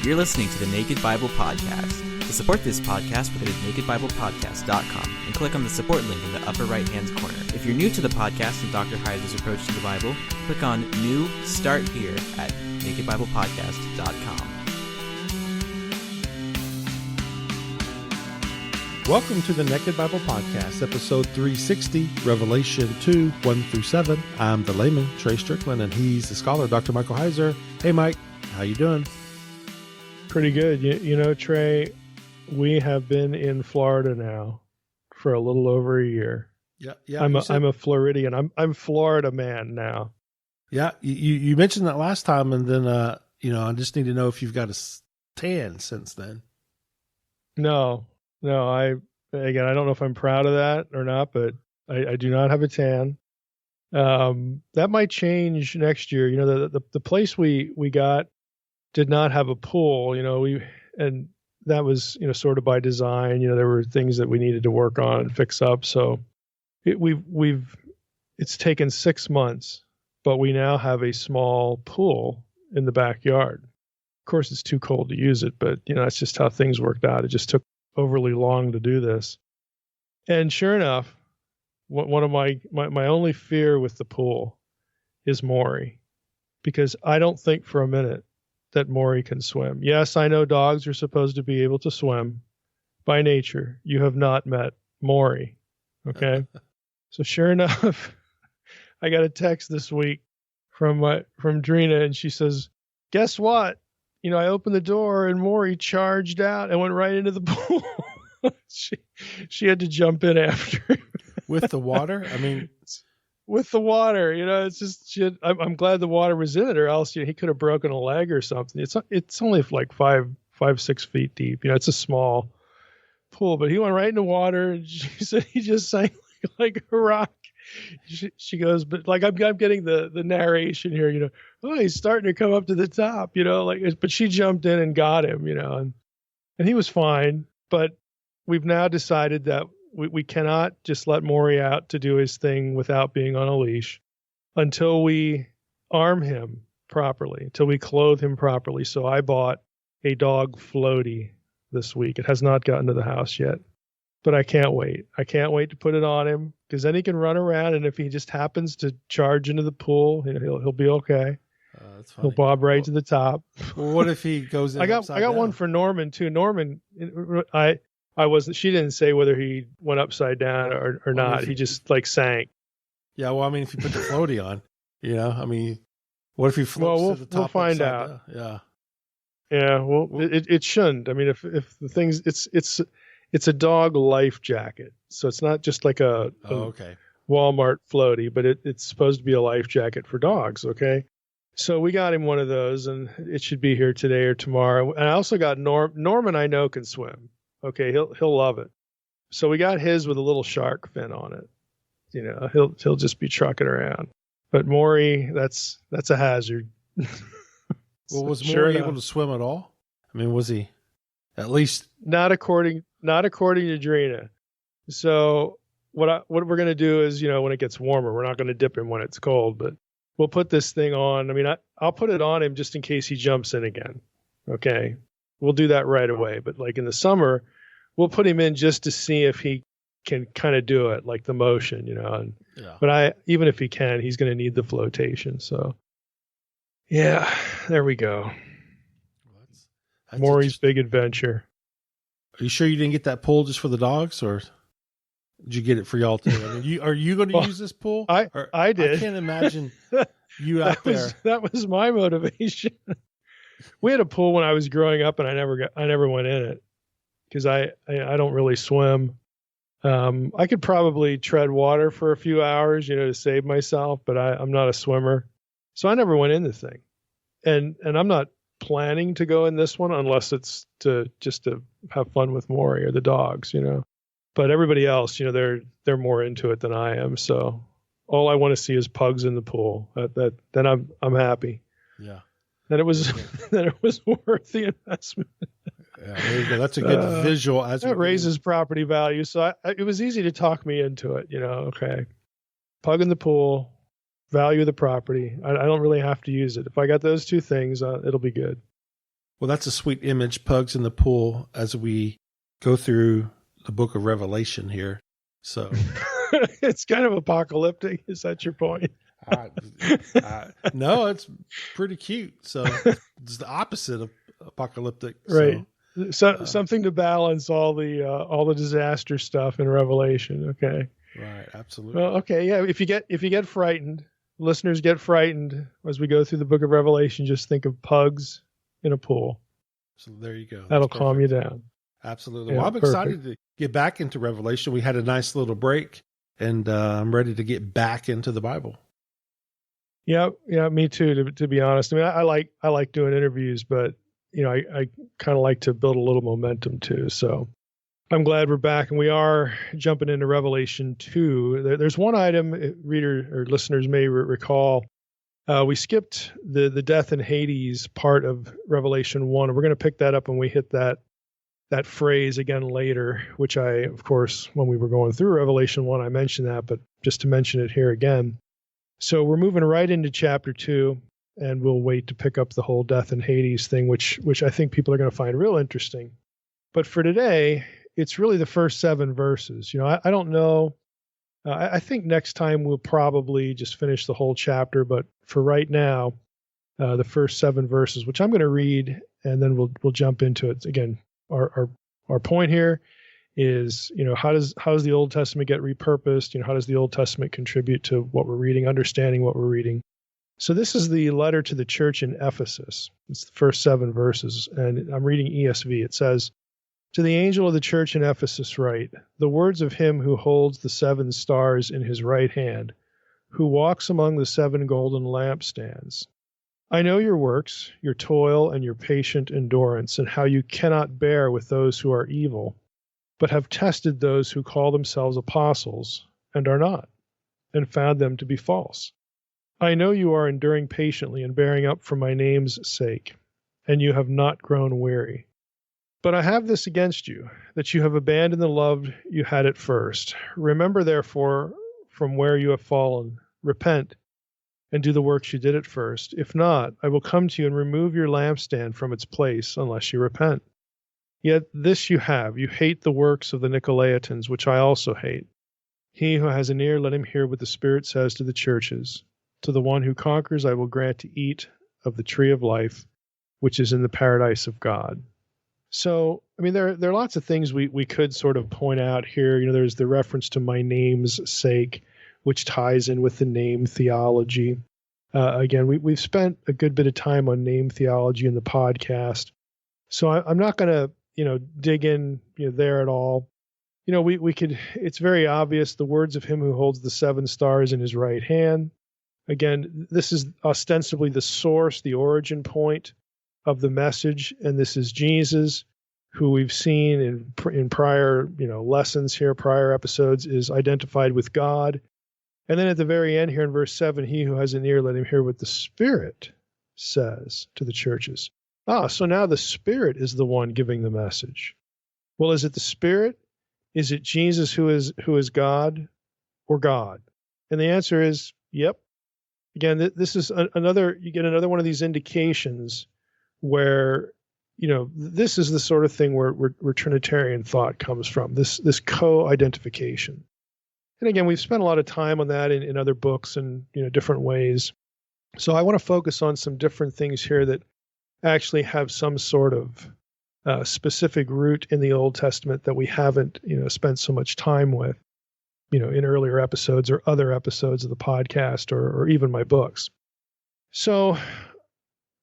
You're listening to the Naked Bible Podcast. To support this podcast, go to nakedbiblepodcast.com and click on the support link in the upper right-hand corner. If you're new to the podcast and Dr. Heiser's approach to the Bible, click on New Start Here at nakedbiblepodcast.com. Welcome to the Naked Bible Podcast, episode 360, Revelation 2, 1-7. I'm the layman, Trey Strickland, and he's the scholar, Dr. Michael Heiser. Hey, Mike, how you doing? Pretty good. You know, Trey, we have been in Florida now for a little over a year. Yeah. I'm a Floridian. I'm Florida man now. Yeah, you mentioned that last time, and then I just need to know if you've got a tan since then. No. I don't know if I'm proud of that or not, but I do not have a tan. That might change next year. You know, the place we got did not have a pool. And that was sort of by design. There were things that we needed to work on and fix up. So it's taken 6 months, but we now have a small pool in the backyard. Of course, it's too cold to use it, but that's just how things worked out. It just took overly long to do this. And sure enough, one of my only fear with the pool is Maury, because I don't think for a minute that Maury can swim. Yes, I know dogs are supposed to be able to swim by nature. You have not met Maury. Okay. So sure enough, I got a text this week from Drina, and she says, guess what? I opened the door and Maury charged out and went right into the pool. she had to jump in after him. With the water? With the water, it's just I'm glad the water was in it, or else he could have broken a leg or something. It's only like 5-6 feet deep. It's a small pool, but he went right in the water, and she said he just sank like a rock. She goes, but like I'm getting the narration here, oh, he's starting to come up to the top, but she jumped in and got him, and he was fine. But we've now decided that we cannot just let Maury out to do his thing without being on a leash until we arm him properly, until we clothe him properly. So I bought a dog floaty this week. It has not gotten to the house yet, but I can't wait. I can't wait to put it on him, because then he can run around, and if he just happens to charge into the pool, he'll be okay. That's funny. He'll bob right to the top. Well, what if he goes in I got down? one for Norman too. Norman, I wasn't. She didn't say whether he went upside down or not. He just sank. Yeah, well, if you put the floaty on, what if he floats to the top? We'll find out. Yeah. Yeah. Well, it shouldn't. If the things, it's a dog life jacket, so it's not just like a Walmart floaty, but it's supposed to be a life jacket for dogs. Okay. So we got him one of those, and it should be here today or tomorrow. And I also got Norman. I know can swim. Okay, he'll love it. So we got his with a little shark fin on it. He'll just be trucking around. But Maury, that's a hazard. Well, was Maury able to swim at all? Was he at least not according to Drina? So what we're gonna do is, when it gets warmer, we're not gonna dip him when it's cold, but we'll put this thing on. I'll put it on him just in case he jumps in again. Okay. We'll do that right away. But like in the summer, we'll put him in just to see if he can kind of do it, like the motion, But even if he can, he's going to need the flotation. So yeah, there we go. That's Maury's big adventure. Are you sure you didn't get that pool just for the dogs, or did you get it for y'all too? Are you going to use this pool? I did. I can't imagine you out there. That was my motivation. We had a pool when I was growing up, and I never went in it because I don't really swim. I could probably tread water for a few hours, to save myself, but I'm not a swimmer, so I never went in the thing. And I'm not planning to go in this one unless it's to have fun with Maury or the dogs, But everybody else, they're more into it than I am. So all I want to see is pugs in the pool. Then I'm happy. Yeah. That it was worth the investment. Yeah, there you go. That's a good visual. That raises property value. So it was easy to talk me into it. Okay, pug in the pool, value of the property. I don't really have to use it. If I got those two things, it'll be good. Well, that's a sweet image, pugs in the pool, as we go through the book of Revelation here. So It's kind of apocalyptic. Is that your point? no, it's pretty cute. So it's the opposite of apocalyptic. Right. So, Something to balance all the disaster stuff in Revelation. Okay. Right. Absolutely. Well, okay. Yeah. If you get frightened, listeners get frightened as we go through the book of Revelation, just think of pugs in a pool. So there you go. That'll calm you down. Absolutely. Yeah, well, I'm excited to get back into Revelation. We had a nice little break, and I'm ready to get back into the Bible. Yeah, me too. To be honest, I mean, I like doing interviews, but I kind of like to build a little momentum too. So I'm glad we're back, and we are jumping into Revelation 2. There's one item reader or listeners may recall. We skipped the death in Hades part of Revelation 1, and we're going to pick that up when we hit that phrase again later, which I, of course, when we were going through Revelation 1, I mentioned that, but just to mention it here again. So we're moving right into chapter 2, and we'll wait to pick up the whole death in Hades thing, which I think people are going to find real interesting. But for today, it's really the first 7 verses. I don't know. I think next time we'll probably just finish the whole chapter, but for right now, the first 7 verses, which I'm going to read, and then we'll jump into it again. Our point here is, how does the Old Testament get repurposed? How does the Old Testament contribute to what we're reading, understanding what we're reading? So this is the letter to the church in Ephesus. It's the first 7 verses, and I'm reading ESV. It says, "To the angel of the church in Ephesus write, the words of him who holds the 7 stars in his right hand, who walks among the 7 golden lampstands. I know your works, your toil, and your patient endurance, and how you cannot bear with those who are evil, but have tested those who call themselves apostles, and are not, and found them to be false. I know you are enduring patiently and bearing up for my name's sake, and you have not grown weary. But I have this against you, that you have abandoned the love you had at first. Remember, therefore, from where you have fallen, repent, and do the works you did at first. If not, I will come to you and remove your lampstand from its place, unless you repent. Yet this you have, you hate the works of the Nicolaitans, which I also hate. He who has an ear, let him hear what the Spirit says to the churches. To the one who conquers, I will grant to eat of the tree of life, which is in the paradise of God." So, I mean, there are lots of things we could sort of point out here. There's the reference to my name's sake, which ties in with the name theology. Again, we've spent a good bit of time on name theology in the podcast, so I'm not going to dig in there at all. We could. It's very obvious, the words of him who holds the 7 stars in his right hand. Again, this is ostensibly the source, the origin point of the message, and this is Jesus, who we've seen in prior lessons here, prior episodes, is identified with God. And then at the very end here in verse 7, he who has an ear, let him hear what the Spirit says to the churches. So now the Spirit is the one giving the message. Well, is it the Spirit? Is it Jesus who is God, or God? And the answer is, yep. Again, this is you get another one of these indications where, this is the sort of thing where Trinitarian thought comes from, this co-identification. And again, we've spent a lot of time on that in other books and different ways. So I want to focus on some different things here that actually have some sort of specific root in the Old Testament that we haven't spent so much time with in earlier episodes or other episodes of the podcast or even my books. So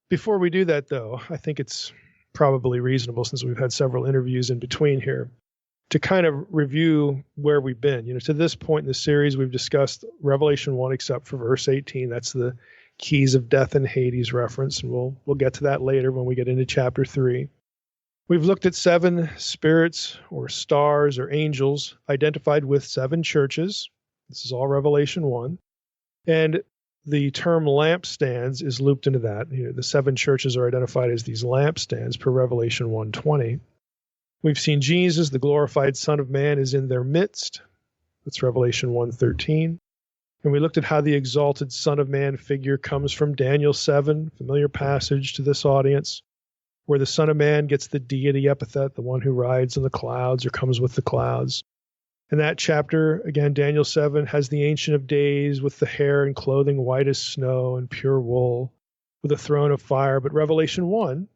before we do that, though, I think it's probably reasonable, since we've had several interviews in between here, to kind of review where we've been. To this point in the series, we've discussed Revelation 1 except for verse 18. That's the keys of death and Hades reference, and we'll get to that later when we get into chapter 3. We've looked at 7 spirits or stars or angels identified with 7 churches. This is all Revelation 1. And the term lampstands is looped into that. The 7 churches are identified as these lampstands per Revelation 1:20. We've seen Jesus, the glorified Son of Man, is in their midst. That's Revelation 1:13. And we looked at how the exalted Son of Man figure comes from Daniel 7, familiar passage to this audience. where the Son of Man gets the deity epithet, the one who rides on the clouds or comes with the clouds. In that chapter, again, Daniel 7 has the Ancient of Days with the hair and clothing white as snow and pure wool, with a throne of fire. But Revelation 1,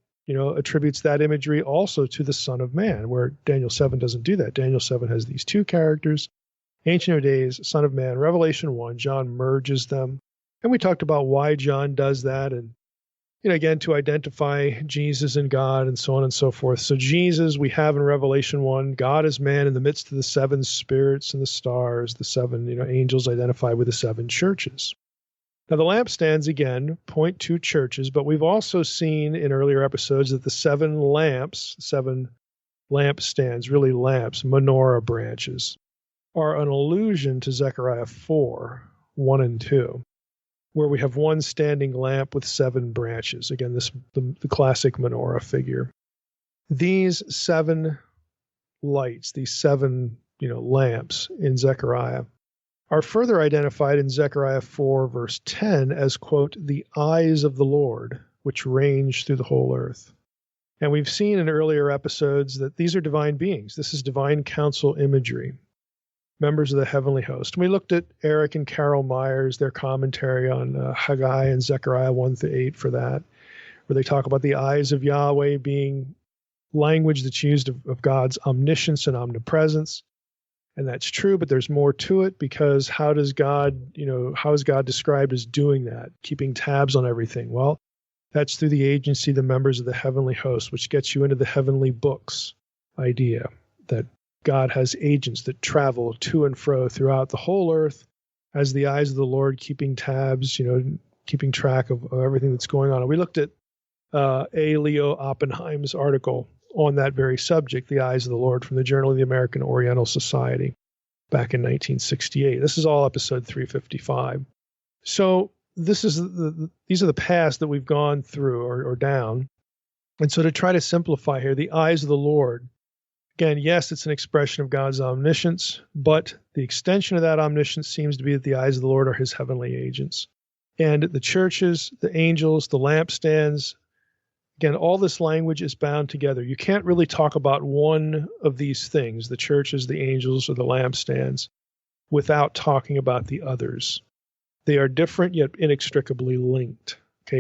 attributes that imagery also to the Son of Man, where Daniel 7 doesn't do that. Daniel 7 has these two characters, Ancient of Days, Son of Man. Revelation 1, John merges them. And we talked about why John does that, and again, to identify Jesus and God and so on and so forth. So Jesus, we have in Revelation 1, God is man in the midst of the seven spirits and the stars, the seven angels identified with the seven churches. Now, the lampstands, again, point to churches, but we've also seen in earlier episodes that the seven lampstands, really lamps, menorah branches, are an allusion to Zechariah 4, 1 and 2, where we have one standing lamp with seven branches. Again, the classic menorah figure. These seven lights, these seven lamps in Zechariah, are further identified in Zechariah 4, verse 10 as, quote, the eyes of the Lord, which range through the whole earth. And we've seen in earlier episodes that these are divine beings. This is divine council imagery, members of the heavenly host. And we looked at Eric and Carol Myers, their commentary on Haggai and Zechariah 1-8 for that, where they talk about the eyes of Yahweh being language that's used of God's omniscience and omnipresence. And that's true, but there's more to it, because how is God described as doing that, keeping tabs on everything? Well, that's through the agency of the members of the heavenly host, which gets you into the heavenly books idea, that God has agents that travel to and fro throughout the whole earth as the eyes of the Lord, keeping tabs, keeping track of everything that's going on. And we looked at A. Leo Oppenheim's article on that very subject, The Eyes of the Lord, from the Journal of the American Oriental Society back in 1968. This is all episode 355. So these are the paths that we've gone through or down. And so to try to simplify here, the eyes of the Lord, again, yes, it's an expression of God's omniscience, but the extension of that omniscience seems to be that the eyes of the Lord are his heavenly agents. And the churches, the angels, the lampstands, again, all this language is bound together. You can't really talk about one of these things, the churches, the angels, or the lampstands, without talking about the others. They are different yet inextricably linked,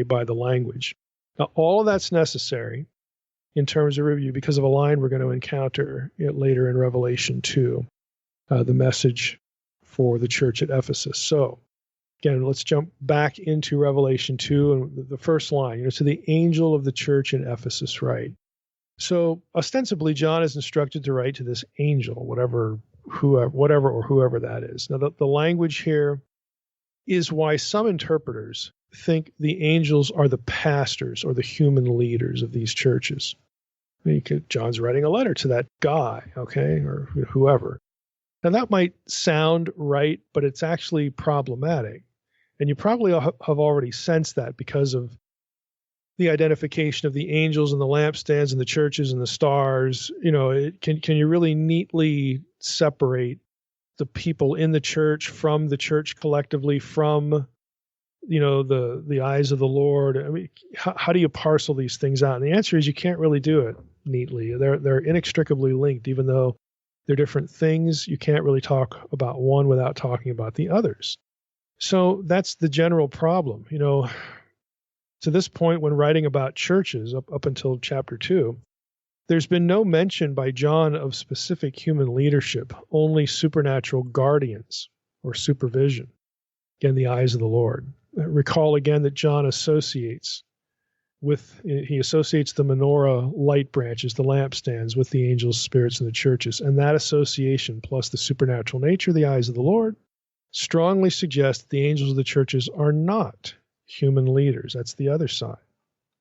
by the language. Now, all of that's necessary in terms of review because of a line we're going to encounter later in Revelation 2, the message for the church at Ephesus. So, again, let's jump back into Revelation 2 and the first line, to the angel of the church in Ephesus write. So ostensibly, John is instructed to write to this angel, whatever that is. Now, the language here is why some interpreters think the angels are the pastors or the human leaders of these churches. John's writing a letter to that guy, or whoever. And that might sound right, but it's actually problematic. And you probably have already sensed that because of the identification of the angels and the lampstands and the churches and the stars. Can you really neatly separate the people in the church from the church collectively, from the eyes of the Lord? I mean, how do you parcel these things out? And the answer is you can't really do it neatly. They're inextricably linked, even though they're different things. You can't really talk about one without talking about the others. So that's the general problem. To this point, when writing about churches up until chapter 2, there's been no mention by John of specific human leadership, only supernatural guardians or supervision. Again, the eyes of the Lord. Recall again that John associates the menorah light branches, the lampstands, with the angels, spirits, and the churches. And that association, plus the supernatural nature of the eyes of the Lord, strongly suggests that the angels of the churches are not human leaders. That's the other side.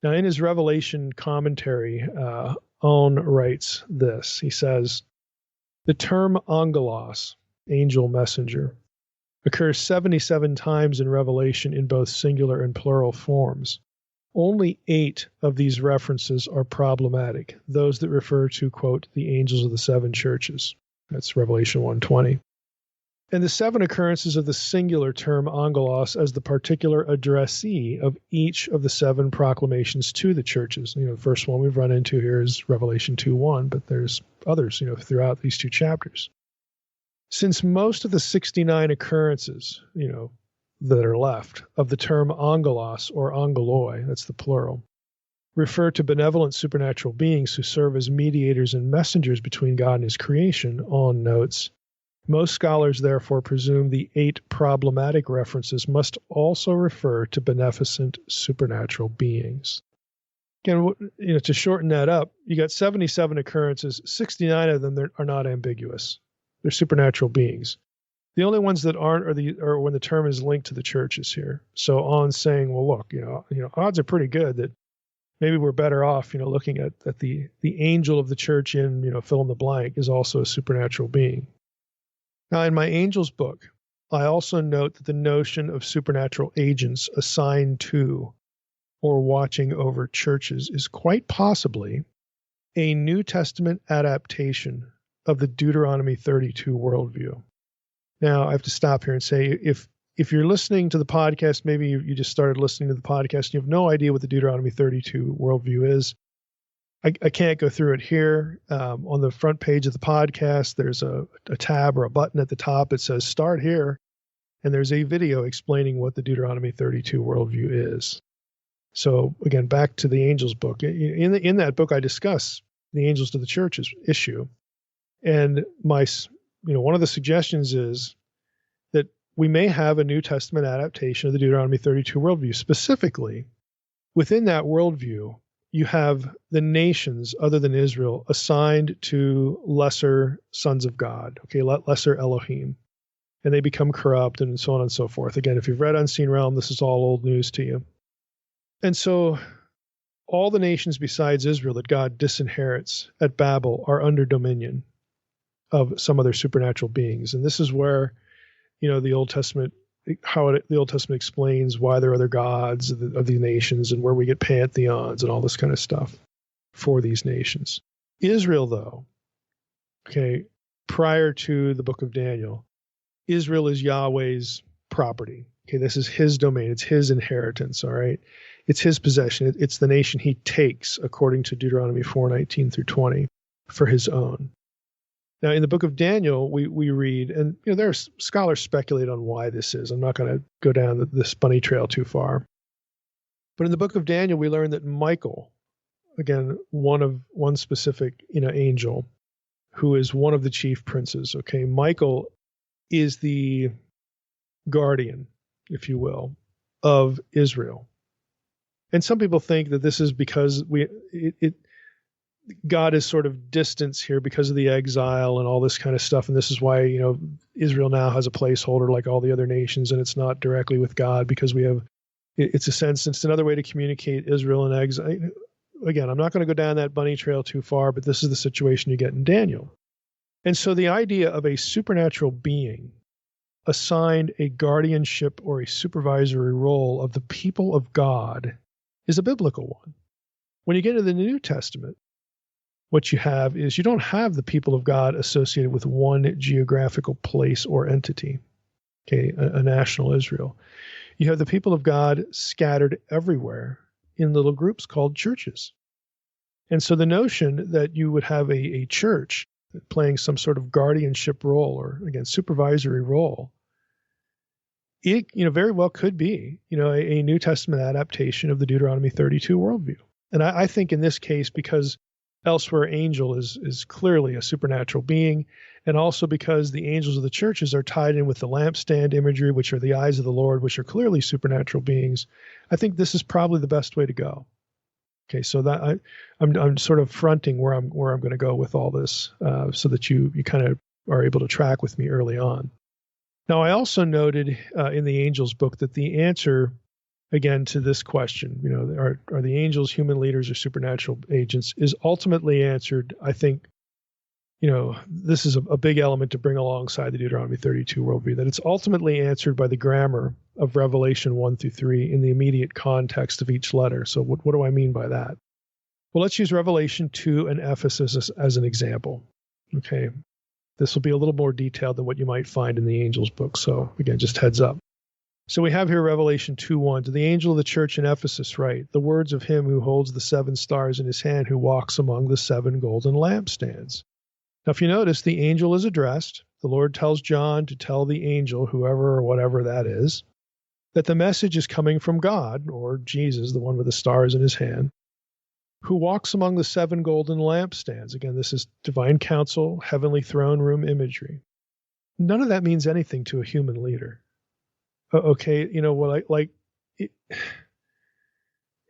Now, in his Revelation commentary, Owen writes this. He says, the term angelos, angel messenger, occurs 77 times in Revelation in both singular and plural forms. Only 8 of these references are problematic, those that refer to, quote, the angels of the seven churches. That's Revelation 1:20. And the 7 occurrences of the singular term angelos as the particular addressee of each of the 7 proclamations to the churches. The first one we've run into here is Revelation 2:1, but there's others, throughout these 2 chapters. Since most of the 69 occurrences, that are left of the term angelos or angeloi, that's the plural, refer to benevolent supernatural beings who serve as mediators and messengers between God and his creation, On notes, most scholars therefore presume the 8 problematic references must also refer to beneficent supernatural beings. Again, to shorten that up, you got 77 occurrences, 69 of them are not ambiguous. They're supernatural beings. The only ones that aren't are when the term is linked to the churches here. So On's saying, well, look, odds are pretty good that maybe we're better off, looking at the angel of the church in, fill in the blank is also a supernatural being. Now, in my angels book, I also note that the notion of supernatural agents assigned to or watching over churches is quite possibly a New Testament adaptation of the Deuteronomy 32 worldview. Now, I have to stop here and say, if you're listening to the podcast, maybe you just started listening to the podcast and you have no idea what the Deuteronomy 32 worldview is, I can't go through it here. On the front page of the podcast, there's a tab or a button at the top. It says Start Here, and there's a video explaining what the Deuteronomy 32 worldview is. So again, back to the angels book. In that book, I discuss the angels to the churches issue, and one of the suggestions is that we may have a New Testament adaptation of the Deuteronomy 32 worldview. Specifically, within that worldview, you have the nations other than Israel assigned to lesser sons of God, lesser Elohim, and they become corrupt and so on and so forth. Again, if you've read Unseen Realm, this is all old news to you. And so all the nations besides Israel that God disinherits at Babel are under dominion of some other supernatural beings. And this is where, the Old Testament explains why there are other gods of the nations and where we get pantheons and all this kind of stuff for these nations. Israel, though, prior to the book of Daniel, Israel is Yahweh's property. This is his domain. It's his inheritance, all right? It's his possession. It's the nation he takes, according to Deuteronomy 4:19 through 20, for his own. Now, in the book of Daniel, we read, and there are scholars speculate on why this is. I'm not going to go down this bunny trail too far. But in the book of Daniel, we learn that Michael, again, one specific angel, who is one of the chief princes. Michael is the guardian, if you will, of Israel. And some people think that this is because God is sort of distance here because of the exile and all this kind of stuff. And this is why, Israel now has a placeholder like all the other nations, and it's not directly with God because it's another way to communicate Israel in exile. Again, I'm not going to go down that bunny trail too far, but this is the situation you get in Daniel. And so the idea of a supernatural being assigned a guardianship or a supervisory role of the people of God is a biblical one. When you get into the New Testament, what you have is you don't have the people of God associated with one geographical place or entity, a national Israel. You have the people of God scattered everywhere in little groups called churches. And so the notion that you would have a church playing some sort of guardianship role or, again, supervisory role, it very well could be a New Testament adaptation of the Deuteronomy 32 worldview. And I think in this case, because elsewhere angel is clearly a supernatural being, and also because the angels of the churches are tied in with the lampstand imagery, which are the eyes of the Lord, which are clearly supernatural beings, I think this is probably the best way to go. So that I'm sort of fronting where I'm going to go with all this, so that you kind of are able to track with me early on. Now, I also noted in the angels book that the answer, again, to this question, are the angels human leaders or supernatural agents, is ultimately answered, I think, this is a big element to bring alongside the Deuteronomy 32 worldview, that it's ultimately answered by the grammar of Revelation 1 through 3 in the immediate context of each letter. So what do I mean by that? Well, let's use Revelation 2 and Ephesus as an example. This will be a little more detailed than what you might find in the angel's book. So again, just heads up. So we have here Revelation 2:1. To the angel of the church in Ephesus write, the words of him who holds the 7 stars in his hand, who walks among the 7 golden lampstands. Now, if you notice, the angel is addressed. The Lord tells John to tell the angel, whoever or whatever that is, that the message is coming from God, or Jesus, the one with the stars in his hand, who walks among the 7 golden lampstands. Again, this is divine council, heavenly throne room imagery. None of that means anything to a human leader. Okay,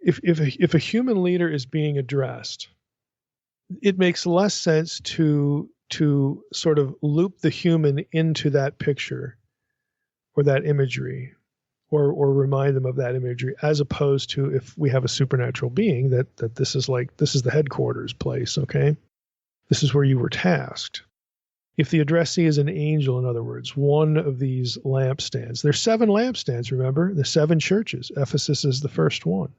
if a human leader is being addressed, it makes less sense to sort of loop the human into that picture or that imagery, or remind them of that imagery, as opposed to if we have a supernatural being that this is the headquarters place, okay? This is where you were tasked. If the addressee is an angel, in other words, one of these lampstands, there's 7 lampstands, remember? The 7 churches. Ephesus is the first one.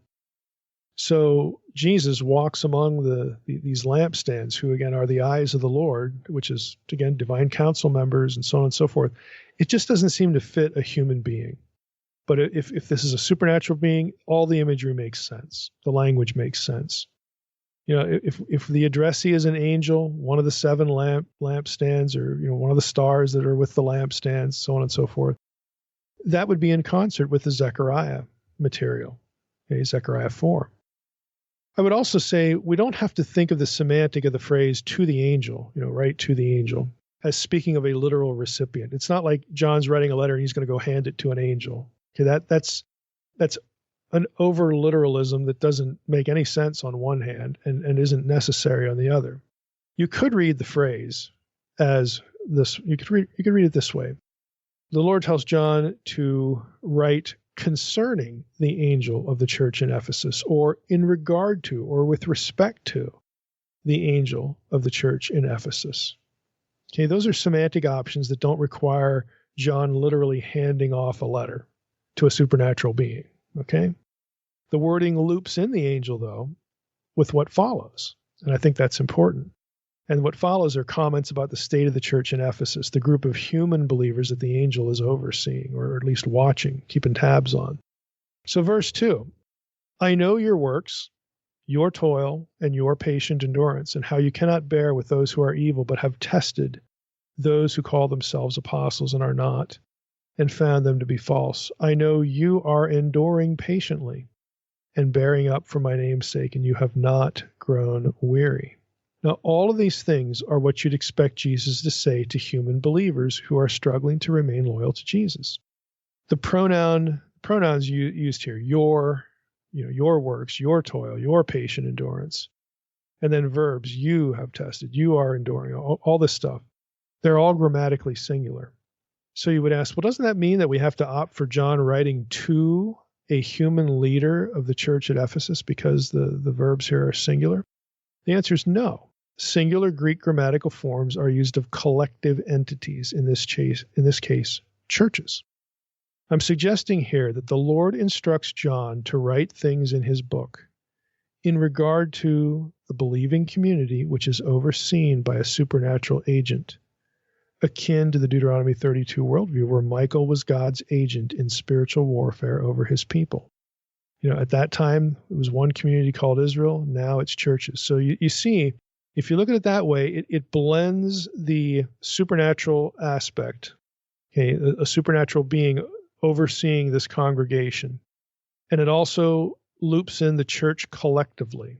So Jesus walks among these lampstands, who again are the eyes of the Lord, which is, again, divine council members and so on and so forth. It just doesn't seem to fit a human being. But if this is a supernatural being, all the imagery makes sense. The language makes sense. If the addressee is an angel, one of the 7 lampstands, or one of the stars that are with the lampstands, so on and so forth, that would be in concert with the Zechariah material, okay, Zechariah 4. I would also say we don't have to think of the semantic of the phrase "to the angel," right, to the angel, as speaking of a literal recipient. It's not like John's writing a letter and he's going to go hand it to an angel. Okay, that's an over-literalism that doesn't make any sense on one hand and isn't necessary on the other. You could read the phrase as this. You could read it this way. The Lord tells John to write concerning the angel of the church in Ephesus, or in regard to, or with respect to the angel of the church in Ephesus. Okay, those are semantic options that don't require John literally handing off a letter to a supernatural being. Okay? The wording loops in the angel, though, with what follows. And I think that's important. And what follows are comments about the state of the church in Ephesus, the group of human believers that the angel is overseeing, or at least watching, keeping tabs on. So verse 2, I know your works, your toil, and your patient endurance, and how you cannot bear with those who are evil, but have tested those who call themselves apostles and are not, and found them to be false. I know you are enduring patiently and bearing up for my name's sake, and you have not grown weary. Now, all of these things are what you'd expect Jesus to say to human believers who are struggling to remain loyal to Jesus. The pronouns used here, your works, your toil, your patient endurance, and then verbs, you have tested, you are enduring, all this stuff. They're all grammatically singular. So you would ask, well, doesn't that mean that we have to opt for John writing to a human leader of the church at Ephesus because the verbs here are singular? The answer is no. Singular Greek grammatical forms are used of collective entities, in this case, churches. I'm suggesting here that the Lord instructs John to write things in his book in regard to the believing community, which is overseen by a supernatural agent, akin to the Deuteronomy 32 worldview, where Michael was God's agent in spiritual warfare over his people. At that time, it was one community called Israel. Now it's churches. So you see, if you look at it that way, it blends the supernatural aspect, okay, a supernatural being overseeing this congregation, and it also loops in the church collectively.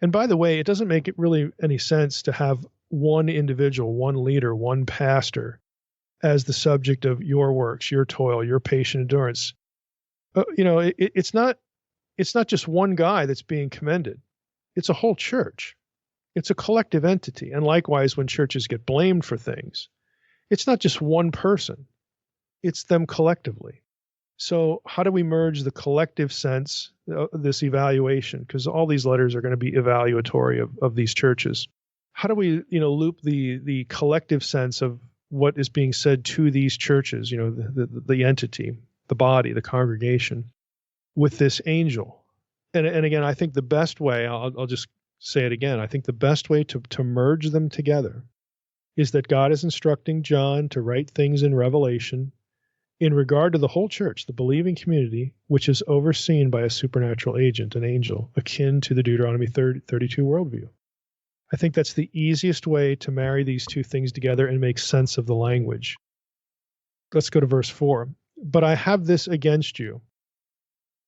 And by the way, it doesn't make it really any sense to have one individual, one leader, one pastor as the subject of your works, your toil, your patient endurance. It's not just one guy that's being commended. It's a whole church. It's a collective entity. And likewise, when churches get blamed for things, it's not just one person. It's them collectively. So how do we merge the collective sense, this evaluation? Because all these letters are going to be evaluatory of these churches. How do we, loop the collective sense of what is being said to these churches, the entity, the body, the congregation, with this angel? And again, I think the best way, I'll just say it again, I think the best way to merge them together is that God is instructing John to write things in Revelation in regard to the whole church, the believing community, which is overseen by a supernatural agent, an angel, akin to the Deuteronomy 32 worldview. I think that's the easiest way to marry these two things together and make sense of the language. Let's go to verse 4. But I have this against you,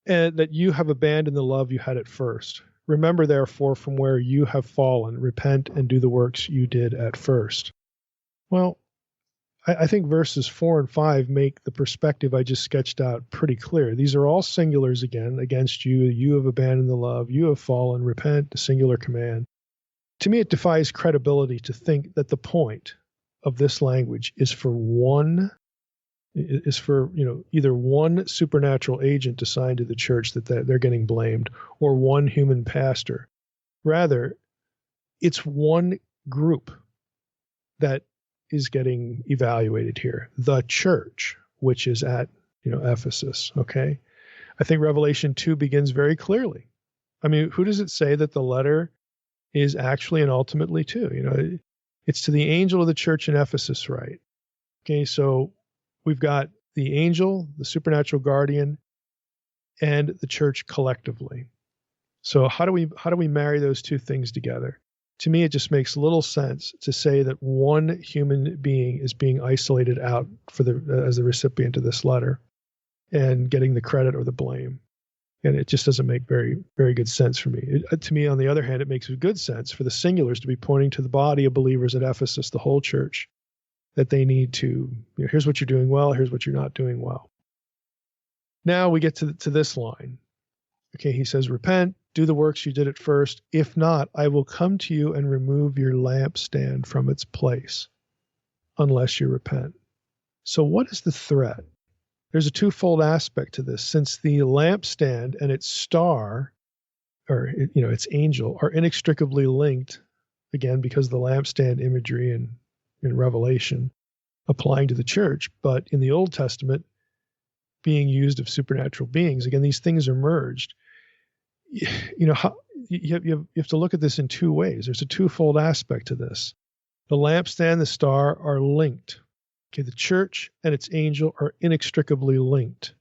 and that you have abandoned the love you had at first. Remember, therefore, from where you have fallen, repent and do the works you did at first. Well, I think verses 4 and 5 make the perspective I just sketched out pretty clear. These are all singulars again, against you. You have abandoned the love. You have fallen. Repent, the singular command. To me, it defies credibility to think that the point of this language is for either one supernatural agent assigned to the church that they're getting blamed, or one human pastor. Rather, it's one group that is getting evaluated here, the church, which is at Ephesus. Okay, I think Revelation 2 begins very clearly. I mean, who does it say that the letter is actually and ultimately to? It's to the angel of the church in Ephesus, right? Okay, so we've got the angel, the supernatural guardian, and the church collectively. So how do we marry those two things together? To me, it just makes little sense to say that one human being is being isolated out as the recipient of this letter and getting the credit or the blame. And it just doesn't make very, very good sense for me. To me, on the other hand, it makes good sense for the singulars to be pointing to the body of believers at Ephesus, the whole church, that they need to, here's what you're doing well, here's what you're not doing well. Now we get to this line. Okay, he says, repent, do the works you did at first. If not, I will come to you and remove your lampstand from its place, unless you repent. So what is the threat? There's a twofold aspect to this. Since the lampstand and its star, or its angel, are inextricably linked, again, because of the lampstand imagery in Revelation applying to the church, but in the Old Testament being used of supernatural beings. Again, these things are merged. You have to look at this in two ways. There's a twofold aspect to this. The lampstand, the star are linked. Okay, the church and its angel are inextricably linked.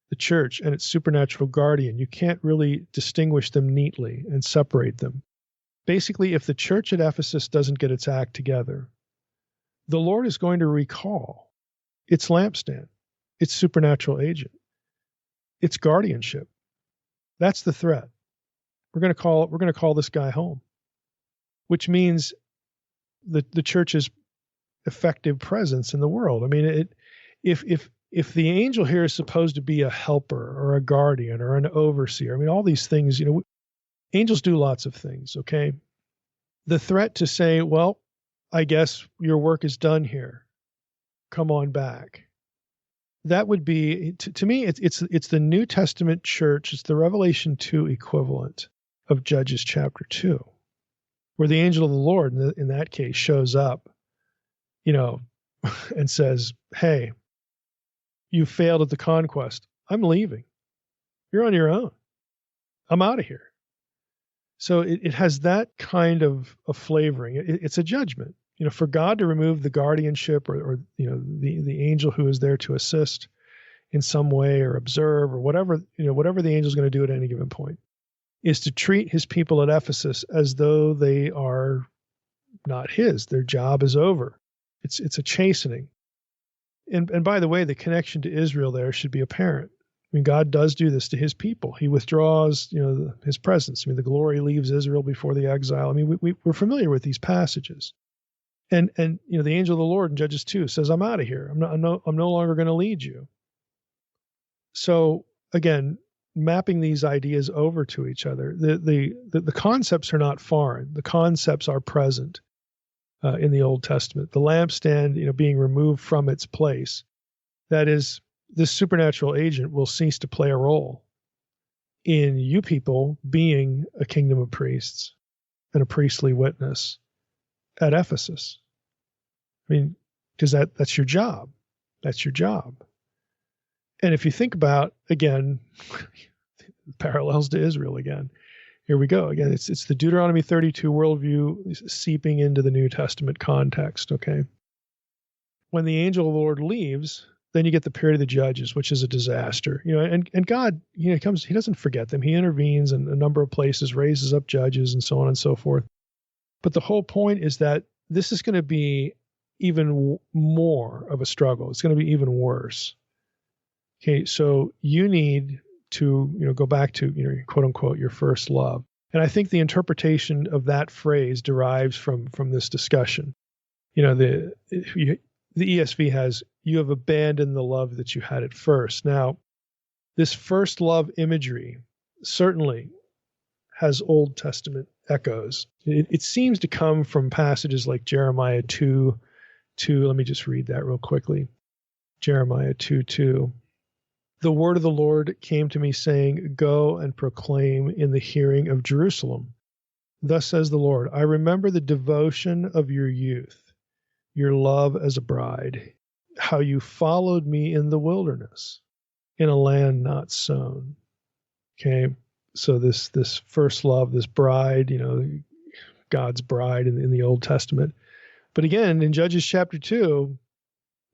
The church and its supernatural guardian, you can't really distinguish them neatly and separate them. Basically, if the church at Ephesus doesn't get its act together, the Lord is going to recall its lampstand, its supernatural agent, its guardianship. That's the threat. We're going to call this guy home, which means the church's effective presence in the world. I mean, if the angel here is supposed to be a helper or a guardian or an overseer, I mean, all these things, angels do lots of things. Okay, the threat to say, well, I guess your work is done here, come on back. That would be, to me, it's the New Testament church. It's the Revelation 2 equivalent of Judges chapter 2, where the angel of the Lord, in that case, shows up, and says, hey, you failed at the conquest. I'm leaving. You're on your own. I'm out of here. So it has that kind of a flavoring. It's a judgment. For God to remove the guardianship or the angel who is there to assist in some way or observe or whatever the angel is going to do at any given point, is to treat his people at Ephesus as though they are not his. Their job is over. It's a chastening. And by the way, the connection to Israel there should be apparent. I mean, God does do this to his people. He withdraws, his presence. I mean, the glory leaves Israel before the exile. I mean, we're familiar with these passages. And the angel of the Lord in Judges 2 says, I'm out of here. I'm no longer going to lead you. So again, mapping these ideas over to each other, the concepts are not foreign. The concepts are present in the Old Testament. The lampstand, being removed from its place. That is, this supernatural agent will cease to play a role in you people being a kingdom of priests and a priestly witness at Ephesus. I mean, because that's your job. That's your job. And if you think about, again, parallels to Israel again, here we go again. It's the Deuteronomy 32 worldview seeping into the New Testament context. Okay, when the angel of the Lord leaves, then you get the period of the judges, which is a disaster. And God, he doesn't forget them. He intervenes in a number of places, raises up judges, and so on and so forth. But the whole point is that this is going to be even more of a struggle. It's going to be even worse. Okay, so you need to, go back to, quote unquote, your first love. And I think the interpretation of that phrase derives from this discussion. The ESV has, you have abandoned the love that you had at first. Now, this first love imagery certainly has Old Testament echoes. It seems to come from passages like Jeremiah 2. Let me just read that real quickly. Jeremiah 2:2. The word of the Lord came to me saying, go and proclaim in the hearing of Jerusalem. Thus says the Lord, I remember the devotion of your youth, your love as a bride, how you followed me in the wilderness, in a land not sown. Okay, so this first love, this bride, God's bride in the Old Testament. But again, in Judges chapter 2,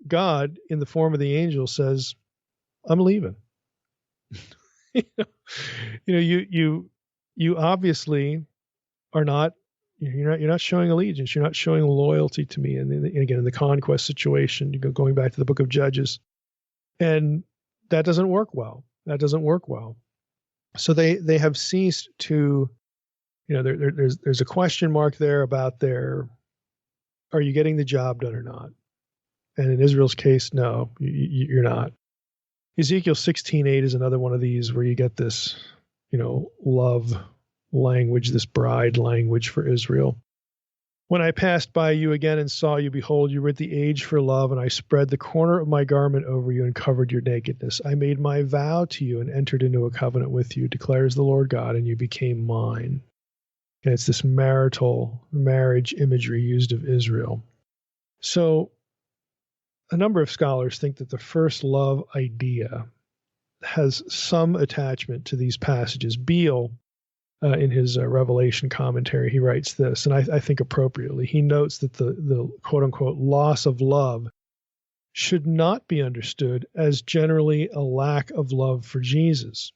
God, in the form of the angel, says, I'm leaving. You obviously are not, you're not showing allegiance. You're not showing loyalty to me. And again, in the conquest situation, going back to the book of Judges, and that doesn't work well. So they have ceased to, there's a question mark there about are you getting the job done or not? And in Israel's case, no, you're not. Ezekiel 16:8 is another one of these where you get this, love language, this bride language for Israel. When I passed by you again and saw you, behold, you were at the age for love, and I spread the corner of my garment over you and covered your nakedness. I made my vow to you and entered into a covenant with you, declares the Lord God, and you became mine. And it's this marital marriage imagery used of Israel. So a number of scholars think that the first love idea has some attachment to these passages. Beale, in his Revelation commentary, he writes this, and I think appropriately. He notes that the quote-unquote loss of love should not be understood as generally a lack of love for Jesus.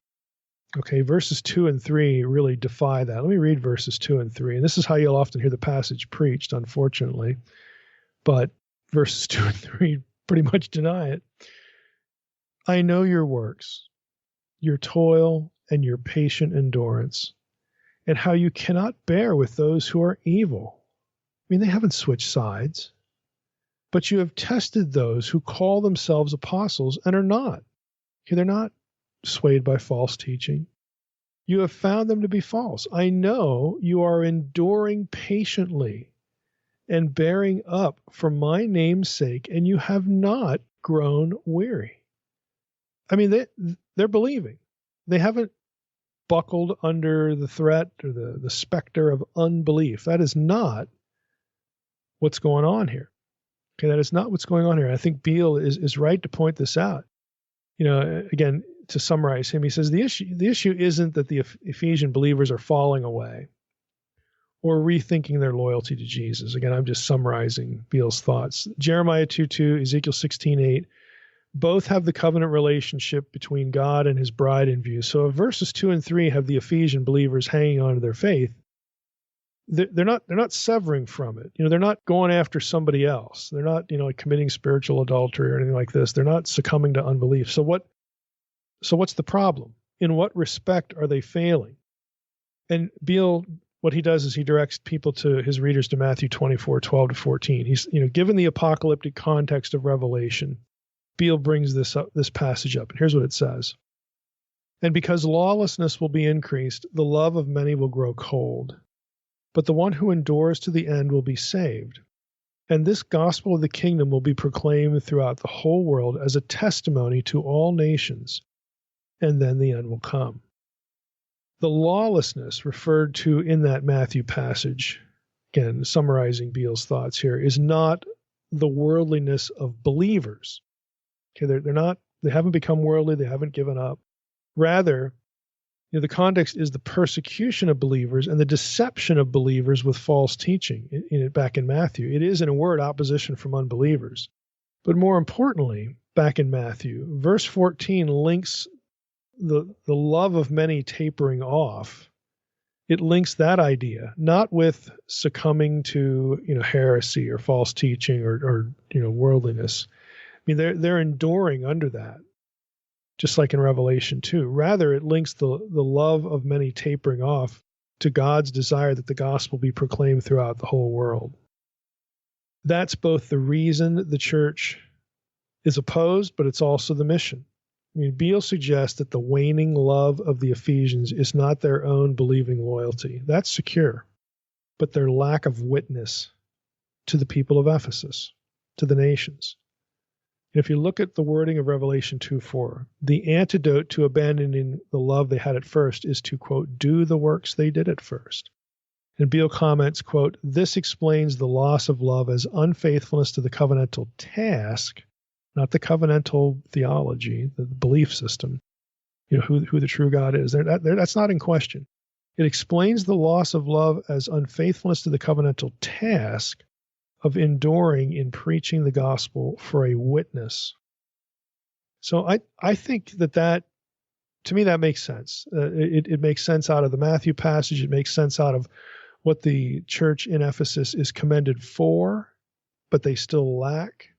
Okay, verses 2 and 3 really defy that. Let me read verses 2 and 3. And this is how you'll often hear the passage preached, unfortunately. But verses 2 and 3 pretty much deny it. I know your works, your toil, and your patient endurance, and how you cannot bear with those who are evil. I mean, they haven't switched sides. But you have tested those who call themselves apostles and are not. Okay, they're not swayed by false teaching. You have found them to be false. I know you are enduring patiently and bearing up for my name's sake, and you have not grown weary. I mean, they're believing. They haven't buckled under the threat or the specter of unbelief. That is not what's going on here. Okay, that is not what's going on here. I think Beale is right to point this out. Again, to summarize him, he says the issue isn't that the Ephesian believers are falling away or rethinking their loyalty to Jesus. Again, I'm just summarizing Beale's thoughts. Jeremiah 2:2, Ezekiel 16:8, both have the covenant relationship between God and his bride in view. So if verses 2 and 3 have the Ephesian believers hanging on to their faith, they're not severing from it. They're not going after somebody else. They're not, committing spiritual adultery or anything like this. They're not succumbing to unbelief. So what's the problem? In what respect are they failing? And Beale, what he does is he directs people to his readers to Matthew 24:12-14. He's, given the apocalyptic context of Revelation, Beale brings this passage up. And here's what it says. And because lawlessness will be increased, the love of many will grow cold. But the one who endures to the end will be saved. And this gospel of the kingdom will be proclaimed throughout the whole world as a testimony to all nations, and then the end will come. The lawlessness referred to in that Matthew passage, again, summarizing Beale's thoughts here, is not the worldliness of believers. Okay, they haven't become worldly, they haven't given up. Rather, The context is the persecution of believers and the deception of believers with false teaching back in Matthew. It is, in a word, opposition from unbelievers. But more importantly, back in Matthew, verse 14 links the love of many tapering off. It links that idea, not with succumbing to heresy or false teaching or worldliness. I mean, they're enduring under that, just like in Revelation 2. Rather, it links the love of many tapering off to God's desire that the gospel be proclaimed throughout the whole world. That's both the reason the church is opposed, but it's also the mission. I mean, Beale suggests that the waning love of the Ephesians is not their own believing loyalty. That's secure, but their lack of witness to the people of Ephesus, to the nations. And if you look at the wording of Revelation 2:4, the antidote to abandoning the love they had at first is to, quote, do the works they did at first. And Beale comments, quote, this explains the loss of love as unfaithfulness to the covenantal task, not the covenantal theology, the belief system, who the true God is. That's not in question. It explains the loss of love as unfaithfulness to the covenantal task of enduring in preaching the gospel for a witness. So I think that to me, that makes sense. It makes sense out of the Matthew passage. It makes sense out of what the church in Ephesus is commended for, but they still lack.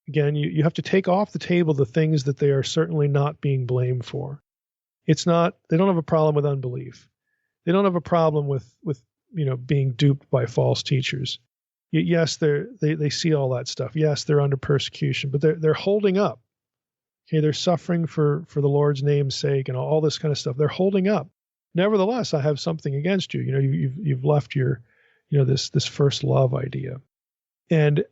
Again, you have to take off the table the things that they are certainly not being blamed for. They don't have a problem with unbelief. They don't have a problem with being duped by false teachers. Yes, they see all that stuff. Yes, they're under persecution, but they're holding up. Okay, they're suffering for the Lord's name's sake and all this kind of stuff. They're holding up. Nevertheless, I have something against you. You've left your this first love idea. And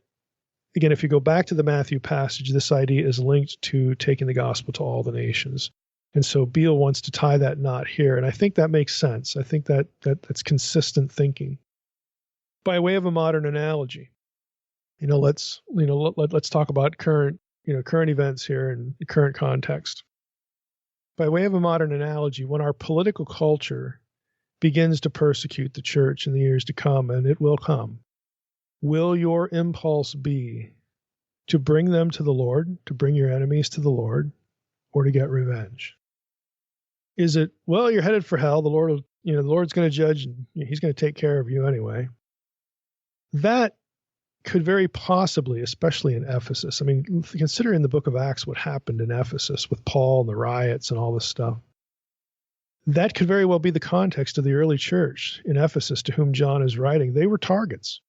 again, if you go back to the Matthew passage, this idea is linked to taking the gospel to all the nations. And so Beale wants to tie that knot here. And I think that makes sense. I think that's consistent thinking. By way of a modern analogy, let's talk about current events here in the current context. By way of a modern analogy, when our political culture begins to persecute the church in the years to come, and it will come, will your impulse be to bring them to the Lord, to bring your enemies to the Lord, or to get revenge? Is it, well, you're headed for hell, the Lord's going to judge, and he's going to take care of you anyway? That could very possibly, especially in Ephesus. I mean, consider in the book of Acts what happened in Ephesus with Paul and the riots and all this stuff. That could very well be the context of the early church in Ephesus to whom John is writing. They were targets.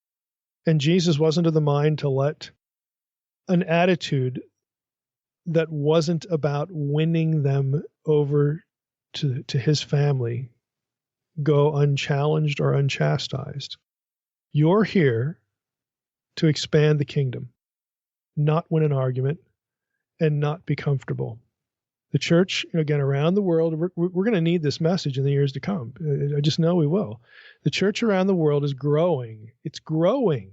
And Jesus wasn't of the mind to let an attitude that wasn't about winning them over to his family go unchallenged or unchastised. You're here to expand the kingdom, not win an argument, and not be comfortable. The church, again, around the world, we're going to need this message in the years to come. I just know we will. The church around the world is growing. It's growing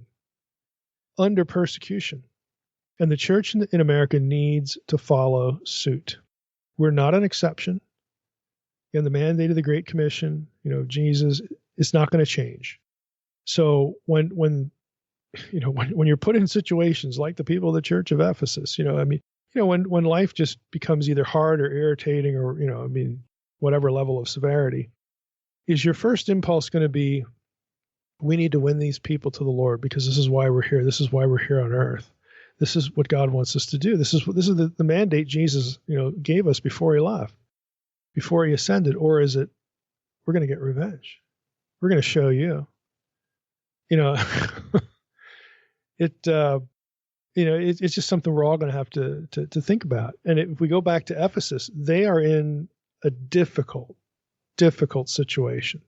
under persecution. And the church in America needs to follow suit. We're not an exception. And the mandate of the Great Commission, Jesus, is not going to change. So when you're put in situations like the people of the church of Ephesus, when life just becomes either hard or irritating or, whatever level of severity, is your first impulse going to be, we need to win these people to the Lord because this is why we're here. This is why we're here on earth. This is what God wants us to do. This is the mandate Jesus, gave us before he left, before he ascended. Or is it, we're going to get revenge. We're going to show you. It's just something we're all going to have to think about. And if we go back to Ephesus, they are in a difficult situation.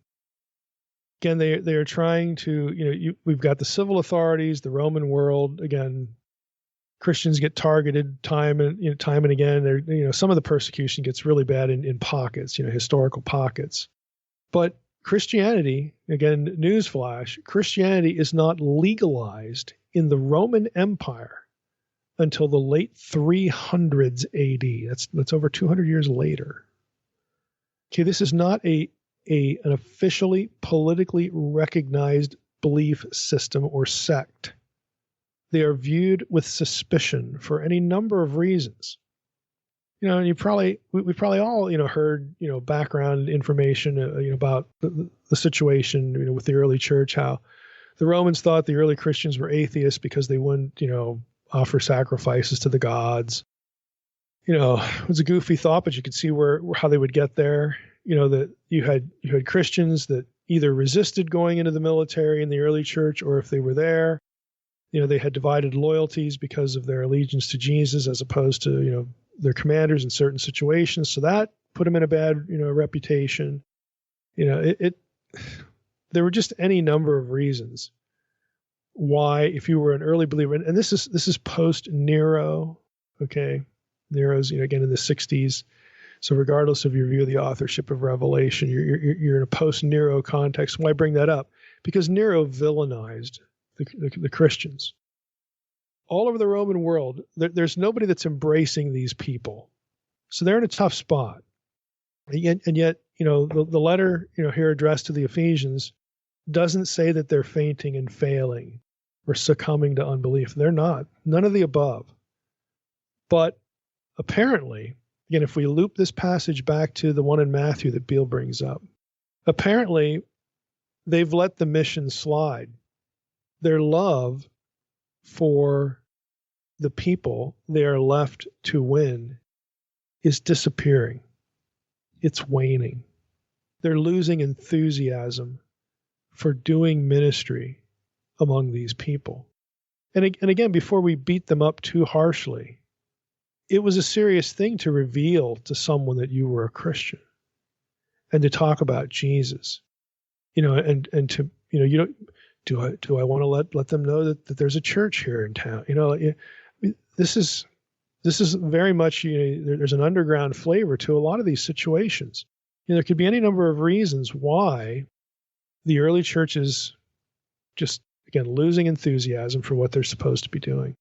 Again, they are trying to, we've got the civil authorities, the Roman world. Again, Christians get targeted time and again. Some of the persecution gets really bad in pockets, historical pockets. But Christianity, again, newsflash, Christianity is not legalized in the Roman Empire until the late 300s AD. That's over 200 years later. Okay, this is not an officially politically recognized belief system or sect. They are viewed with suspicion for any number of reasons. You know, and we probably all, heard, background information, about the situation, with the early church, how the Romans thought the early Christians were atheists because they wouldn't, offer sacrifices to the gods. It was a goofy thought, but you could see how they would get there. That you had Christians that either resisted going into the military in the early church, or if they were there, they had divided loyalties because of their allegiance to Jesus as opposed to, their commanders in certain situations. So that put them in a bad, reputation. There were just any number of reasons why, if you were an early believer, and this is post Nero, okay? Nero's, again, in the 60s. So regardless of your view of the authorship of Revelation, you're in a post-Nero context. Why bring that up? Because Nero villainized the Christians. All over the Roman world, there's nobody that's embracing these people. So they're in a tough spot. And yet, the letter, here addressed to the Ephesians doesn't say that they're fainting and failing or succumbing to unbelief. They're not. None of the above. But apparently, again, if we loop this passage back to the one in Matthew that Beale brings up, apparently they've let the mission slide. Their love for the people they are left to win is disappearing. It's waning. They're losing enthusiasm for doing ministry among these people. And again, before we beat them up too harshly, it was a serious thing to reveal to someone that you were a Christian and to talk about Jesus, and to, you don't, do I want to let them know that there's a church here in town? This is very much, there's an underground flavor to a lot of these situations. There could be any number of reasons why the early church is just, again, losing enthusiasm for what they're supposed to be doing.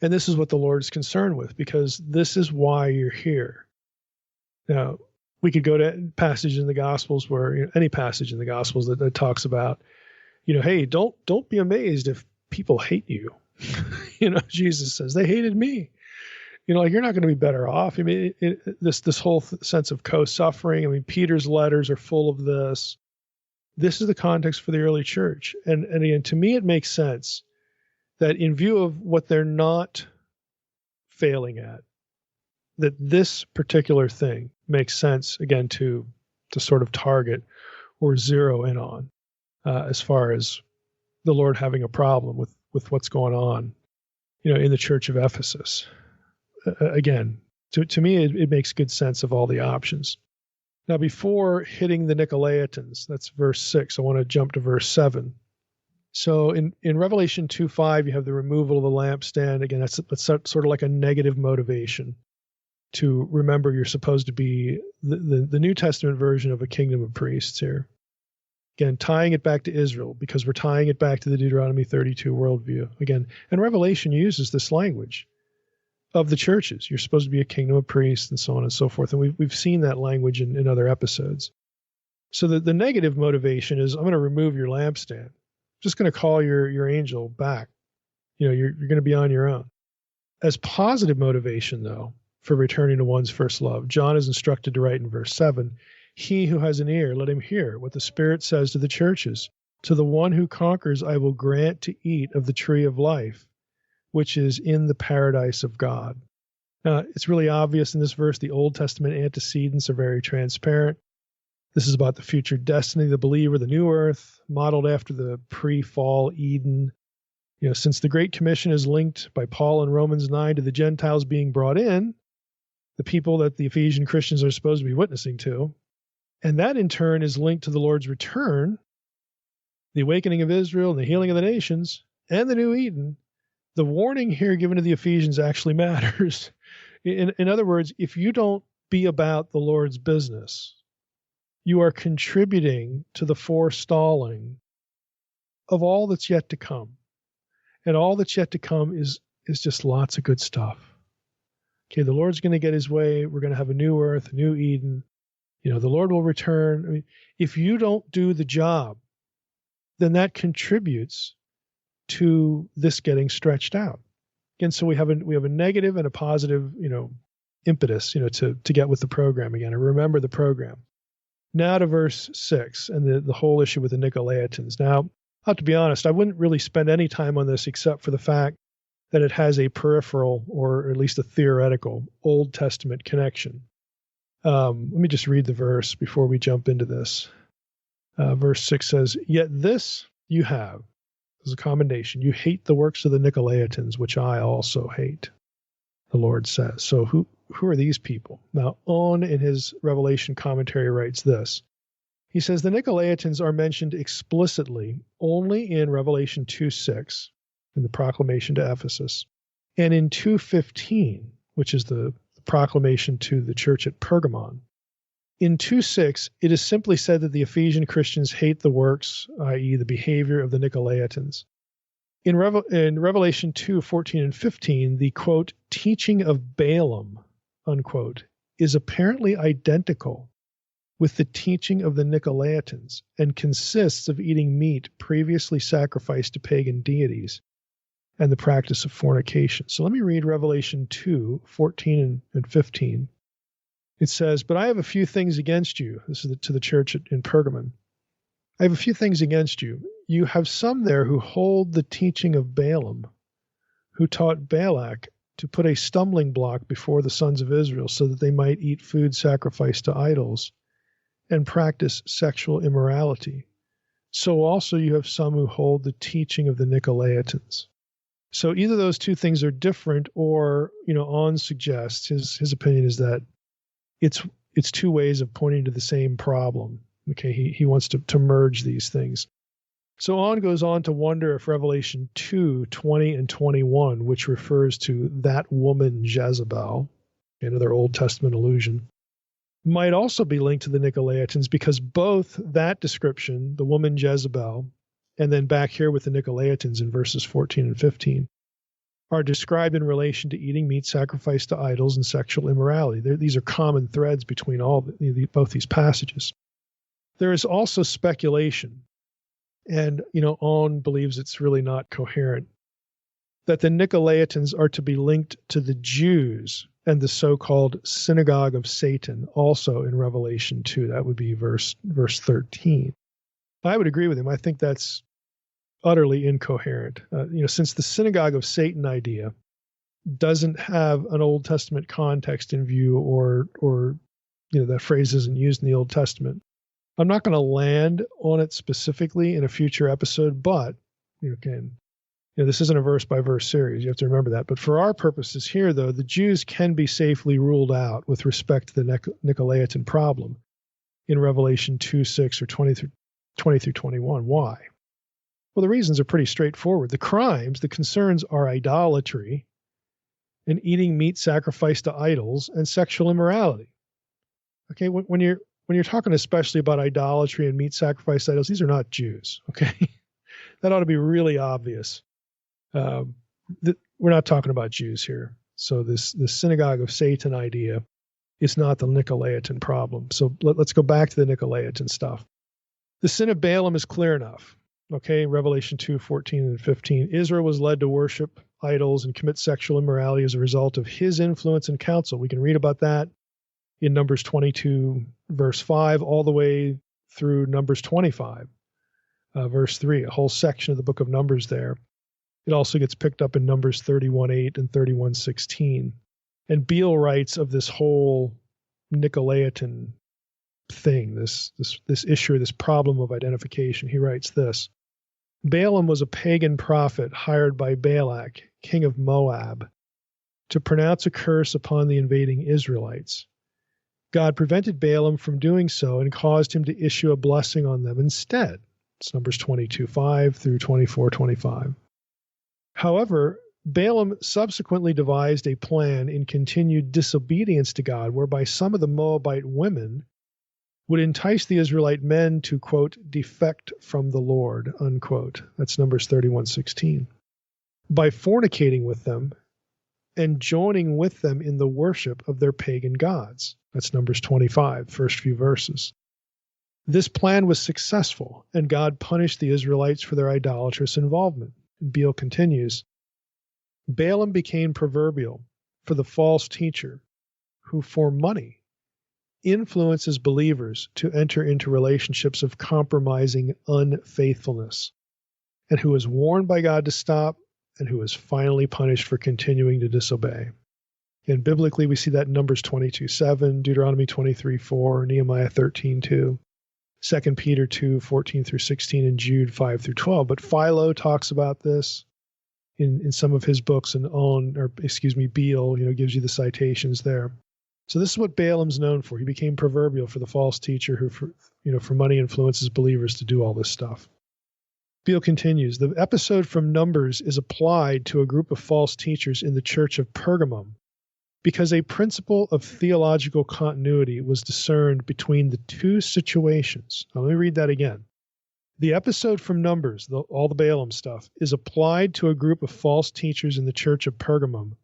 And this is what the Lord is concerned with, because this is why you're here. Now, we could go to passage in the Gospels where, any passage in the Gospels that talks about, hey, don't be amazed if people hate you. Jesus says, they hated me. You're not going to be better off. I mean, this whole sense of co-suffering. I mean, Peter's letters are full of this. This is the context for the early church. And again, to me, it makes sense that in view of what they're not failing at, that this particular thing makes sense, again, to sort of target or zero in on, as far as the Lord having a problem with what's going on, in the church of Ephesus. Again, to me, it makes good sense of all the options. Now, before hitting the Nicolaitans, that's verse 6, I want to jump to verse 7. So in Revelation 2:5, you have the removal of the lampstand. Again, that's sort of like a negative motivation to remember you're supposed to be the New Testament version of a kingdom of priests here. Again, tying it back to Israel, because we're tying it back to the Deuteronomy 32 worldview. Again, and Revelation uses this language of the churches. You're supposed to be a kingdom of priests and so on and so forth. And we've seen that language in other episodes. So the negative motivation is, I'm going to remove your lampstand. Just going to call your angel back. You're going to be on your own. As positive motivation, though, for returning to one's first love, John is instructed to write in verse 7, he who has an ear, let him hear what the Spirit says to the churches. To the one who conquers, I will grant to eat of the tree of life, which is in the paradise of God. Now, it's really obvious in this verse, the Old Testament antecedents are very transparent. This is about the future destiny of the believer, the new earth, modeled after the pre-fall Eden. Since the Great Commission is linked by Paul in Romans 9 to the Gentiles being brought in, the people that the Ephesian Christians are supposed to be witnessing to, and that in turn is linked to the Lord's return, the awakening of Israel and the healing of the nations, and the new Eden, the warning here given to the Ephesians actually matters. In other words, if you don't be about the Lord's business, you are contributing to the forestalling of all that's yet to come. And all that's yet to come is just lots of good stuff. Okay, the Lord's going to get his way. We're going to have a new earth, a new Eden. The Lord will return. I mean, if you don't do the job, then that contributes to this getting stretched out. And so we have a negative and a positive, impetus, to get with the program again and remember the program. Now to verse 6 and the whole issue with the Nicolaitans. Now, I have to be honest, I wouldn't really spend any time on this except for the fact that it has a peripheral, or at least a theoretical, Old Testament connection. Let me just read the verse before we jump into this. Verse 6 says, "Yet this you have, as a commendation, you hate the works of the Nicolaitans, which I also hate," the Lord says. So who are these people? Now, Owen in his Revelation commentary writes this. He says, the Nicolaitans are mentioned explicitly only in Revelation 2:6, in the proclamation to Ephesus, and in 2:15, which is the proclamation to the church at Pergamon. In 2:6, it is simply said that the Ephesian Christians hate the works, i.e. the behavior of the Nicolaitans. In Revelation 2:14 and 15, the, quote, teaching of Balaam, unquote, is apparently identical with the teaching of the Nicolaitans and consists of eating meat previously sacrificed to pagan deities and the practice of fornication. So let me read Revelation 2:14 and 15. It says, "But I have a few things against you." This is to the church in Pergamon. "I have a few things against you. You have some there who hold the teaching of Balaam, who taught Balak to put a stumbling block before the sons of Israel so that they might eat food sacrificed to idols and practice sexual immorality. So also you have some who hold the teaching of the Nicolaitans." So either those two things are different, or, On suggests, his opinion is that it's two ways of pointing to the same problem. Okay, he wants to merge these things. So On goes on to wonder if Revelation 2:20 and 21, which refers to that woman Jezebel, another Old Testament allusion, might also be linked to the Nicolaitans, because both that description, the woman Jezebel, and then back here with the Nicolaitans in verses 14 and 15, are described in relation to eating meat sacrificed to idols and sexual immorality. These are common threads between both these passages. There is also speculation, and On believes it's really not coherent, that the Nicolaitans are to be linked to the Jews and the so-called synagogue of Satan, also in Revelation 2. That would be verse 13. I would agree with him. I think that's utterly incoherent. Since the synagogue of Satan idea doesn't have an Old Testament context in view, or that phrase isn't used in the Old Testament, I'm not going to land on it specifically in a future episode, but this isn't a verse by verse series. You have to remember that. But for our purposes here, though, the Jews can be safely ruled out with respect to the Nicolaitan problem in Revelation 2:6 or 20 through 21. Why? Well, the reasons are pretty straightforward. The concerns are idolatry and eating meat sacrificed to idols and sexual immorality. Okay, when you're talking especially about idolatry and meat sacrificed to idols, these are not Jews. Okay, that ought to be really obvious. We're not talking about Jews here. So this synagogue of Satan idea is not the Nicolaitan problem. So let's go back to the Nicolaitan stuff. The sin of Balaam is clear enough. Okay, Revelation 2:14 and 15. Israel was led to worship idols and commit sexual immorality as a result of his influence and counsel. We can read about that in Numbers 22, verse 5, all the way through Numbers 25, verse 3, a whole section of the book of Numbers there. It also gets picked up in Numbers 31:8 and 31:16. And Beale writes of this whole Nicolaitan thing, this issue, this problem of identification. He writes this: Balaam was a pagan prophet hired by Balak, king of Moab, to pronounce a curse upon the invading Israelites. God prevented Balaam from doing so and caused him to issue a blessing on them instead. It's Numbers 22:5 through 24:25. However, Balaam subsequently devised a plan in continued disobedience to God, whereby some of the Moabite women would entice the Israelite men to, quote, defect from the Lord, unquote. That's Numbers 31:16. By fornicating with them and joining with them in the worship of their pagan gods. That's Numbers 25, first few verses. This plan was successful, and God punished the Israelites for their idolatrous involvement. And Beale continues, Balaam became proverbial for the false teacher who, for money, influences believers to enter into relationships of compromising unfaithfulness, and who is warned by God to stop, and who is finally punished for continuing to disobey. And biblically, we see that in Numbers 22:7, Deuteronomy 23:4, Nehemiah 13:2, 2 Peter 2:14 through 16, and Jude 5-12. But Philo talks about this in some of his books, and Beale, gives you the citations there. So this is what Balaam's known for. He became proverbial for the false teacher who, for money influences believers to do all this stuff. Beale continues, the episode from Numbers is applied to a group of false teachers in the church of Pergamum because a principle of theological continuity was discerned between the two situations. Now, let me read that again. The episode from Numbers, all the Balaam stuff, is applied to a group of false teachers in the church of Pergamum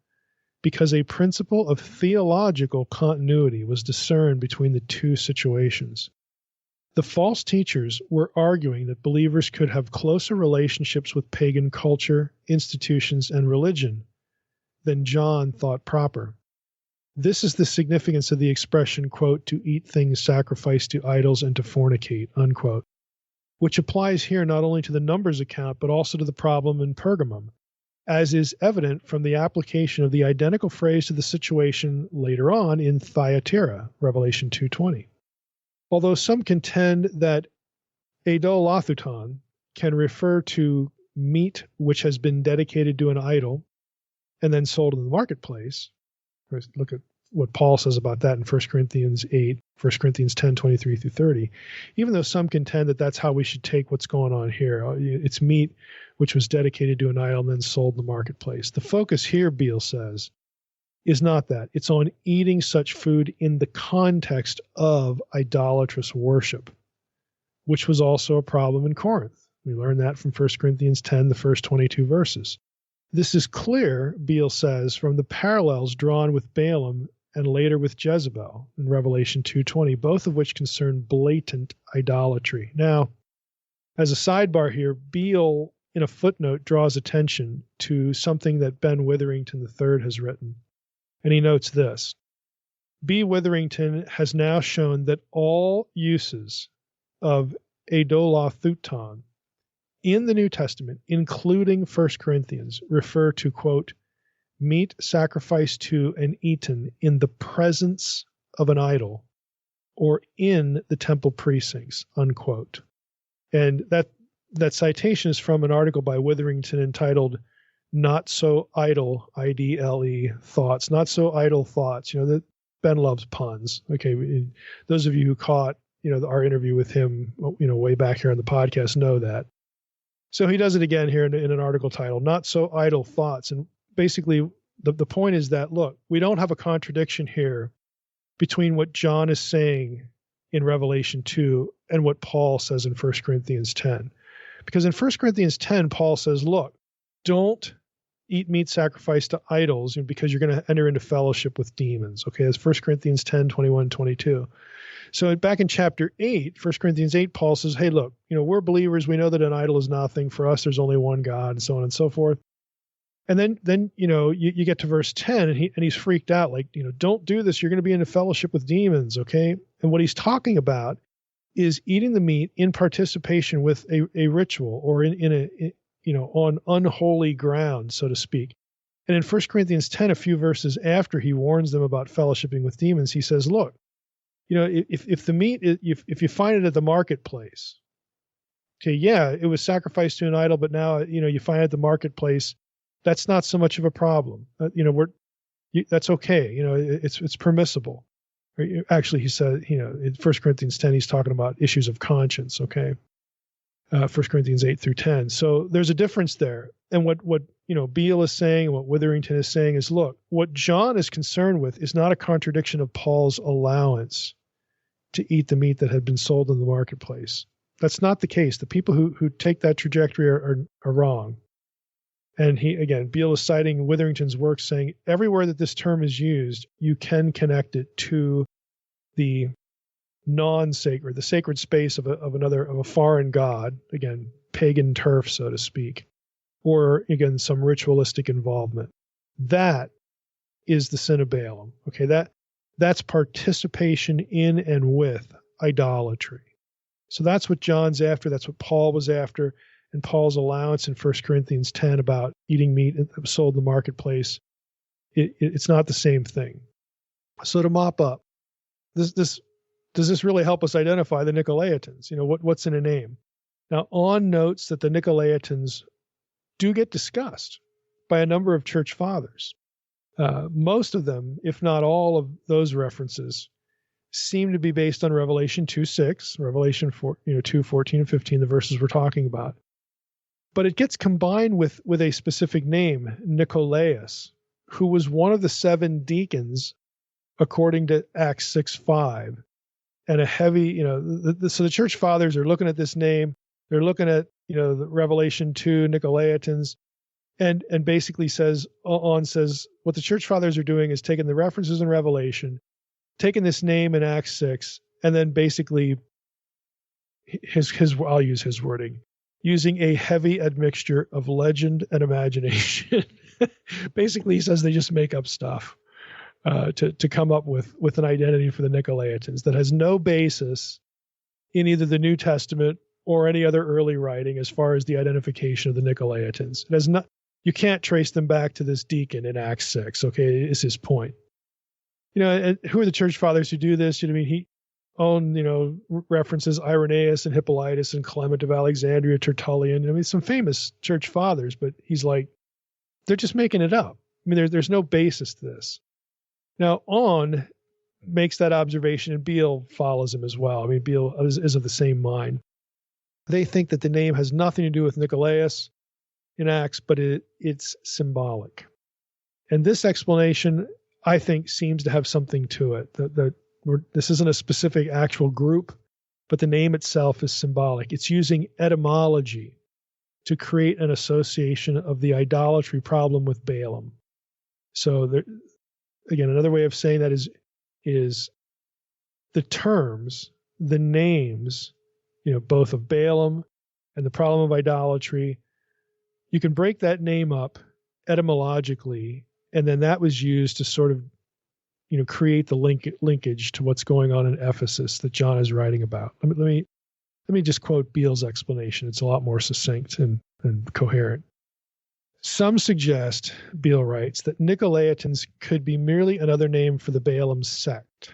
because a principle of theological continuity was discerned between the two situations. The false teachers were arguing that believers could have closer relationships with pagan culture, institutions, and religion than John thought proper. This is the significance of the expression, quote, to eat things sacrificed to idols and to fornicate, unquote, which applies here not only to the Numbers account, but also to the problem in Pergamum, as is evident from the application of the identical phrase to the situation later on in Thyatira, Revelation 2:20. Although some contend that idolathouton can refer to meat which has been dedicated to an idol and then sold in the marketplace, look at what Paul says about that in 1 Corinthians 8, 1 Corinthians 10:23 through 30. Even though some contend that that's how we should take what's going on here. It's meat which was dedicated to an idol and then sold in the marketplace. The focus here, Beale says, is not that. It's on eating such food in the context of idolatrous worship, which was also a problem in Corinth. We learn that from 1 Corinthians 10, the first 22 verses. This is clear, Beale says, from the parallels drawn with Balaam and later with Jezebel in Revelation 2:20, both of which concern blatant idolatry. Now, as a sidebar here, Beale, in a footnote, draws attention to something that Ben Witherington III has written. And he notes this. B. Witherington has now shown that all uses of idolathouton in the New Testament, including 1 Corinthians, refer to, quote, meat sacrificed to and eaten in the presence of an idol or in the temple precincts, unquote. And that citation is from an article by Witherington entitled Not So Idle, IDLE, Thoughts. Not So Idle Thoughts. That Ben loves puns. Okay, those of you who caught, our interview with him, way back here on the podcast know that. So he does it again here in an article titled Not So Idle Thoughts. And basically the point is that, look, we don't have a contradiction here between what John is saying in Revelation 2 and what Paul says in 1 Corinthians 10. Because in 1 Corinthians 10, Paul says, look, don't eat meat sacrificed to idols because you're going to enter into fellowship with demons. Okay, that's 1 Corinthians 10, 21, 22. So back in chapter 8, 1 Corinthians 8, Paul says, hey, look, we're believers. We know that an idol is nothing. For us, there's only one God, and so on and so forth. And then you get to verse 10, and he's freaked out, like, don't do this. You're going to be in a fellowship with demons, okay? And what he's talking about is eating the meat in participation with a ritual or on unholy ground, so to speak. And in 1 Corinthians 10, a few verses after he warns them about fellowshipping with demons, he says, look, if the meat, if you find it at the marketplace, okay, yeah, it was sacrificed to an idol, but now, you find it at the marketplace, that's not so much of a problem. That's okay. It's permissible. Actually, he said, in 1 Corinthians 10, he's talking about issues of conscience, okay? 1 Corinthians 8 through 10. So there's a difference there. And what Beale is saying, what Witherington is saying is, look, what John is concerned with is not a contradiction of Paul's allowance to eat the meat that had been sold in the marketplace. That's not the case. The people who take that trajectory are wrong. And Beale is citing Witherington's work saying everywhere that this term is used, you can connect it to the non-sacred, the sacred space of a foreign god, again, pagan turf, so to speak, or again, some ritualistic involvement. That is the sin of Balaam. Okay, that's participation in and with idolatry. So that's what John's after. That's what Paul was after. And Paul's allowance in 1 Corinthians 10 about eating meat that was sold in the marketplace, it's not the same thing. So to mop up, does this really help us identify the Nicolaitans? What's in a name? Now, On notes that the Nicolaitans do get discussed by a number of church fathers. Most of them, if not all of those references, seem to be based on Revelation 2:6, Revelation 2:14 and 15, the verses we're talking about. But it gets combined with a specific name, Nicolaus, who was one of the 7 deacons, according to Acts 6:5, and a heavy, so the church fathers are looking at this name. They're looking at, the Revelation 2 Nicolaitans, and basically says what the church fathers are doing is taking the references in Revelation, taking this name in Acts 6, and then basically I'll use his wording, using a heavy admixture of legend and imagination. Basically, he says they just make up stuff to come up with an identity for the Nicolaitans that has no basis in either the New Testament or any other early writing as far as the identification of the Nicolaitans. It has not. You can't trace them back to this deacon in Acts 6. Okay, is his point. And who are the church fathers who do this? He owned, references Irenaeus and Hippolytus and Clement of Alexandria, Tertullian. Some famous church fathers, but he's like, they're just making it up. There's no basis to this. Now, On makes that observation, and Beale follows him as well. Beale is of the same mind. They think that the name has nothing to do with Nicolaus in Acts, but it's symbolic. And this explanation, I think, seems to have something to it. This isn't a specific actual group, but the name itself is symbolic. It's using etymology to create an association of the idolatry problem with Balaam. So again, another way of saying that is the terms, the names, both of Balaam and the problem of idolatry. You can break that name up etymologically, and then that was used to sort of, create the linkage to what's going on in Ephesus that John is writing about. Let me just quote Beale's explanation. It's a lot more succinct and coherent. Some suggest, Beale writes, that Nicolaitans could be merely another name for the Balaam sect,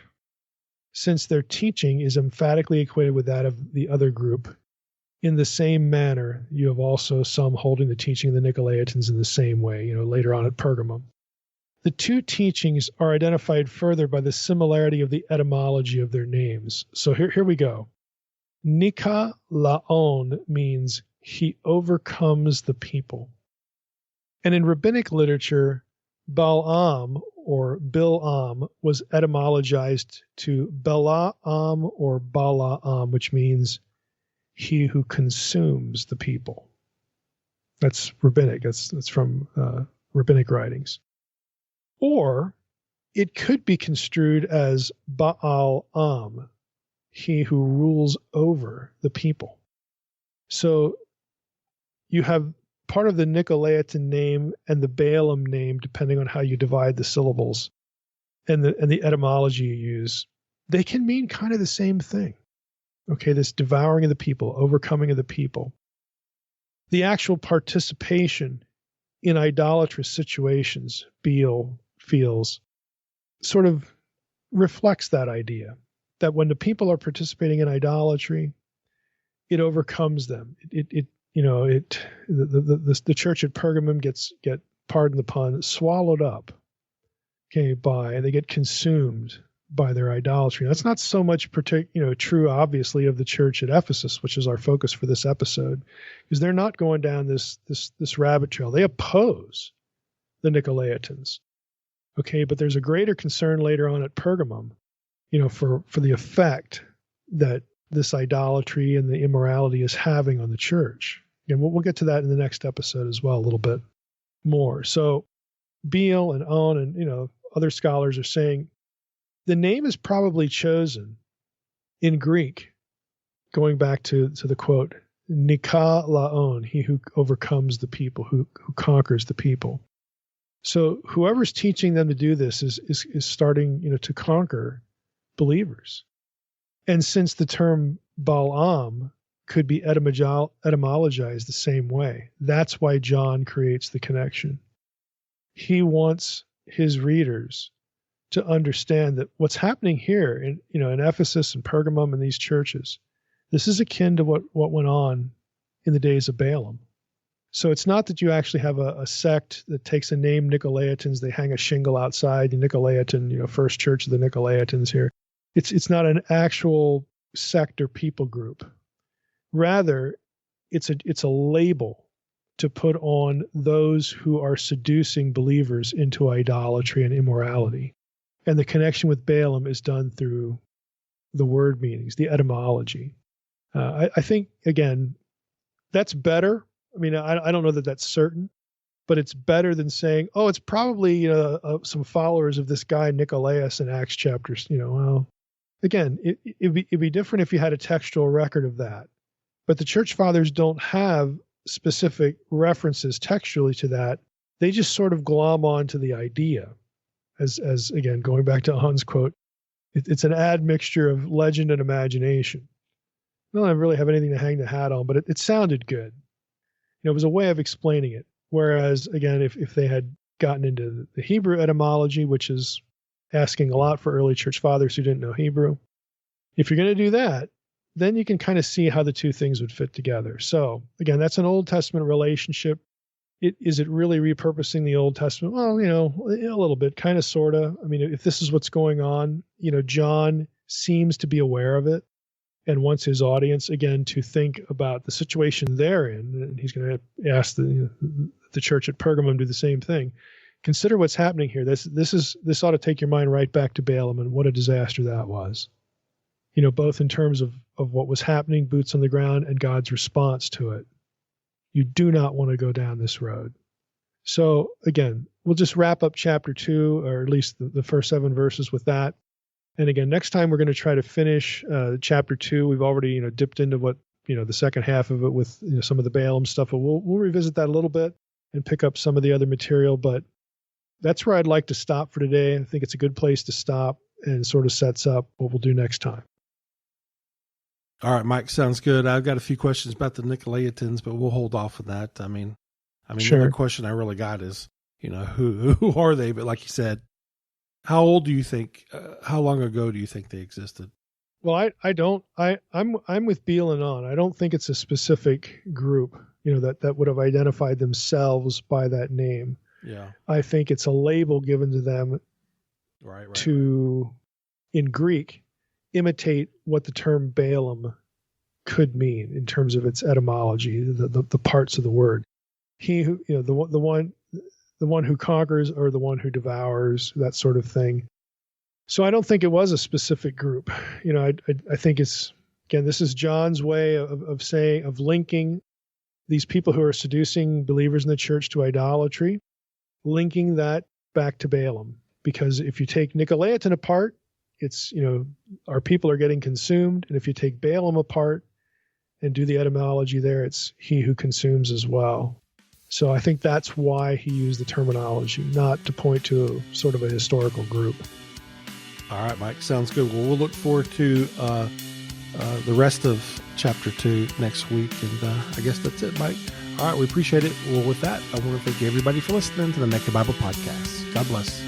since their teaching is emphatically equated with that of the other group. In the same manner, you have also some holding the teaching of the Nicolaitans in the same way, later on at Pergamum. The two teachings are identified further by the similarity of the etymology of their names. So here we go. Nika Laon means he overcomes the people. And in rabbinic literature, Balaam or Bil'am was etymologized to Balaam or Balaam, which means he who consumes the people. That's rabbinic. That's from rabbinic writings. Or it could be construed as Ba'al-am, he who rules over the people. So you have part of the Nicolaitan name and the Balaam name, depending on how you divide the syllables and the etymology you use. They can mean kind of the same thing. Okay, this devouring of the people, overcoming of the people. The actual participation in idolatrous situations, Beale feels, sort of reflects that idea that when the people are participating in idolatry, it overcomes them. The church at Pergamum get, pardon the pun, swallowed up. Okay, they get consumed by their idolatry. That's not so much true, obviously, of the church at Ephesus, which is our focus for this episode, because they're not going down this rabbit trail. They oppose the Nicolaitans. Okay, but there's a greater concern later on at Pergamum, for the effect that this idolatry and the immorality is having on the church. And we'll get to that in the next episode as well, a little bit more. So Beale and Owen and other scholars are saying the name is probably chosen in Greek, going back to the quote, Nika laon, he who overcomes the people, who conquers the people. So whoever's teaching them to do this is starting, to conquer believers. And since the term Balaam could be etymologized the same way, that's why John creates the connection. He wants his readers to understand that what's happening here in Ephesus and Pergamum and these churches, this is akin to what went on in the days of Balaam. So it's not that you actually have a sect that takes a name, Nicolaitans, they hang a shingle outside, the Nicolaitan, First Church of the Nicolaitans here. It's not an actual sect or people group. Rather, it's a label to put on those who are seducing believers into idolatry and immorality. And the connection with Balaam is done through the word meanings, the etymology. I think, again, that's better. I mean, I don't know that that's certain, but it's better than saying, oh, it's probably some followers of this guy Nicolaus in Acts chapters. Well, again, it'd be different if you had a textual record of that. But the church fathers don't have specific references textually to that. They just sort of glom on to the idea. As again, going back to On's quote, it's an admixture of legend and imagination. I don't really have anything to hang the hat on, but it sounded good. It was a way of explaining it. Whereas, again, if they had gotten into the Hebrew etymology, which is asking a lot for early church fathers who didn't know Hebrew, if you're going to do that, then you can kind of see how the two things would fit together. So, again, that's an Old Testament relationship. Is it really repurposing the Old Testament? Well, a little bit, kind of, sort of. I mean, if this is what's going on, John seems to be aware of it and wants his audience, again, to think about the situation they're in. And he's going to ask the church at Pergamum to do the same thing. Consider what's happening here. This ought to take your mind right back to Balaam and what a disaster that was. Both in terms of what was happening, boots on the ground, and God's response to it. You do not want to go down this road. So again, we'll just wrap up chapter 2, or at least the first 7 verses with that. And again, next time we're going to try to finish chapter 2. We've already dipped into what the second half of it with some of the Balaam stuff. But we'll revisit that a little bit and pick up some of the other material. But that's where I'd like to stop for today. I think it's a good place to stop and sort of sets up what we'll do next time. All right, Mike, sounds good. I've got a few questions about the Nicolaitans, but we'll hold off on that. I mean, sure. The other question I really got is, who are they? But like you said, how old do you think? How long ago do you think they existed? Well, I'm with Beal and On. I don't think it's a specific group, that would have identified themselves by that name. Yeah. I think it's a label given to them, right. In Greek, imitate what the term Balaam could mean in terms of its etymology, the parts of the word. He who, the one who conquers, or the one who devours, that sort of thing. So I don't think it was a specific group. I think it's, again, this is John's way of linking these people who are seducing believers in the church to idolatry, linking that back to Balaam. Because if you take Nicolaitan apart, it's, our people are getting consumed. And if you take Balaam apart and do the etymology there, it's he who consumes as well. So I think that's why he used the terminology, not to point to sort of a historical group. All right, Mike, sounds good. Well, we'll look forward to the rest of chapter 2 next week. And I guess that's it, Mike. All right, we appreciate it. Well, with that, I want to thank everybody for listening to the Naked Bible Podcast. God bless.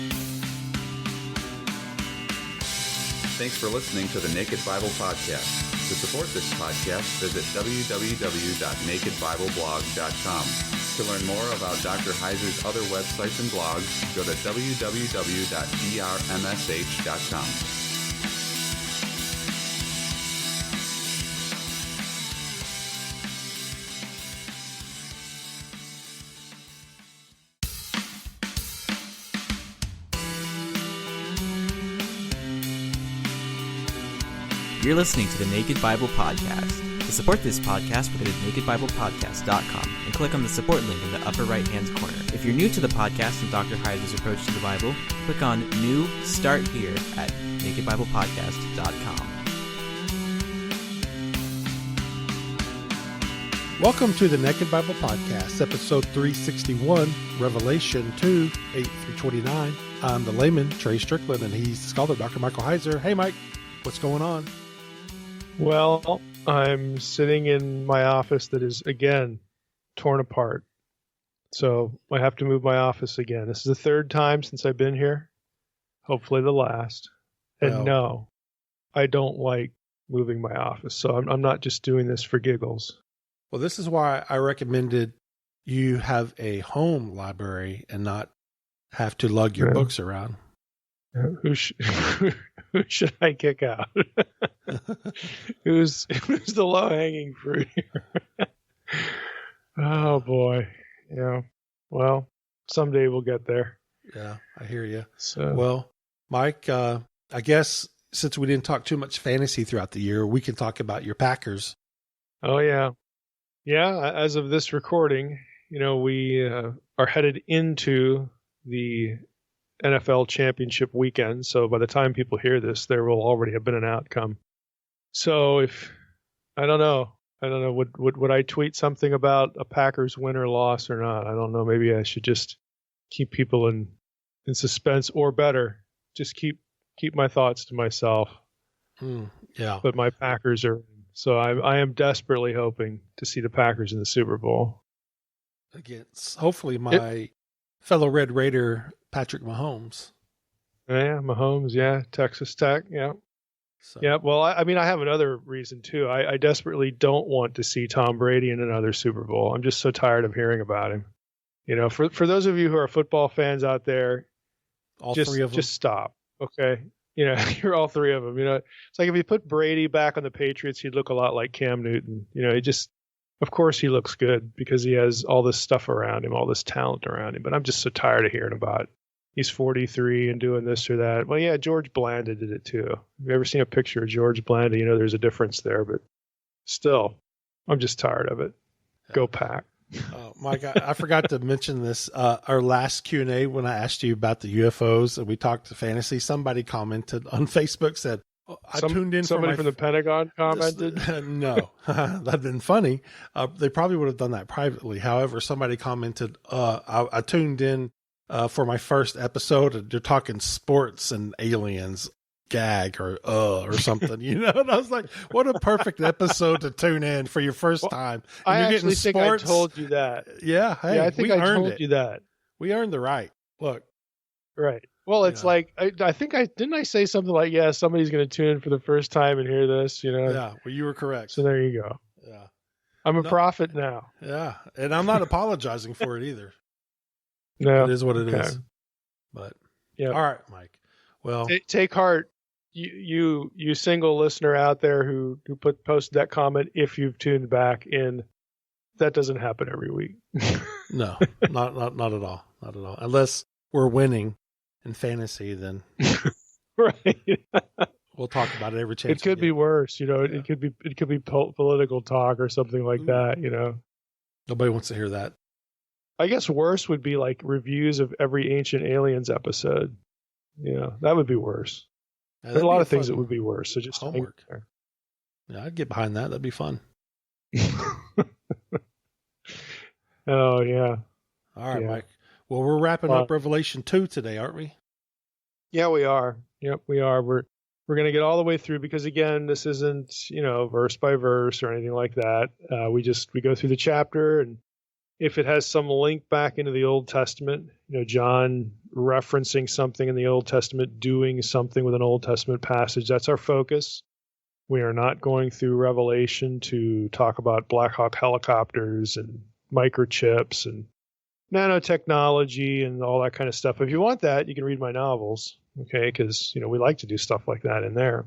Thanks for listening to the Naked Bible Podcast. To support this podcast, visit www.nakedbibleblog.com. To learn more about Dr. Heiser's other websites and blogs, go to www.drmsh.com. You're listening to the Naked Bible Podcast. To support this podcast, go to nakedbiblepodcast.com and click on the support link in the upper right-hand corner. If you're new to the podcast and Dr. Heiser's approach to the Bible, click on New Start Here at nakedbiblepodcast.com. Welcome to the Naked Bible Podcast, episode 361, Revelation 2, 8 through 29. I'm the layman, Trey Strickland, and he's the scholar, Dr. Michael Heiser. Hey, Mike, what's going on? Well, I'm sitting in my office that is, again, torn apart. So I have to move my office again. This is the third time since I've been here. Hopefully the last. And no, I don't like moving my office. So I'm not just doing this for giggles. Well, this is why I recommended you have a home library and not have to lug your books around. Who should I kick out? Who's the low-hanging fruit here? Oh, boy. Yeah. Well, someday we'll get there. Yeah, I hear you. So, well, Mike, I guess since we didn't talk too much fantasy throughout the year, we can talk about your Packers. Oh, yeah. Yeah, as of this recording, we are headed into the NFL championship weekend. So by the time people hear this, there will already have been an outcome. So I don't know, would I tweet something about a Packers win or loss or not? I don't know. Maybe I should just keep people in suspense, or better, just keep my thoughts to myself. Yeah. But my Packers are. So I am desperately hoping to see the Packers in the Super Bowl. Against, hopefully, my fellow Red Raider, Patrick Mahomes. Yeah, Mahomes, yeah. Texas Tech, yeah. So. Yeah, well, I mean, I have another reason, too. I desperately don't want to see Tom Brady in another Super Bowl. I'm just so tired of hearing about him. For those of you who are football fans out there, three of them. Just stop, okay? You're all three of them. It's like if you put Brady back on the Patriots, he'd look a lot like Cam Newton. Of course he looks good because he has all this stuff around him, all this talent around him. But I'm just so tired of hearing about it. He's 43 and doing this or that. Well, yeah, George Blanda did it too. Have you ever seen a picture of George Blanda? There's a difference there, but still, I'm just tired of it. Go Pack. Mike, I forgot to mention this. Our last Q&A, when I asked you about the UFOs and we talked to fantasy, somebody commented on Facebook, said, I tuned in. Somebody from the Pentagon commented? No, that'd been funny. They probably would have done that privately. However, somebody commented, I tuned in for my first episode, and they're talking sports and aliens. Gag or something, And I was like, what a perfect episode to tune in for your first time. And I you're actually think sports. I told you that. Yeah. Hey, I think I told you that. We earned the right. Look. Right. Well, it's like, I think didn't I say something like, yeah, somebody's going to tune in for the first time and hear this, Yeah. Well, you were correct. So there you go. Yeah. I'm a prophet now. Yeah. And I'm not apologizing for it either. No. It is what it is. But yeah. All right, Mike. Well, take heart. You single listener out there who posted that comment, if you've tuned back in, that doesn't happen every week. No, not at all. Not at all. Unless we're winning in fantasy, then right. We'll talk about it every chance. It could be worse, It could be political talk or something like that, Nobody wants to hear that. I guess worse would be like reviews of every Ancient Aliens episode. That would be worse. Yeah, There's a lot of things that would be worse. So just homework. Yeah, I'd get behind that. That'd be fun. Oh yeah. All right, Mike. Well, we're wrapping up Revelation 2 today, aren't we? Yeah, we are. Yep, we are. We're going to get all the way through because again, this isn't verse by verse or anything like that. We go through the chapter, and if it has some link back into the Old Testament, John referencing something in the Old Testament, doing something with an Old Testament passage, that's our focus. We are not going through Revelation to talk about Black Hawk helicopters and microchips and nanotechnology and all that kind of stuff. If you want that, you can read my novels, okay? Because, we like to do stuff like that in there.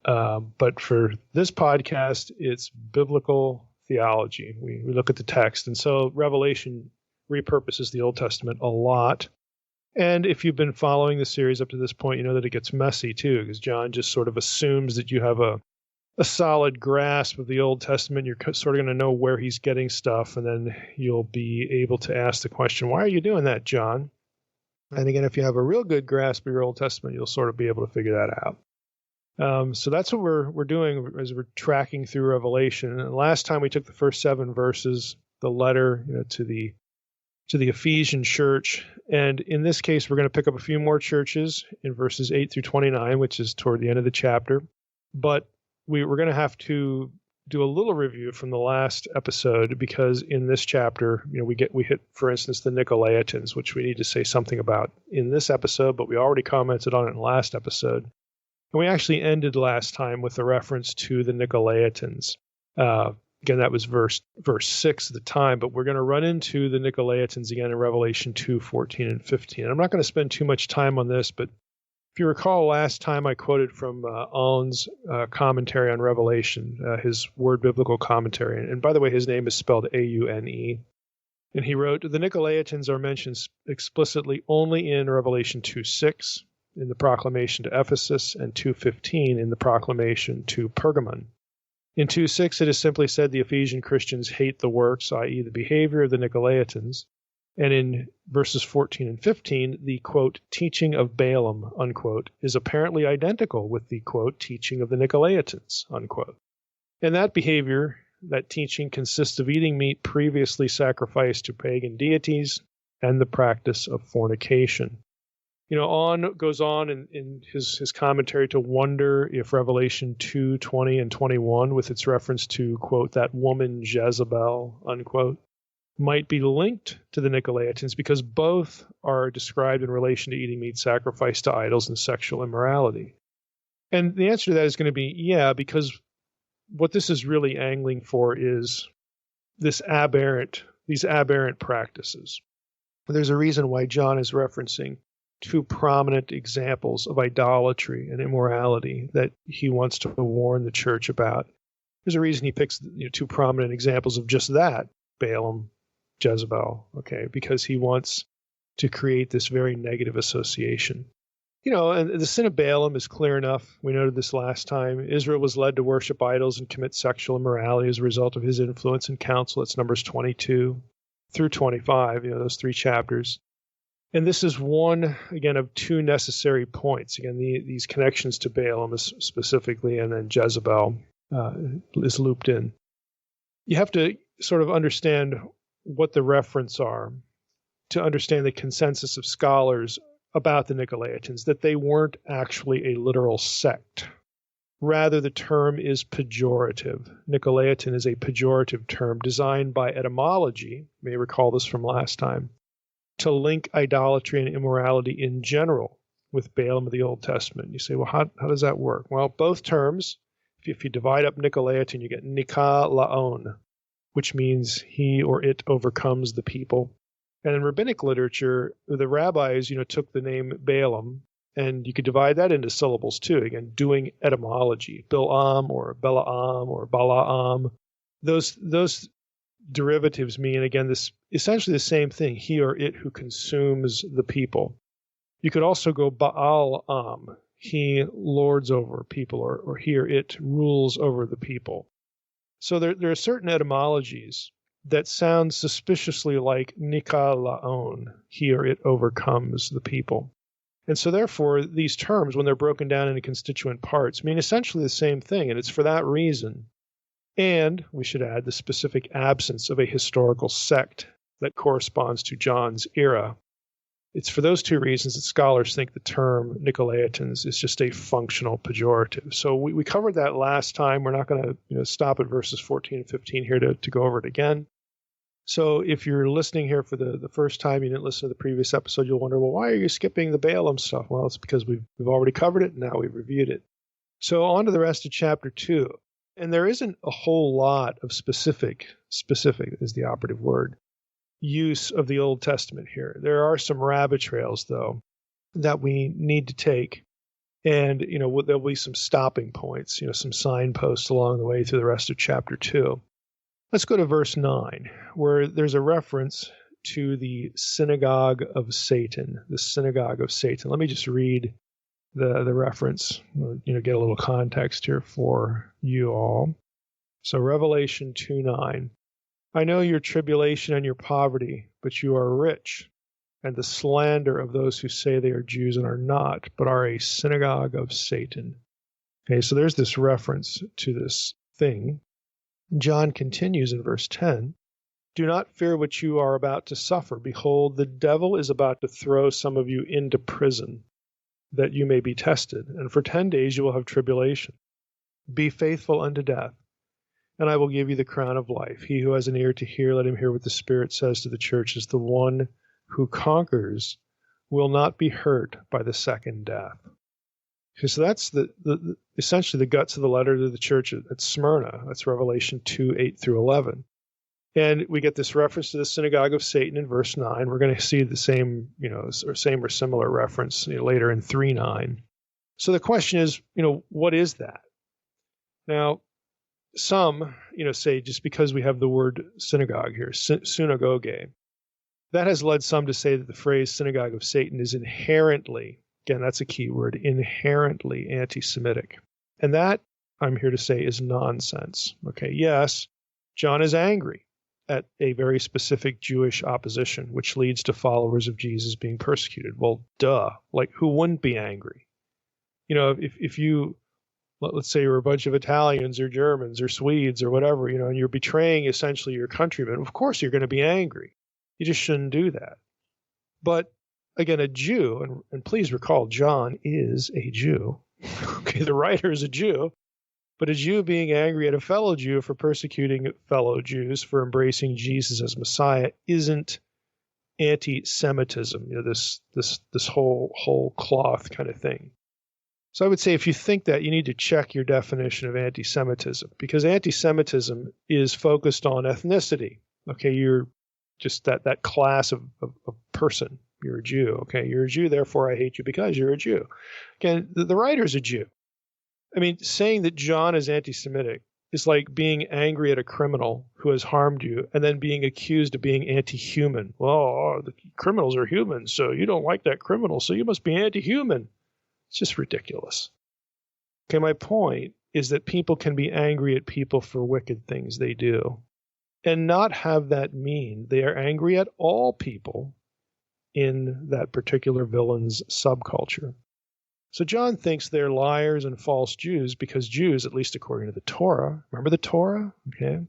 But for this podcast, it's biblical theology. We look at the text. And so Revelation repurposes the Old Testament a lot. And if you've been following the series up to this point, you know that it gets messy too, because John just sort of assumes that you have a a solid grasp of the Old Testament, you're sort of going to know where he's getting stuff, and then you'll be able to ask the question, why are you doing that, John? And again, if you have a real good grasp of your Old Testament, you'll sort of be able to figure that out. So that's what we're doing as we're tracking through Revelation. And last time we took the first 7 verses, the letter to the Ephesian church, and in this case, we're going to pick up a few more churches in verses 8 through 29, which is toward the end of the chapter. But we're going to have to do a little review from the last episode, because in this chapter, we hit, for instance, the Nicolaitans, which we need to say something about in this episode, but we already commented on it in the last episode. And we actually ended last time with a reference to the Nicolaitans. Again, that was verse 6 at the time, but we're going to run into the Nicolaitans again in Revelation 2, 14, and 15. And I'm not going to spend too much time on this, but if you recall, last time I quoted from Allen's commentary on Revelation, his Word Biblical Commentary. And by the way, his name is spelled Aune. And he wrote, the Nicolaitans are mentioned explicitly only in Revelation 2:6, in the proclamation to Ephesus, and 2:15 in the proclamation to Pergamon. In 2:6, it is simply said the Ephesian Christians hate the works, i.e. the behavior of the Nicolaitans. And in verses 14 and 15, the, quote, teaching of Balaam, unquote, is apparently identical with the, quote, teaching of the Nicolaitans, unquote. And that behavior, that teaching, consists of eating meat previously sacrificed to pagan deities and the practice of fornication. On goes on in his commentary to wonder if Revelation 2, 20, and 21, with its reference to, quote, that woman Jezebel, unquote, might be linked to the Nicolaitans, because both are described in relation to eating meat sacrificed to idols and sexual immorality. And the answer to that is going to be, yeah, because what this is really angling for is these aberrant practices. There's a reason why John is referencing 2 prominent examples of idolatry and immorality that he wants to warn the church about. There's a reason he picks 2 prominent examples of just that, Balaam, Jezebel, okay, because he wants to create this very negative association. And the sin of Balaam is clear enough. We noted this last time. Israel was led to worship idols and commit sexual immorality as a result of his influence and counsel. It's Numbers 22 through 25, those 3 chapters. And this is one, again, of 2 necessary points. Again, these connections to Balaam specifically, and then Jezebel is looped in. You have to sort of understand what the reference are to understand the consensus of scholars about the Nicolaitans, that they weren't actually a literal sect. Rather, the term is pejorative. Nicolaitan is a pejorative term designed by etymology, you may recall this from last time, to link idolatry and immorality in general with Balaam of the Old Testament. You say, well, how does that work? Well, both terms, if you divide up Nicolaitan, you get Nikalaon, which means he or it overcomes the people. And in rabbinic literature, the rabbis, took the name Balaam, and you could divide that into syllables too. Again, doing etymology, Bilam or Balaam or Balaam. Those derivatives mean, again, this essentially the same thing, he or it who consumes the people. You could also go Baal-am, he lords over people, or he or it rules over the people. So there are certain etymologies that sound suspiciously like Nikalaon, he or it overcomes the people. And so therefore, these terms, when they're broken down into constituent parts, mean essentially the same thing, and it's for that reason. And, we should add, the specific absence of a historical sect that corresponds to John's era. It's for those 2 reasons that scholars think the term Nicolaitans is just a functional pejorative. So we covered that last time. We're not going to stop at verses 14 and 15 here to go over it again. So if you're listening here for the first time, you didn't listen to the previous episode, you'll wonder, well, why are you skipping the Balaam stuff? Well, it's because we've already covered it, and now we've reviewed it. So on to the rest of chapter 2. And there isn't a whole lot of specific is the operative word, use of the Old Testament here. There are some rabbit trails, though, that we need to take. And, there'll be some stopping points, some signposts along the way through the rest of chapter 2. Let's go to verse 9, where there's a reference to the synagogue of Satan, the synagogue of Satan. Let me just read the reference, get a little context here for you all. So Revelation 2:9. I know your tribulation and your poverty, but you are rich, and the slander of those who say they are Jews and are not, but are a synagogue of Satan. Okay, so there's this reference to this thing. John continues in verse 10. Do not fear what you are about to suffer. Behold, the devil is about to throw some of you into prison, that you may be tested. And for 10 days you will have tribulation. Be faithful unto death, and I will give you the crown of life. He who has an ear to hear, let him hear what the Spirit says to the churches. The one who conquers will not be hurt by the second death. Okay, so that's essentially the guts of the letter to the church at Smyrna. That's Revelation 2:8-11. And we get this reference to the synagogue of Satan in verse 9. We're going to see the same, same or similar reference later in 3:9. So the question is, what is that? Now, some, say just because we have the word synagogue here, synagogue, that has led some to say that the phrase synagogue of Satan is inherently, again, that's a key word, inherently anti-Semitic. And that, I'm here to say, is nonsense. Okay, yes, John is angry at a very specific Jewish opposition, which leads to followers of Jesus being persecuted. Well, duh. Like, who wouldn't be angry? If you, let's say you're a bunch of Italians or Germans or Swedes or whatever, and you're betraying essentially your countrymen, of course you're going to be angry. You just shouldn't do that. But again, a Jew, and please recall, John is a Jew. Okay, the writer is a Jew. But a Jew being angry at a fellow Jew for persecuting fellow Jews for embracing Jesus as Messiah isn't anti-Semitism, this whole cloth kind of thing. So I would say if you think that, you need to check your definition of anti-Semitism, because anti-Semitism is focused on ethnicity. Okay, you're just that class of person. You're a Jew. Okay, you're a Jew, therefore I hate you because you're a Jew. Again, the writer's a Jew. I mean, saying that John is anti-Semitic is like being angry at a criminal who has harmed you and then being accused of being anti-human. Well, the criminals are humans, so you don't like that criminal, so you must be anti-human. It's just ridiculous. Okay, my point is that people can be angry at people for wicked things they do and not have that mean they are angry at all people in that particular villain's subculture. So John thinks they're liars and false Jews because Jews, at least according to the Torah, remember the Torah? Okay.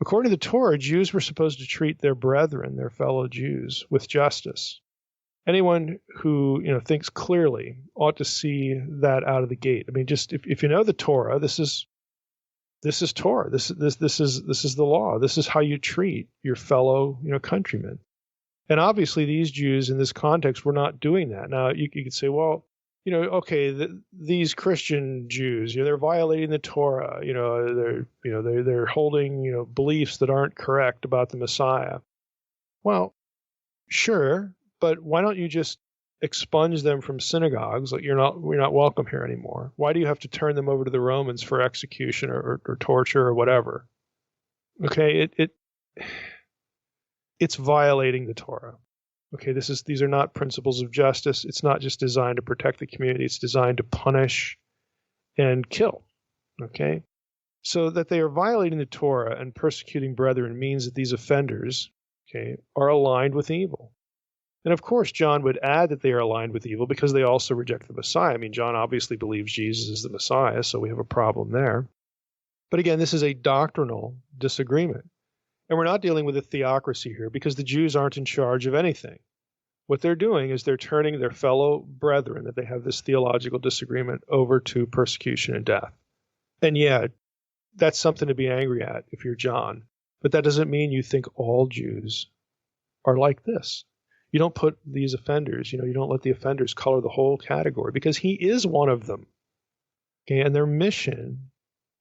According to the Torah, Jews were supposed to treat their brethren, their fellow Jews, with justice. Anyone who thinks clearly ought to see that out of the gate. I mean, just if you know the Torah, this is Torah. This is the law. This is how you treat your fellow countrymen. And obviously, these Jews in this context were not doing that. Now you could say, well, okay, these Christian Jews, they're violating the Torah. They're holding, beliefs that aren't correct about the Messiah. Well, sure, but why don't you just expunge them from synagogues? Like we're not welcome here anymore. Why do you have to turn them over to the Romans for execution or torture or whatever? Okay, it's violating the Torah. Okay, these are not principles of justice. It's not just designed to protect the community. It's designed to punish and kill. Okay, so that they are violating the Torah and persecuting brethren means that these offenders, are aligned with evil. And of course, John would add that they are aligned with evil because they also reject the Messiah. I mean, John obviously believes Jesus is the Messiah, so we have a problem there. But again, this is a doctrinal disagreement. And we're not dealing with a theocracy here because the Jews aren't in charge of anything. What they're doing is they're turning their fellow brethren that they have this theological disagreement over to persecution and death. And yeah, that's something to be angry at if you're John. But that doesn't mean you think all Jews are like this. You don't put these offenders, you don't let the offenders color the whole category because he is one of them. Okay, and their mission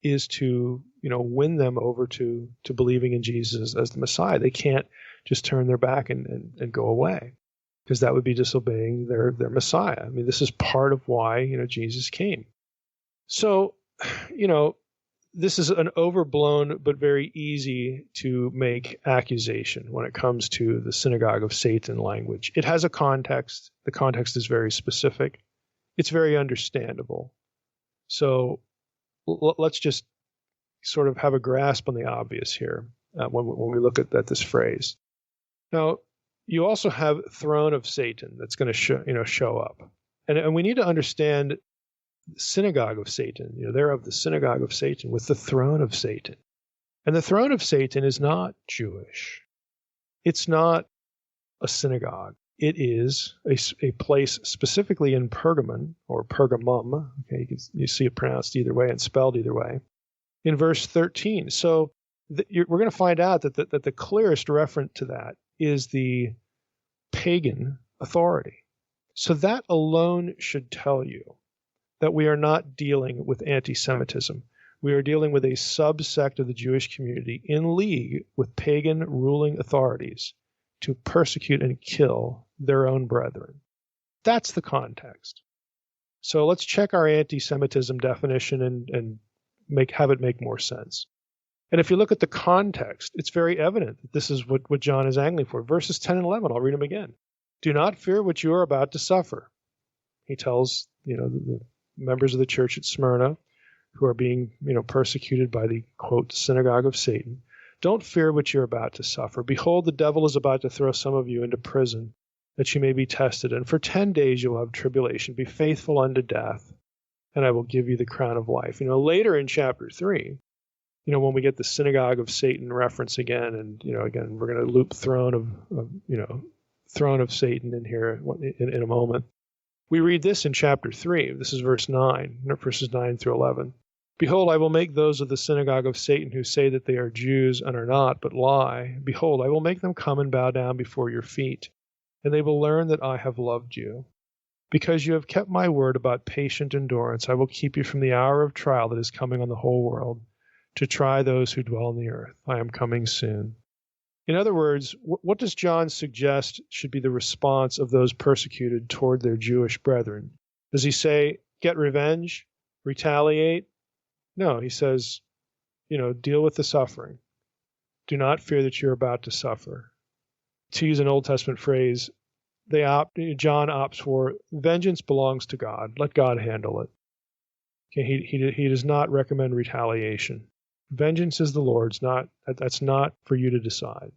is to win them over to believing in Jesus as the Messiah. They can't just turn their back and go away because that would be disobeying their Messiah. I mean, this is part of why Jesus came. So this is an overblown but very easy to make accusation when it comes to the synagogue of Satan language. It has a context. The context is very specific. it's very understandable. So let's just sort of have a grasp on the obvious here when we look at this phrase. Now, you also have throne of Satan that's going to show up, and we need to understand the synagogue of Satan. They're of the synagogue of Satan with the throne of Satan, and the throne of Satan is not Jewish. It's not a synagogue. It is a place specifically in Pergamon or Pergamum. Okay, you see it pronounced either way and spelled either way. In verse 13, so we're going to find out that the clearest reference to that is the pagan authority. So that alone should tell you that we are not dealing with anti-Semitism. We are dealing with a subsect of the Jewish community in league with pagan ruling authorities to persecute and kill their own brethren. That's the context. So let's check our anti-Semitism definition and have it make more sense. And if you look at the context, it's very evident that this is what John is angling for. Verses 10 and 11, I'll read them again. Do not fear what you are about to suffer. He tells, the members of the church at Smyrna who are being, persecuted by the, quote, synagogue of Satan. Don't fear what you're about to suffer. Behold, the devil is about to throw some of you into prison, that you may be tested. And for 10 days you will have tribulation. Be faithful unto death, and I will give you the crown of life. Later in chapter 3, when we get the synagogue of Satan reference again, and, again, we're going to loop throne of Satan in here in a moment. We read this in chapter 3. This is verses 9 through 11. Behold, I will make those of the synagogue of Satan who say that they are Jews and are not, but lie. Behold, I will make them come and bow down before your feet, and they will learn that I have loved you. Because you have kept my word about patient endurance, I will keep you from the hour of trial that is coming on the whole world, to try those who dwell on the earth. I am coming soon. In other words, what does John suggest should be the response of those persecuted toward their Jewish brethren? Does he say, get revenge, retaliate? No, he says, deal with the suffering. Do not fear that you're about to suffer. To use an Old Testament phrase, John opts for vengeance belongs to God. Let God handle it. Okay, he does not recommend retaliation. Vengeance is the Lord's, that's not for you to decide.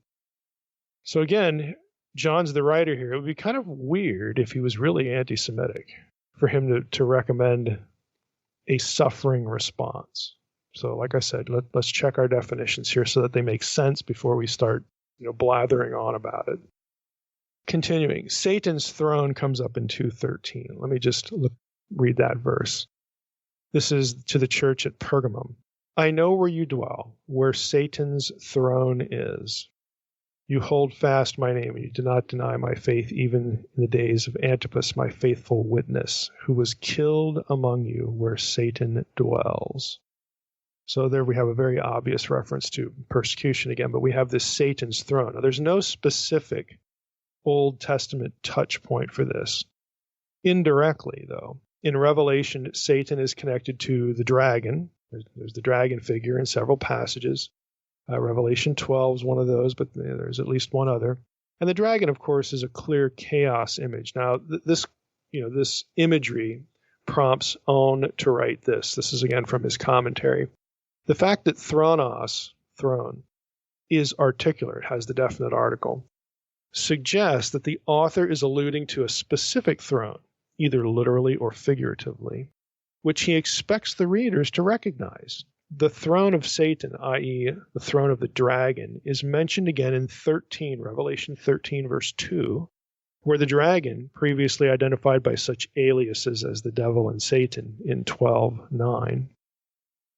So again, John's the writer here. It would be kind of weird if he was really anti-Semitic for him to recommend a suffering response. So like I said, let's check our definitions here so that they make sense before we start blathering on about it. Continuing, Satan's throne comes up in 2:13. Let me just read that verse. This is to the church at Pergamum. I know where you dwell, where Satan's throne is. You hold fast my name, and you do not deny my faith, even in the days of Antipas, my faithful witness, who was killed among you where Satan dwells. So there we have a very obvious reference to persecution again, but we have this Satan's throne. Now, there's no specific Old Testament touch point for this. Indirectly, though, in Revelation, Satan is connected to the dragon. There's the dragon figure in several passages. Revelation 12 is one of those, but there's at least one other. And the dragon, of course, is a clear chaos image. Now, this imagery prompts Owen to write this. This is again from his commentary. The fact that throne, is articulate, has the definite article, suggests that the author is alluding to a specific throne, either literally or figuratively, which he expects the readers to recognize. The throne of Satan, i.e., the throne of the dragon, is mentioned again in Revelation 13, verse 2, where the dragon, previously identified by such aliases as the devil and Satan in 12:9,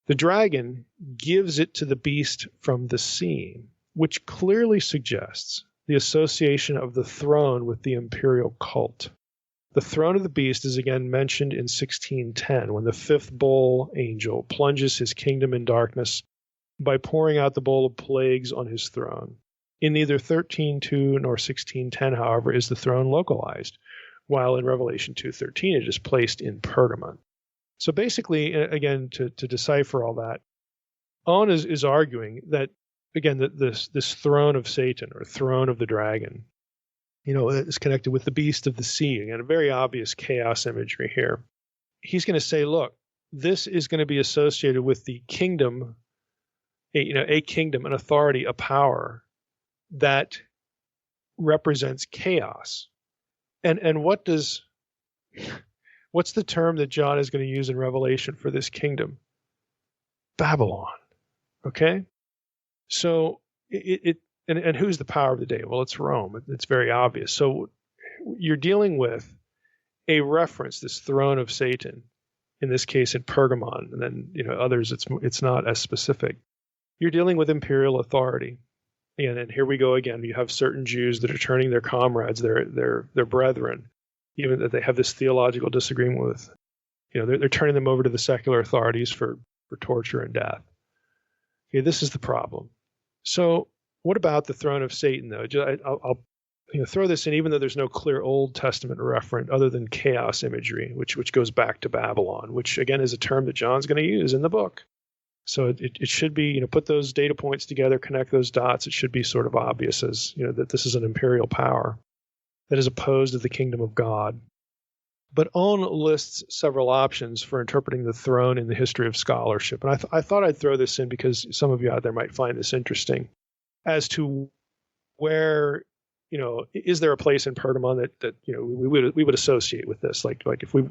the dragon gives it to the beast from the sea, which clearly suggests the association of the throne with the imperial cult. The throne of the beast is again mentioned in 16:10, when the fifth bowl angel plunges his kingdom in darkness by pouring out the bowl of plagues on his throne. In neither 13:2 nor 16:10, however, is the throne localized, while in Revelation 2:13 it is placed in Pergamon. So basically, again, to decipher all that, Owen is arguing that, again, that this throne of Satan, or throne of the dragon, is connected with the beast of the sea. Again, a very obvious chaos imagery here. He's going to say, look, this is going to be associated with the kingdom, a kingdom, an authority, a power that represents chaos. And what's the term that John is going to use in Revelation for this kingdom? Babylon. Okay? So and who's the power of the day? Well, it's Rome. It's very obvious. So you're dealing with a reference, this throne of Satan, in this case in Pergamon, and then others it's not as specific. You're dealing with imperial authority. And here we go again. You have certain Jews that are turning their comrades, their brethren, even that they have this theological disagreement with. They're turning them over to the secular authorities for torture and death. Okay, this is the problem. So what about the throne of Satan, though? I'll throw this in, even though there's no clear Old Testament referent other than chaos imagery, which goes back to Babylon, which again is a term that John's going to use in the book. So it should be, put those data points together, connect those dots. It should be sort of obvious as, that this is an imperial power that is opposed to the kingdom of God. But Owen lists several options for interpreting the throne in the history of scholarship. And I thought I'd throw this in because some of you out there might find this interesting as to where, is there a place in Pergamon that we would associate with this? Like if we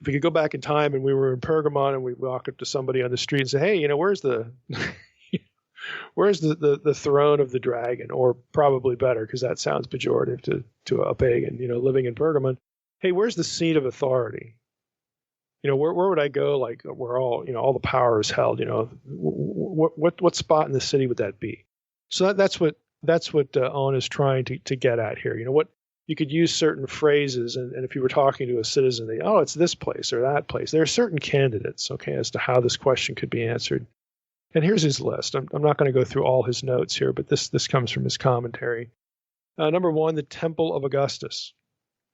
could go back in time and we were in Pergamon and we walk up to somebody on the street and say, hey, where's the where's the throne of the dragon? Or probably better, because that sounds pejorative to a pagan, living in Pergamon. Hey, where's the seat of authority? Where would I go? Like where all the power is held. What spot in the city would that be? So that's what Owen is trying to get at here. What you could use certain phrases, and if you were talking to a citizen, it's this place or that place. There are certain candidates, okay, as to how this question could be answered. And here's his list. I'm not going to go through all his notes here, but this comes from his commentary. Number 1, the Temple of Augustus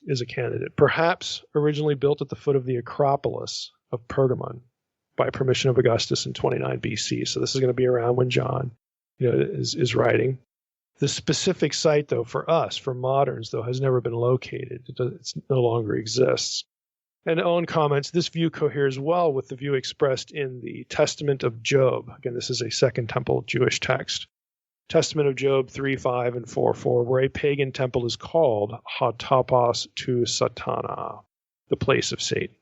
is a candidate, perhaps originally built at the foot of the Acropolis of Pergamon by permission of Augustus in 29 BC. So this is going to be around when John is writing. The specific site, though, for us, for moderns, though, has never been located. It no longer exists. And Owen comments, this view coheres well with the view expressed in the Testament of Job. Again, this is a Second Temple Jewish text. Testament of Job 3:5 and 4:4, where a pagan temple is called Ha-Topos to Satana, the place of Satan.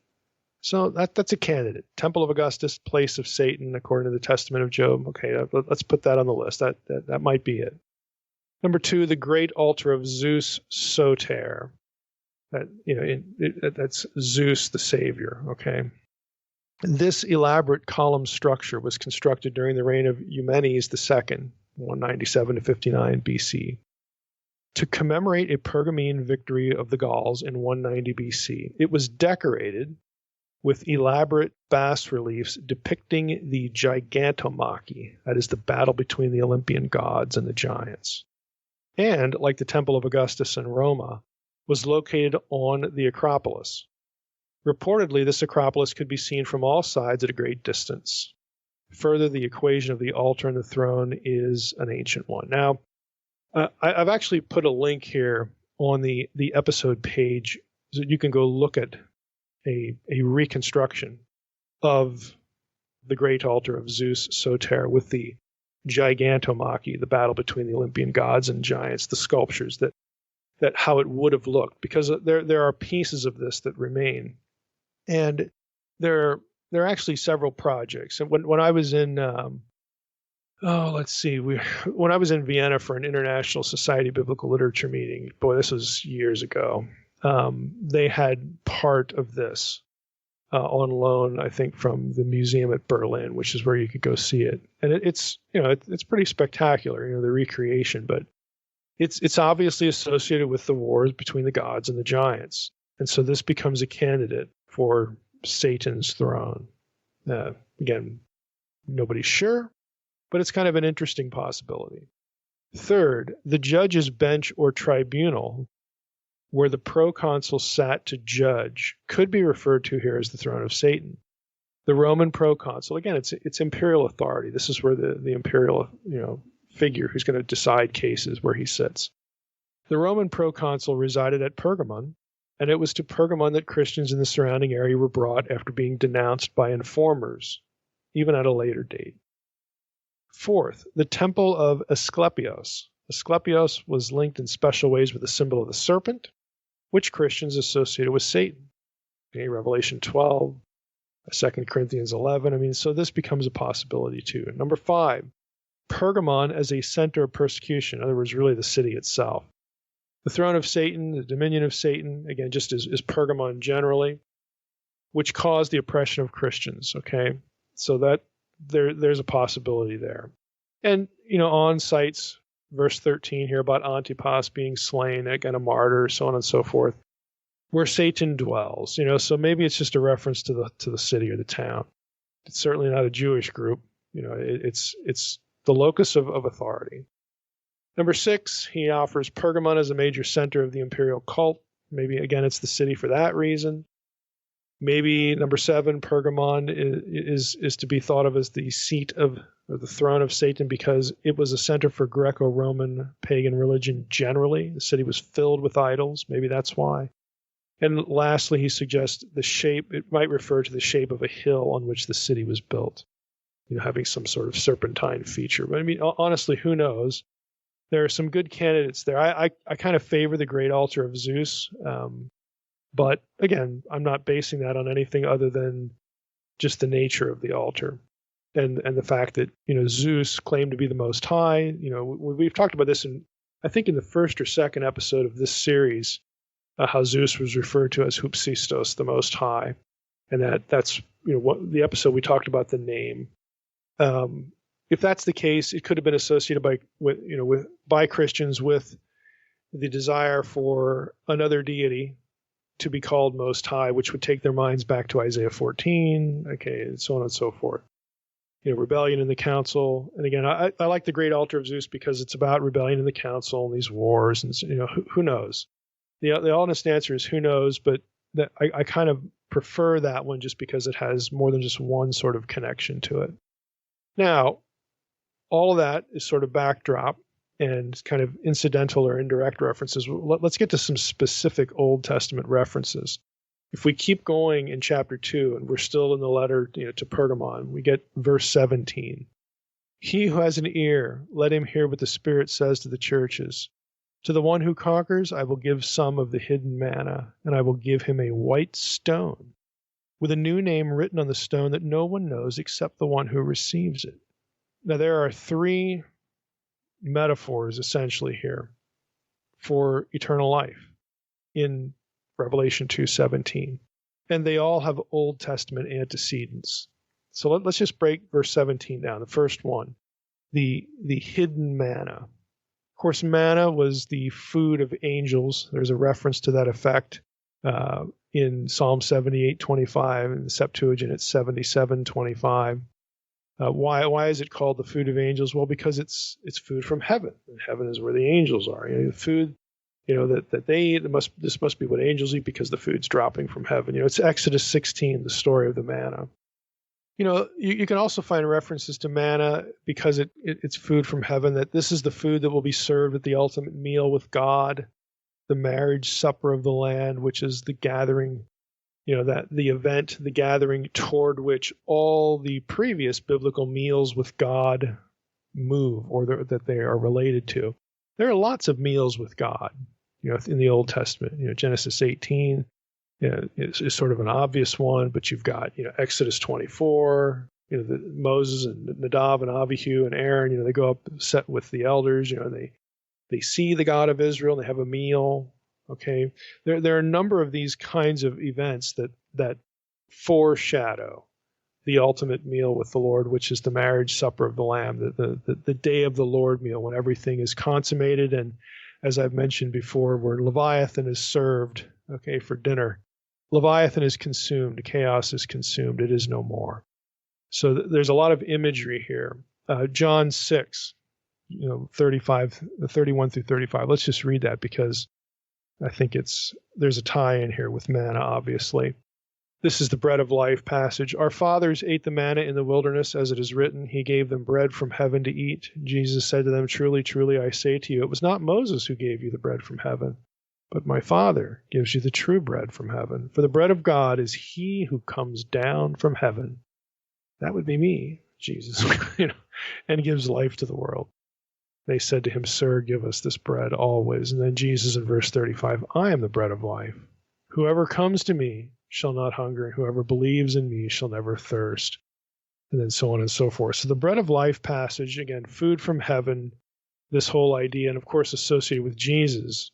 So that's a candidate. Temple of Augustus, place of Satan, according to the Testament of Job. Okay, let's put that on the list. That might be it. Number 2, the great altar of Zeus Soter. That's Zeus the Savior. Okay. This elaborate column structure was constructed during the reign of Eumenes II, 197 to 59 BC, to commemorate a Pergamene victory of the Gauls in 190 BC. It was decorated with elaborate bas-reliefs depicting the gigantomachy, that is the battle between the Olympian gods and the giants. And, like the Temple of Augustus in Roma, was located on the Acropolis. Reportedly, this Acropolis could be seen from all sides at a great distance. Further, the equation of the altar and the throne is an ancient one. Now, I've actually put a link here on the episode page so that you can go look at a reconstruction of the great altar of Zeus Soter with the gigantomachy, the battle between the Olympian gods and giants, the sculptures that how it would have looked, because there are pieces of this that remain. And there are actually several projects. And when I was in when I was in Vienna for an International Society of Biblical Literature meeting, boy, this was years ago, they had part of this on loan, I think, from the museum at Berlin, which is where you could go see it. And it's pretty spectacular, the recreation, but it's obviously associated with the wars between the gods and the giants. And so this becomes a candidate for Satan's throne. Again, nobody's sure, but it's kind of an interesting possibility. Third, the judge's bench or tribunal, where the proconsul sat to judge, could be referred to here as the throne of Satan. The Roman proconsul, again, it's imperial authority. This is where the imperial figure who's going to decide cases where he sits. The Roman proconsul resided at Pergamon, and it was to Pergamon that Christians in the surrounding area were brought after being denounced by informers, even at a later date. Fourth, the temple of Asclepios. Asclepios was linked in special ways with the symbol of the serpent, which Christians associated with Satan. Okay, Revelation 12, 2 Corinthians 11. So this becomes a possibility too. Number 5, Pergamon as a center of persecution. In other words, really the city itself. The throne of Satan, the dominion of Satan, again, just as Pergamon generally, which caused the oppression of Christians. Okay, so that there's a possibility there. And, on cites verse 13 here about Antipas being slain, again, a martyr, so on and so forth, where Satan dwells. So maybe it's just a reference to the city or the town. It's certainly not a Jewish group. It's the locus of authority. Number 6, he offers Pergamon as a major center of the imperial cult. Maybe, again, it's the city for that reason. Maybe number 7, Pergamon is to be thought of as the seat of, or the throne of Satan, because it was a center for Greco-Roman pagan religion generally. The city was filled with idols. Maybe that's why. And lastly, he suggests the shape. It might refer to the shape of a hill on which the city was built, having some sort of serpentine feature. But honestly, who knows? There are some good candidates there. I kind of favor the great altar of Zeus. But again, I'm not basing that on anything other than just the nature of the altar and the fact that, Zeus claimed to be the Most High. We've talked about this I think in the first or second episode of this series, how Zeus was referred to as Hoopsistos, the Most High. And that's, what the episode we talked about the name. If that's the case, it could have been associated by Christians with the desire for another deity to be called Most High, which would take their minds back to Isaiah 14, and so on and so forth. Rebellion in the council. And again, I like the great altar of Zeus because it's about rebellion in the council and these wars. And, who knows? The honest answer is who knows, but I kind of prefer that one just because it has more than just one sort of connection to it. Now, all of that is sort of backdrop and kind of incidental or indirect references. Let's get to some specific Old Testament references. If we keep going in chapter 2, and we're still in the letter to Pergamon, we get verse 17. He who has an ear, let him hear what the Spirit says to the churches. To the one who conquers, I will give some of the hidden manna, and I will give him a white stone, with a new name written on the stone that no one knows except the one who receives it. Now, there are 3 metaphors essentially here for eternal life in Revelation 2:17, and they all have Old Testament antecedents. So let's just break verse 17 down. The first one, the hidden manna. Of course, manna was the food of angels. There's a reference to that effect in Psalm 78:25, and the Septuagint it's 77:25. Why is it called the food of angels? Well, because it's food from heaven, and heaven is where the angels are. The food, that they eat. This must be what angels eat because the food's dropping from heaven. It's Exodus 16, the story of the manna. You can also find references to manna because it's food from heaven. That this is the food that will be served at the ultimate meal with God, the marriage supper of the Lamb, which is the gathering. That the event, the gathering toward which all the previous biblical meals with God move, or that they are related to. There are lots of meals with God, in the Old Testament. Genesis 18 is sort of an obvious one, but you've got, Exodus 24, Moses and Nadav and Abihu and Aaron, they go up set with the elders, they see the God of Israel, and they have a meal. Okay, there are a number of these kinds of events that foreshadow the ultimate meal with the Lord, which is the marriage supper of the Lamb, the day of the Lord meal, when everything is consummated, and as I've mentioned before, where Leviathan is served, for dinner. Leviathan is consumed, chaos is consumed, it is no more. So there's a lot of imagery here. John 6, 31 through 35. Let's just read that because I think there's a tie in here with manna, obviously. This is the bread of life passage. Our fathers ate the manna in the wilderness, as it is written, he gave them bread from heaven to eat. Jesus said to them, truly, truly, I say to you, it was not Moses who gave you the bread from heaven, but my Father gives you the true bread from heaven. For the bread of God is he who comes down from heaven. That would be me, Jesus, and gives life to the world. They said to him, Sir, give us this bread always. And then Jesus in verse 35, I am the bread of life. Whoever comes to me shall not hunger, and whoever believes in me shall never thirst. And then so on and so forth. So the bread of life passage, again, food from heaven, this whole idea, and of course associated with Jesus.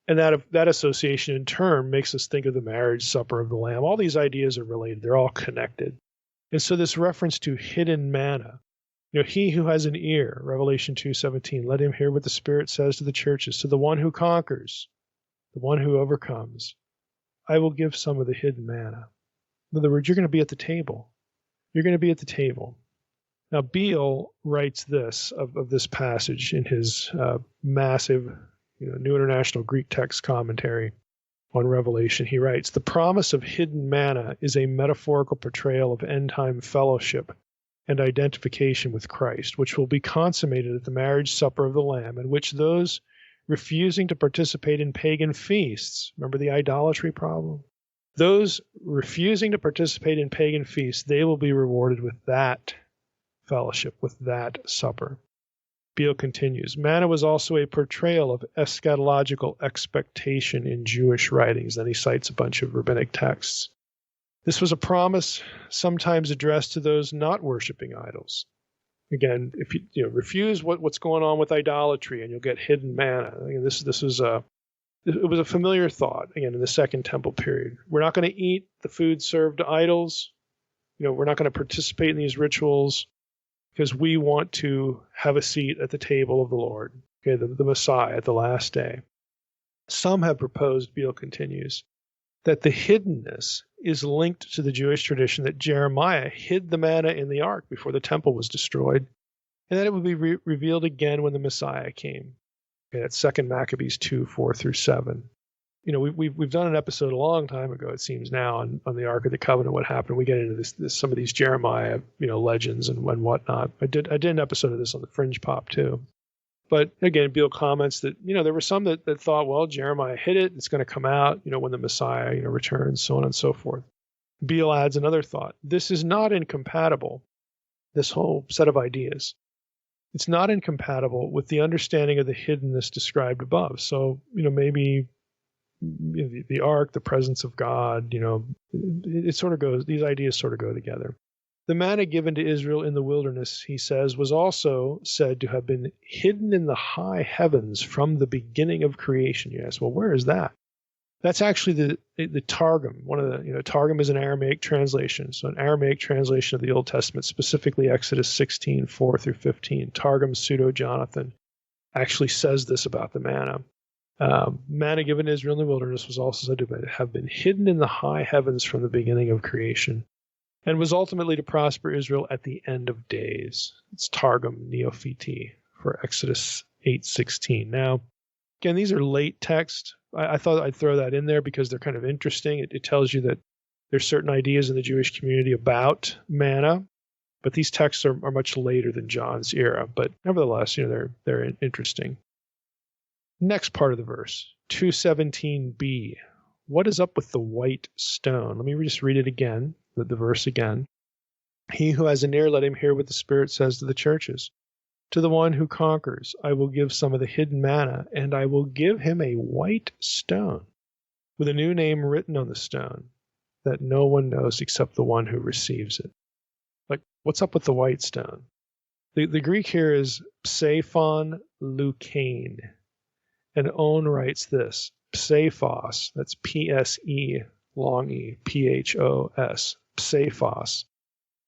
And that association in turn makes us think of the marriage supper of the Lamb. All these ideas are related. They're all connected. And so this reference to hidden manna, he who has an ear, Revelation 2:17, let him hear what the Spirit says to the churches. To the one who conquers, the one who overcomes, I will give some of the hidden manna. In other words, you're going to be at the table. You're going to be at the table. Now, Beale writes this of this passage in his massive New International Greek Text commentary on Revelation. He writes, the promise of hidden manna is a metaphorical portrayal of end-time fellowship and identification with Christ, which will be consummated at the marriage supper of the Lamb, in which those refusing to participate in pagan feasts, remember the idolatry problem? Those refusing to participate in pagan feasts, they will be rewarded with that fellowship, with that supper. Beale continues, manna was also a portrayal of eschatological expectation in Jewish writings. Then he cites a bunch of rabbinic texts. This was a promise sometimes addressed to those not worshiping idols. Again, if you refuse what's going on with idolatry, and you'll get hidden manna. Again, this was a familiar thought. Again, in the Second Temple period, we're not going to eat the food served to idols. We're not going to participate in these rituals because we want to have a seat at the table of the Lord. Okay, the Messiah at the last day. Some have proposed, Beale continues, that the hiddenness is linked to the Jewish tradition that Jeremiah hid the manna in the ark before the temple was destroyed, and that it would be revealed again when the Messiah came. Okay, that's 2 Maccabees 2:4-7. We've done an episode a long time ago, it seems now, on the Ark of the Covenant, what happened. We get into this some of these Jeremiah, legends and whatnot. I did an episode of this on the Fringe Pop too. But again, Beale comments that, there were some that thought, well, Jeremiah hid it. It's going to come out, when the Messiah, returns, so on and so forth. Beale adds another thought. This is not incompatible, this whole set of ideas. It's not incompatible with the understanding of the hiddenness described above. So, maybe the ark, the presence of God, it sort of goes, these ideas sort of go together. The manna given to Israel in the wilderness, he says, was also said to have been hidden in the high heavens from the beginning of creation. You ask, well, where is that? That's actually the Targum. One of the, Targum is an Aramaic translation. So an Aramaic translation of the Old Testament, specifically Exodus 16:4-15. Targum Pseudo-Jonathan actually says this about the manna. Manna given to Israel in the wilderness was also said to have been hidden in the high heavens from the beginning of creation, and was ultimately to prosper Israel at the end of days. It's Targum Neophiti for Exodus 8:16. Now, again, these are late texts. I thought I'd throw that in there because they're kind of interesting. It tells you that there's certain ideas in the Jewish community about manna, but these texts are much later than John's era. But nevertheless, they're interesting. Next part of the verse, 2:17b. What is up with the white stone? Let me just read it again, the verse again. He who has an ear, let him hear what the Spirit says to the churches. To the one who conquers, I will give some of the hidden manna, and I will give him a white stone with a new name written on the stone that no one knows except the one who receives it. Like, what's up with the white stone? The Greek here is psephon leukein. And Owen writes this, psephos, that's P-S-E, long E, P-H-O-S, psephos,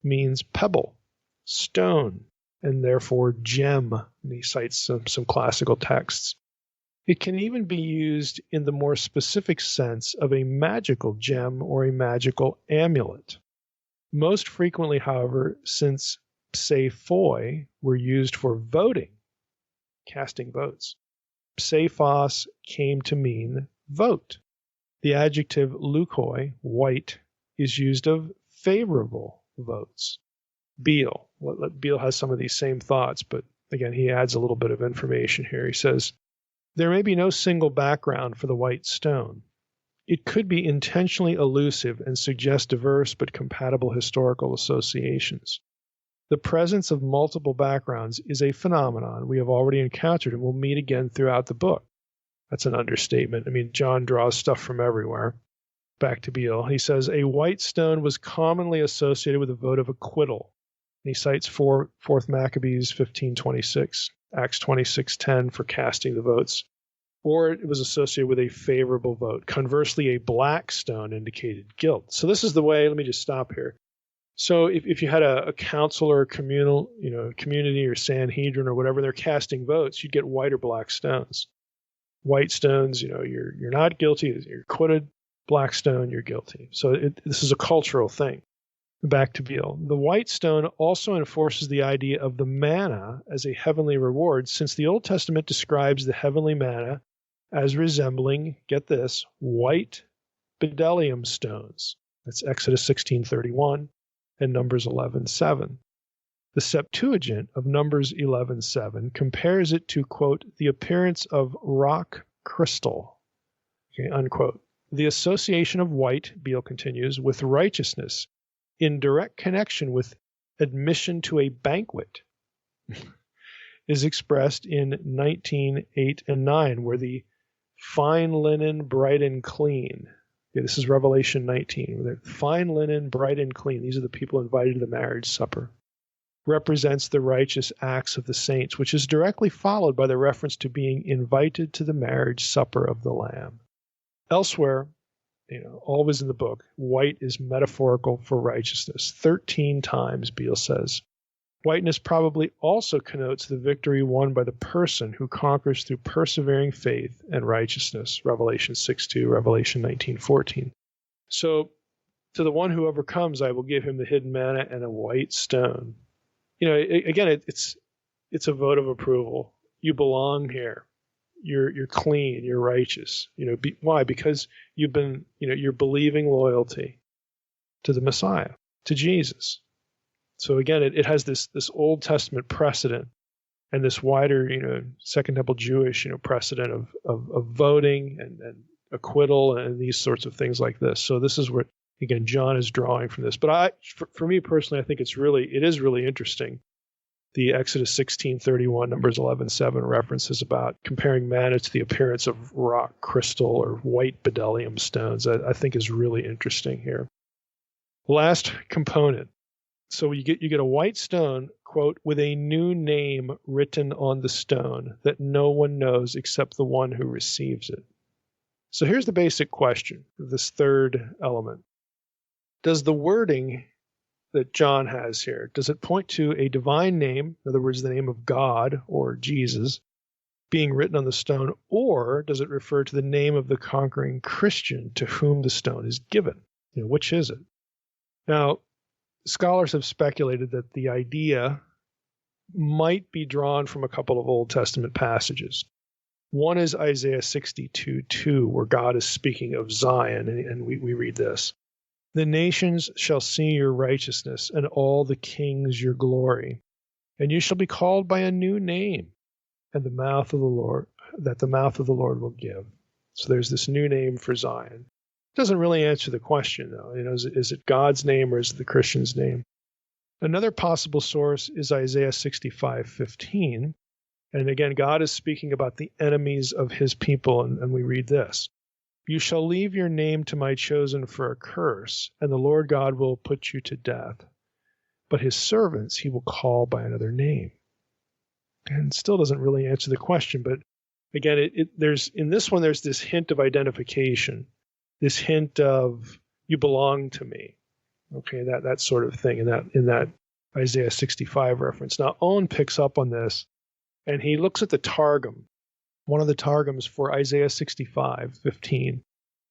means pebble, stone, and therefore gem. And he cites some classical texts. It can even be used in the more specific sense of a magical gem or a magical amulet. Most frequently, however, since psephoi were used for voting, casting votes, psephos came to mean vote. The adjective leukoi, white, is used of favorable votes. Beale. Beale has some of these same thoughts, but again, he adds a little bit of information here. He says, there may be no single background for the white stone. It could be intentionally elusive and suggest diverse but compatible historical associations. The presence of multiple backgrounds is a phenomenon we have already encountered and will meet again throughout the book. That's an understatement. I mean, John draws stuff from everywhere. Back to Beale. He says, a white stone was commonly associated with a vote of acquittal. And he cites 4th Maccabees 15:26, Acts 26:10 for casting the votes. Or it was associated with a favorable vote. Conversely, a black stone indicated guilt. So this is the way, let me just stop here. So if you had a council or a community or Sanhedrin or whatever, they're casting votes, you'd get white or black stones. White stones, you're not guilty, you're acquitted. Black stone, you're guilty. So this is a cultural thing. Back to Beale. The white stone also enforces the idea of the manna as a heavenly reward, since the Old Testament describes the heavenly manna as resembling, get this, white bdellium stones. That's Exodus 16:31 and Numbers 11:7. The Septuagint of Numbers 11:7 compares it to, quote, the appearance of rock crystal, okay, unquote. The association of white, Beale continues, with righteousness in direct connection with admission to a banquet is expressed in 19:8 and 9, where the fine linen, bright and clean. Okay, this is Revelation 19. Where the fine linen, bright and clean. These are the people invited to the marriage supper. Represents the righteous acts of the saints, which is directly followed by the reference to being invited to the marriage supper of the Lamb. Elsewhere, always in the book, white is metaphorical for righteousness. 13 times, Beale says. Whiteness probably also connotes the victory won by the person who conquers through persevering faith and righteousness. Revelation 6:2, Revelation 19:14. So, to the one who overcomes, I will give him the hidden manna and a white stone. Again, it's a vote of approval. You belong here. You're clean, you're righteous. Why? Because you're believing loyalty to the Messiah, to Jesus. So again, it has this Old Testament precedent and this wider, Second Temple Jewish, precedent of voting and acquittal and these sorts of things like this. So this is what, again, John is drawing from this. But for me personally, I think it is really interesting. The Exodus 16:31, Numbers 11:7 references about comparing manna to the appearance of rock crystal or white bdellium stones, I think is really interesting here. Last component. So you get a white stone, quote, with a new name written on the stone that no one knows except the one who receives it. So here's the basic question of this third element. Does the wording that John has here, does it point to a divine name, in other words, the name of God or Jesus, being written on the stone, or does it refer to the name of the conquering Christian to whom the stone is given? Which is it? Now, scholars have speculated that the idea might be drawn from a couple of Old Testament passages. One is Isaiah 62:2, where God is speaking of Zion, and we read this. The nations shall see your righteousness, and all the kings your glory. And you shall be called by a new name, and the mouth of the Lord will give. So there's this new name for Zion. It doesn't really answer the question, though. Is it God's name or is it the Christian's name? Another possible source is Isaiah 65:15. And again, God is speaking about the enemies of his people, and we read this. You shall leave your name to my chosen for a curse, and the Lord God will put you to death. But his servants he will call by another name. And still doesn't really answer the question, but again, there's this hint of identification, this hint of you belong to me. Okay, that sort of thing in that Isaiah 65 reference. Now Owen picks up on this, and he looks at the Targum. One of the Targums for Isaiah 65:15,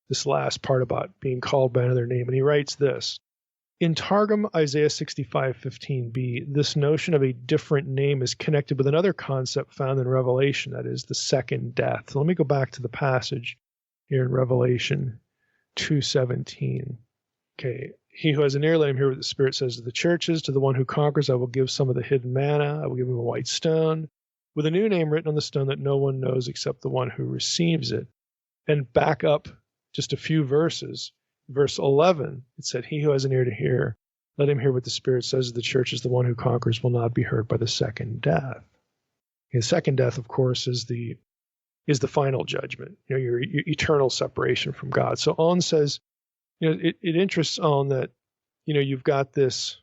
this last part about being called by another name, and he writes this. In Targum Isaiah 65:15b, this notion of a different name is connected with another concept found in Revelation, that is the second death. So let me go back to the passage here in Revelation 2:17. Okay, he who has an ear, let him hear what the Spirit says to the churches. To the one who conquers, I will give some of the hidden manna. I will give him a white stone with a new name written on the stone that no one knows except the one who receives it. And back up just a few verses. Verse 11, it said, he who has an ear to hear, let him hear what the Spirit says to the churches. The one who conquers will not be hurt by the second death. The second death, of course, is the final judgment, your eternal separation from God. So On says, it interests On that, you've got this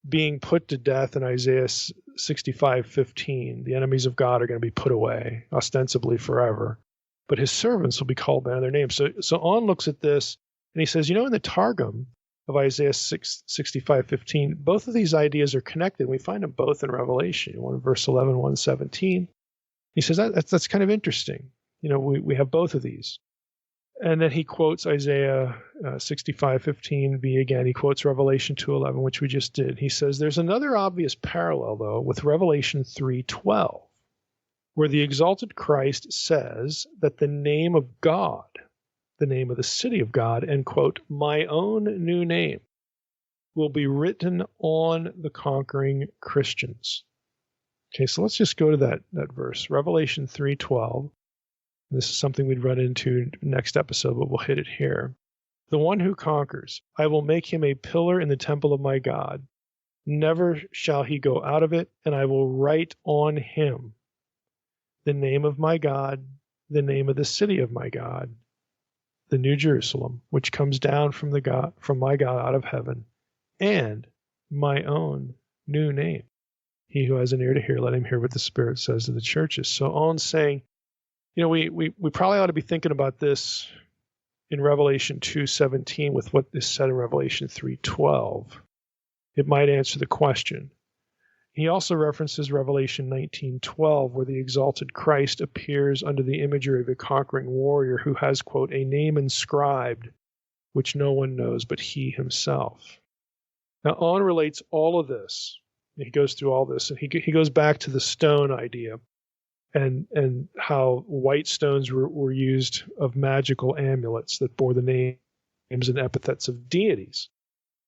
being put to death in Isaiah 65:15. The enemies of God are going to be put away, ostensibly forever, but his servants will be called by their name. So On looks at this and he says, in the Targum of Isaiah 65:15, both of these ideas are connected. We find them both in Revelation, one in verse 11, one in 17. He says that's kind of interesting. We have both of these. And then he quotes Isaiah 65:15b again. He quotes Revelation 2:11, which we just did. He says there's another obvious parallel, though, with Revelation 3:12, where the exalted Christ says that the name of God, the name of the city of God, and, quote, my own new name, will be written on the conquering Christians. Okay, so let's just go to that verse, Revelation 3:12. This is something we'd run into next episode, but we'll hit it here. The one who conquers, I will make him a pillar in the temple of my God. Never shall he go out of it, and I will write on him the name of my God, the name of the city of my God, the New Jerusalem, which comes down from my God out of heaven, and my own new name. He who has an ear to hear, let him hear what the Spirit says to the churches. So On saying, we probably ought to be thinking about this in Revelation 2:17 with what is said in Revelation 3:12. It might answer the question. He also references Revelation 19:12, where the exalted Christ appears under the imagery of a conquering warrior who has, quote, a name inscribed, which no one knows but he himself. Now, On relates all of this. He goes through all this, and he goes back to the stone idea and how white stones were used of magical amulets that bore the names and epithets of deities,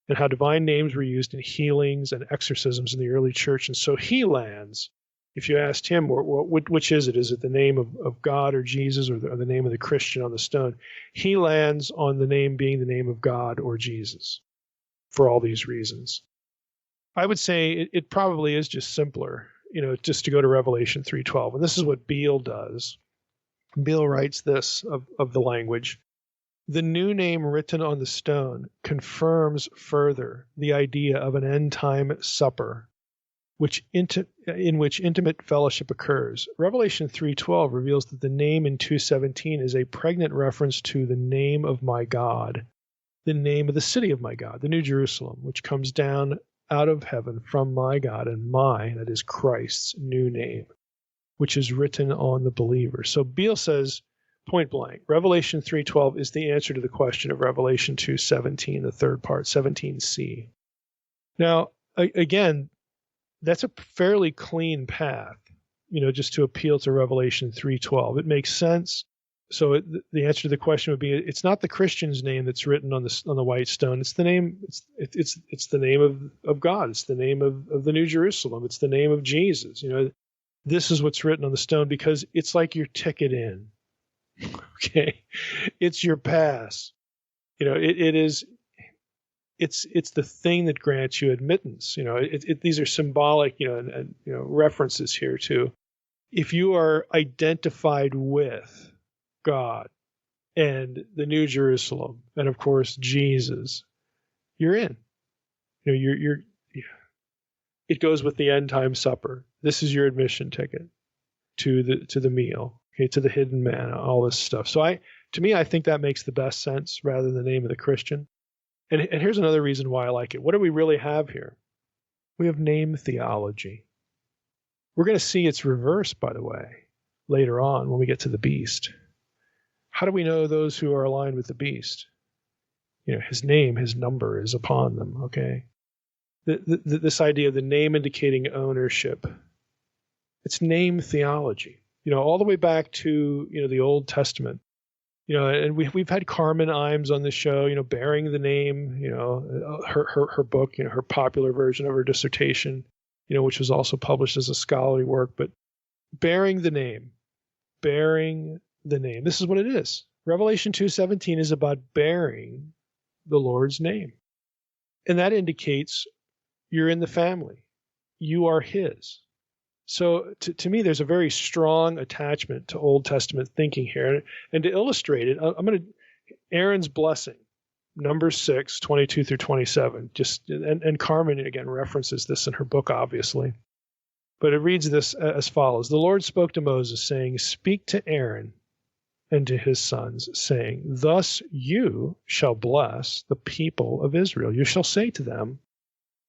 and how divine names were used in healings and exorcisms in the early church. And so he lands, if you asked him, which is it? Is it the name of God or Jesus, or the name of the Christian on the stone? He lands on the name being the name of God or Jesus for all these reasons. I would say it probably is just simpler, just to go to Revelation 3:12. And this is what Beale does. Beale writes this of the language. The new name written on the stone confirms further the idea of an end-time supper, in which intimate fellowship occurs. Revelation 3:12 reveals that the name in 2:17 is a pregnant reference to the name of my God, the name of the city of my God, the New Jerusalem, which comes down out of heaven from my God, and that is Christ's new name, which is written on the believer. So Beale says, point blank, Revelation 3:12 is the answer to the question of Revelation 2:17, the third part, 17c. Now, again, that's a fairly clean path, just to appeal to Revelation 3:12. It makes sense. So the answer to the question would be: it's not the Christian's name that's written on the white stone. It's the name. It's the name of God. It's the name of the New Jerusalem. It's the name of Jesus. This is what's written on the stone because it's like your ticket in. Okay, it's your pass. It is. It's the thing that grants you admittance. These are symbolic. And references here too. If you are identified with God and the New Jerusalem, and of course Jesus, you're in. It goes with the end time supper. This is your admission ticket to the meal, okay, to the hidden manna, all this stuff. So I think that makes the best sense rather than the name of the Christian. And here's another reason why I like it. What do we really have here? We have name theology. We're going to see its reverse, by the way, later on when we get to the beast. How do we know those who are aligned with the beast? His name, his number is upon them, okay? This idea of the name indicating ownership, it's name theology. All the way back to, the Old Testament, And we've had Carmen Imes on the show, bearing the name, her book, her popular version of her dissertation, which was also published as a scholarly work, but bearing the name. This is what it is. Revelation 2:17 is about bearing the Lord's name. And that indicates you're in the family. You are his. So to me, there's a very strong attachment to Old Testament thinking here. And to illustrate it, Aaron's blessing, Numbers 6, 22 through 27. And Carmen, again, references this in her book, obviously. But it reads this as follows. The Lord spoke to Moses, saying, "Speak to Aaron and to his sons, saying, Thus you shall bless the people of Israel. You shall say to them,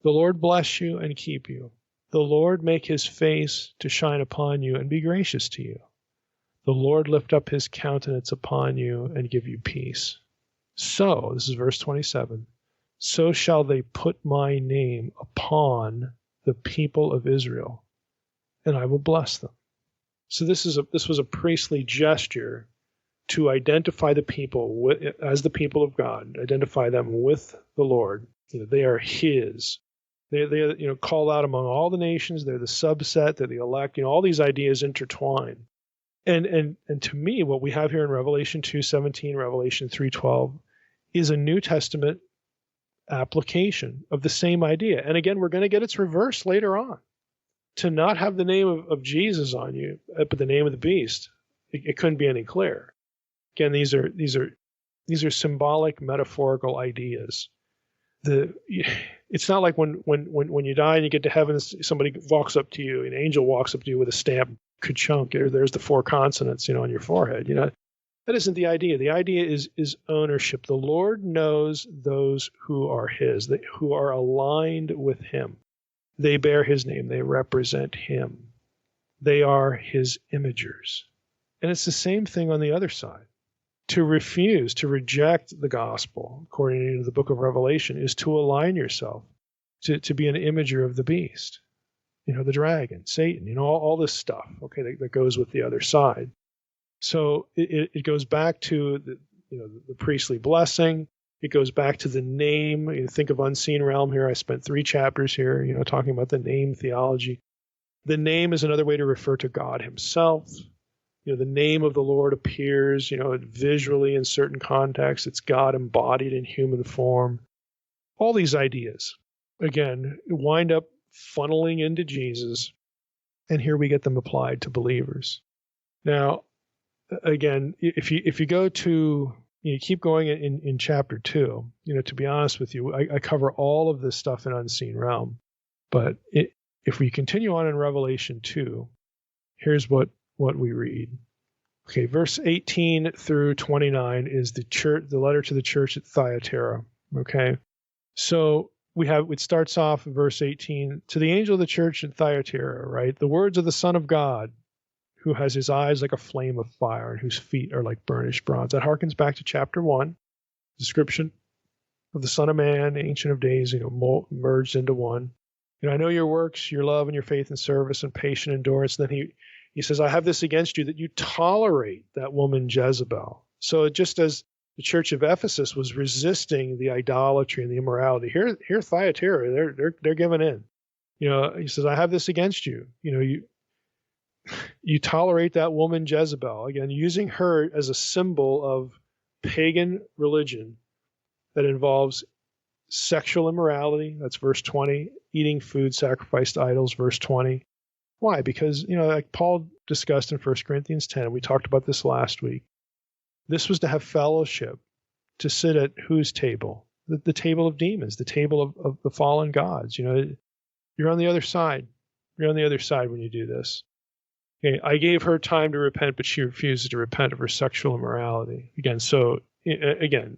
The Lord bless you and keep you. The Lord make his face to shine upon you and be gracious to you. The Lord lift up his countenance upon you and give you peace. So," this is verse 27, "so shall they put my name upon the people of Israel, and I will bless them." So this was a priestly gesture to identify the people as the people of God, identify them with the Lord. They are his. They called out among all the nations. They're the subset. They're the elect. All these ideas intertwine. And to me, what we have here in Revelation 2:17, Revelation 3:12, is a New Testament application of the same idea. And again, we're going to get its reverse later on. To not have the name of Jesus on you, but the name of the beast, it couldn't be any clearer. Again, these are symbolic, metaphorical ideas. It's not like when you die and you get to heaven, somebody walks up to you, an angel walks up to you with a stamp, ka-chunk, there's the 4 consonants, on your forehead. That isn't the idea. The idea is ownership. The Lord knows those who are his, who are aligned with him. They bear his name. They represent him. They are his imagers. And it's the same thing on the other side. To refuse, to reject the gospel, according to the book of Revelation, is to align yourself to be an imager of the beast, the dragon, Satan, all this stuff, okay, that goes with the other side. So it goes back to the priestly blessing. It goes back to the name. You think of unseen realm here. I spent 3 chapters here, talking about the name theology. The name is another way to refer to God himself. The name of the Lord appears, visually in certain contexts. It's God embodied in human form. All these ideas, again, wind up funneling into Jesus, and here we get them applied to believers. Now, again, if you go to, keep going in chapter 2, to be honest with you, I cover all of this stuff in Unseen Realm. But if we continue on in Revelation 2, here's what we read. Okay, verse 18 through 29 is the letter to the church at Thyatira. Okay, so it starts off in verse 18, to the angel of the church at Thyatira, right? The words of the Son of God, who has his eyes like a flame of fire and whose feet are like burnished bronze. That harkens back to chapter 1, description of the Son of Man, Ancient of Days, merged into one. I know your works, your love and your faith and service and patient endurance. And then he says, I have this against you, that you tolerate that woman Jezebel. So just as the church of Ephesus was resisting the idolatry and the immorality, here Thyatira, they're giving in. He says, I have this against you. You tolerate that woman Jezebel. Again, using her as a symbol of pagan religion that involves sexual immorality. That's verse 20. Eating food sacrificed to idols, verse 20. Why? Because, like Paul discussed in 1 Corinthians 10, and we talked about this last week, this was to have fellowship, to sit at whose table? The table of demons, the table of the fallen gods. You're on the other side. You're on the other side when you do this. Okay, I gave her time to repent, but she refuses to repent of her sexual immorality. Again,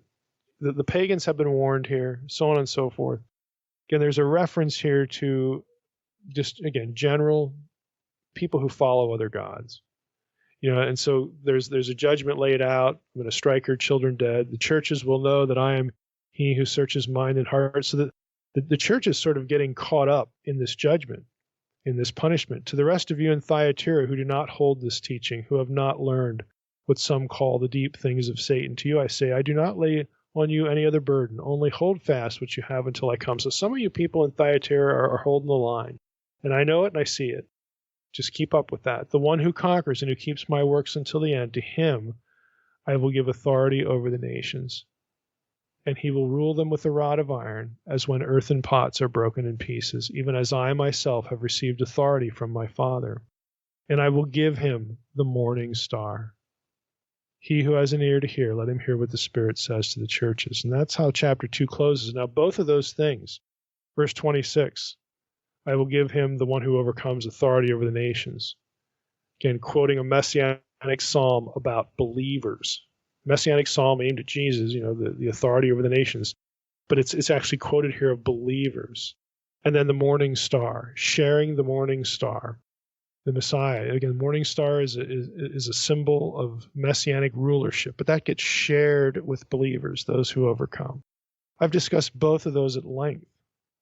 the pagans have been warned here, so on and so forth. Again, there's a reference here to just, again, general people who follow other gods. And so there's a judgment laid out. I'm going to strike her children dead. The churches will know that I am he who searches mind and heart. So that the church is sort of getting caught up in this judgment, in this punishment. To the rest of you in Thyatira who do not hold this teaching, who have not learned what some call the deep things of Satan. To you I say, I do not lay on you any other burden. Only hold fast what you have until I come. So some of you people in Thyatira are holding the line. And I know it and I see it. Just keep up with that. The one who conquers and who keeps my works until the end, to him I will give authority over the nations. And he will rule them with a rod of iron, as when earthen pots are broken in pieces, even as I myself have received authority from my Father. And I will give him the morning star. He who has an ear to hear, let him hear what the Spirit says to the churches. And that's how chapter 2 closes. Now, both of those things, verse 26, I will give him, the one who overcomes, authority over the nations. Again, quoting a messianic psalm about believers. Messianic psalm aimed at Jesus, the authority over the nations. But it's actually quoted here of believers. And then the morning star, sharing the morning star. The Messiah. Again, morning star is a symbol of messianic rulership, but that gets shared with believers, those who overcome. I've discussed both of those at length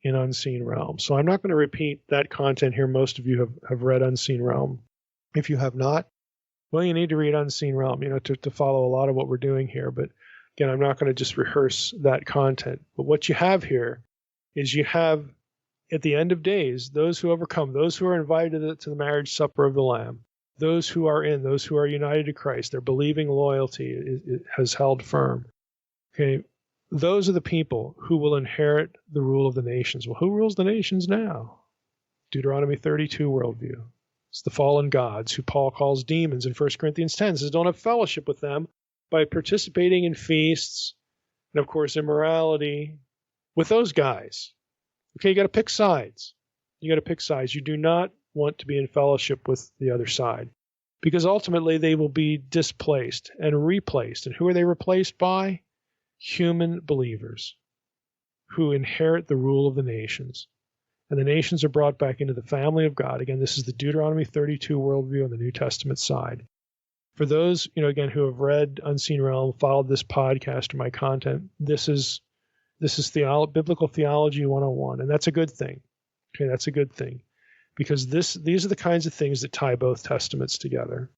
in Unseen Realm, so I'm not going to repeat that content here. Most of you have read Unseen Realm. If you have not, well, you need to read Unseen Realm, to follow a lot of what we're doing here. But again, I'm not going to just rehearse that content. But what you have here is you have, at the end of days, those who overcome, those who are invited to the marriage supper of the Lamb, those who are united to Christ, their believing loyalty it has held firm. Okay, those are the people who will inherit the rule of the nations. Well, who rules the nations now? Deuteronomy 32 worldview. It's the fallen gods who Paul calls demons in 1 Corinthians 10. Says don't have fellowship with them by participating in feasts and, of course, immorality with those guys. Okay, you got to pick sides. You do not want to be in fellowship with the other side, because ultimately they will be displaced and replaced. And who are they replaced by? Human believers who inherit the rule of the nations. And the nations are brought back into the family of God. Again, this is the Deuteronomy 32 worldview on the New Testament side. For those, again, who have read Unseen Realm, followed this podcast or my content, this is biblical theology 101, and that's a good thing. Okay, that's a good thing, because these are the kinds of things that tie both testaments together.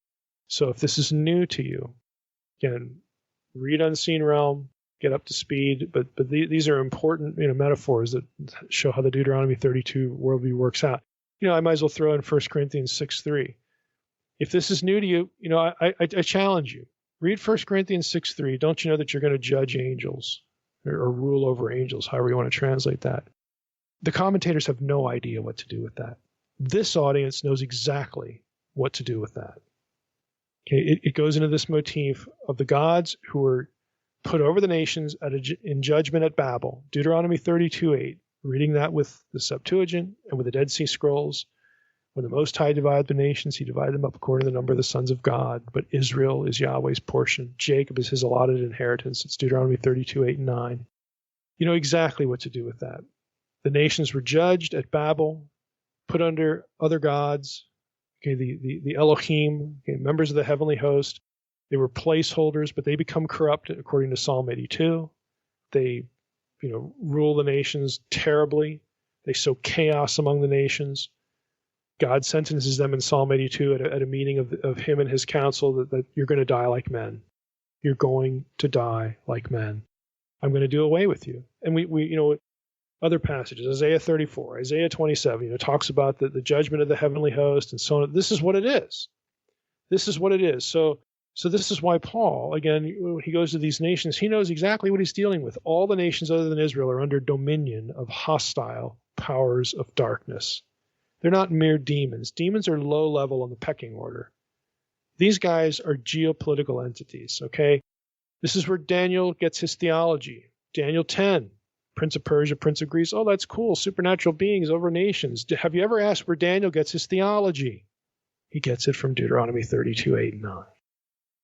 So if this is new to you, again, read Unseen Realm, get up to speed. But these are important, metaphors that show how the Deuteronomy 32 worldview works out. I might as well throw in 1 Corinthians 6:3. If this is new to you, I challenge you. Read 1 Corinthians 6:3. Don't you know that you're going to judge angels? Or rule over angels, however you want to translate that. The commentators have no idea what to do with that. This audience knows exactly what to do with that. Okay, it goes into this motif of the gods who were put over the nations in judgment at Babel. Deuteronomy 32:8, reading that with the Septuagint and with the Dead Sea Scrolls. When the Most High divided the nations, he divided them up according to the number of the sons of God. But Israel is Yahweh's portion. Jacob is his allotted inheritance. It's Deuteronomy 32:8 and 9. You know exactly what to do with that. The nations were judged at Babel, put under other gods, okay, the Elohim, okay, members of the heavenly host. They were placeholders, but they become corrupt according to Psalm 82. They, rule the nations terribly. They sow chaos among the nations. God sentences them in Psalm 82 at a meeting of him and his council that you're going to die like men. You're going to die like men. I'm going to do away with you. And we other passages, Isaiah 34, Isaiah 27, talks about the judgment of the heavenly host and so on. This is what it is. This is what it is. So this is why Paul, again, when he goes to these nations, he knows exactly what he's dealing with. All the nations other than Israel are under dominion of hostile powers of darkness. They're not mere demons. Demons are low level on the pecking order. These guys are geopolitical entities, okay? This is where Daniel gets his theology. Daniel 10, Prince of Persia, Prince of Greece. Oh, that's cool. Supernatural beings over nations. Have you ever asked where Daniel gets his theology? He gets it from Deuteronomy 32:8 and 9.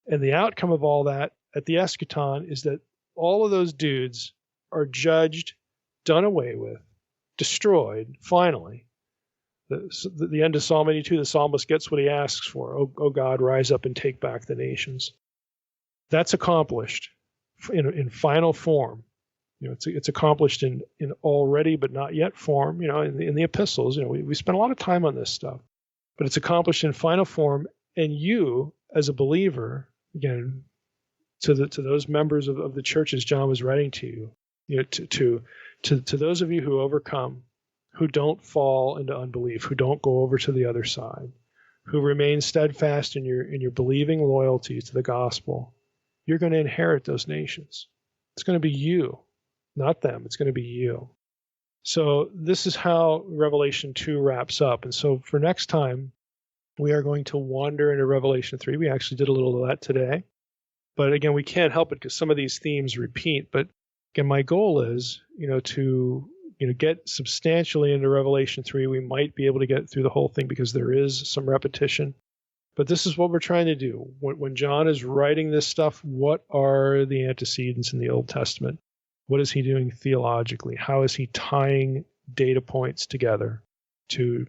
And the outcome of all that at the eschaton is that all of those dudes are judged, done away with, destroyed, finally. The end of Psalm 82, the psalmist gets what he asks for. Oh God, rise up and take back the nations. That's accomplished in final form. It's accomplished in already but not yet form. In the epistles, we spend a lot of time on this stuff. But it's accomplished in final form, and you, as a believer, again, to those members of the churches John was writing to, to those of you who overcome, who don't fall into unbelief, who don't go over to the other side, who remain steadfast in your believing loyalty to the gospel, you're going to inherit those nations. It's going to be you, not them. It's going to be you. So this is how Revelation 2 wraps up. And so for next time, we are going to wander into Revelation 3. We actually did a little of that today. But again, we can't help it because some of these themes repeat. But again, my goal is, to get substantially into Revelation 3. We might be able to get through the whole thing because there is some repetition. But this is what we're trying to do. When John is writing this stuff, what are the antecedents in the Old Testament? What is he doing theologically? How is he tying data points together to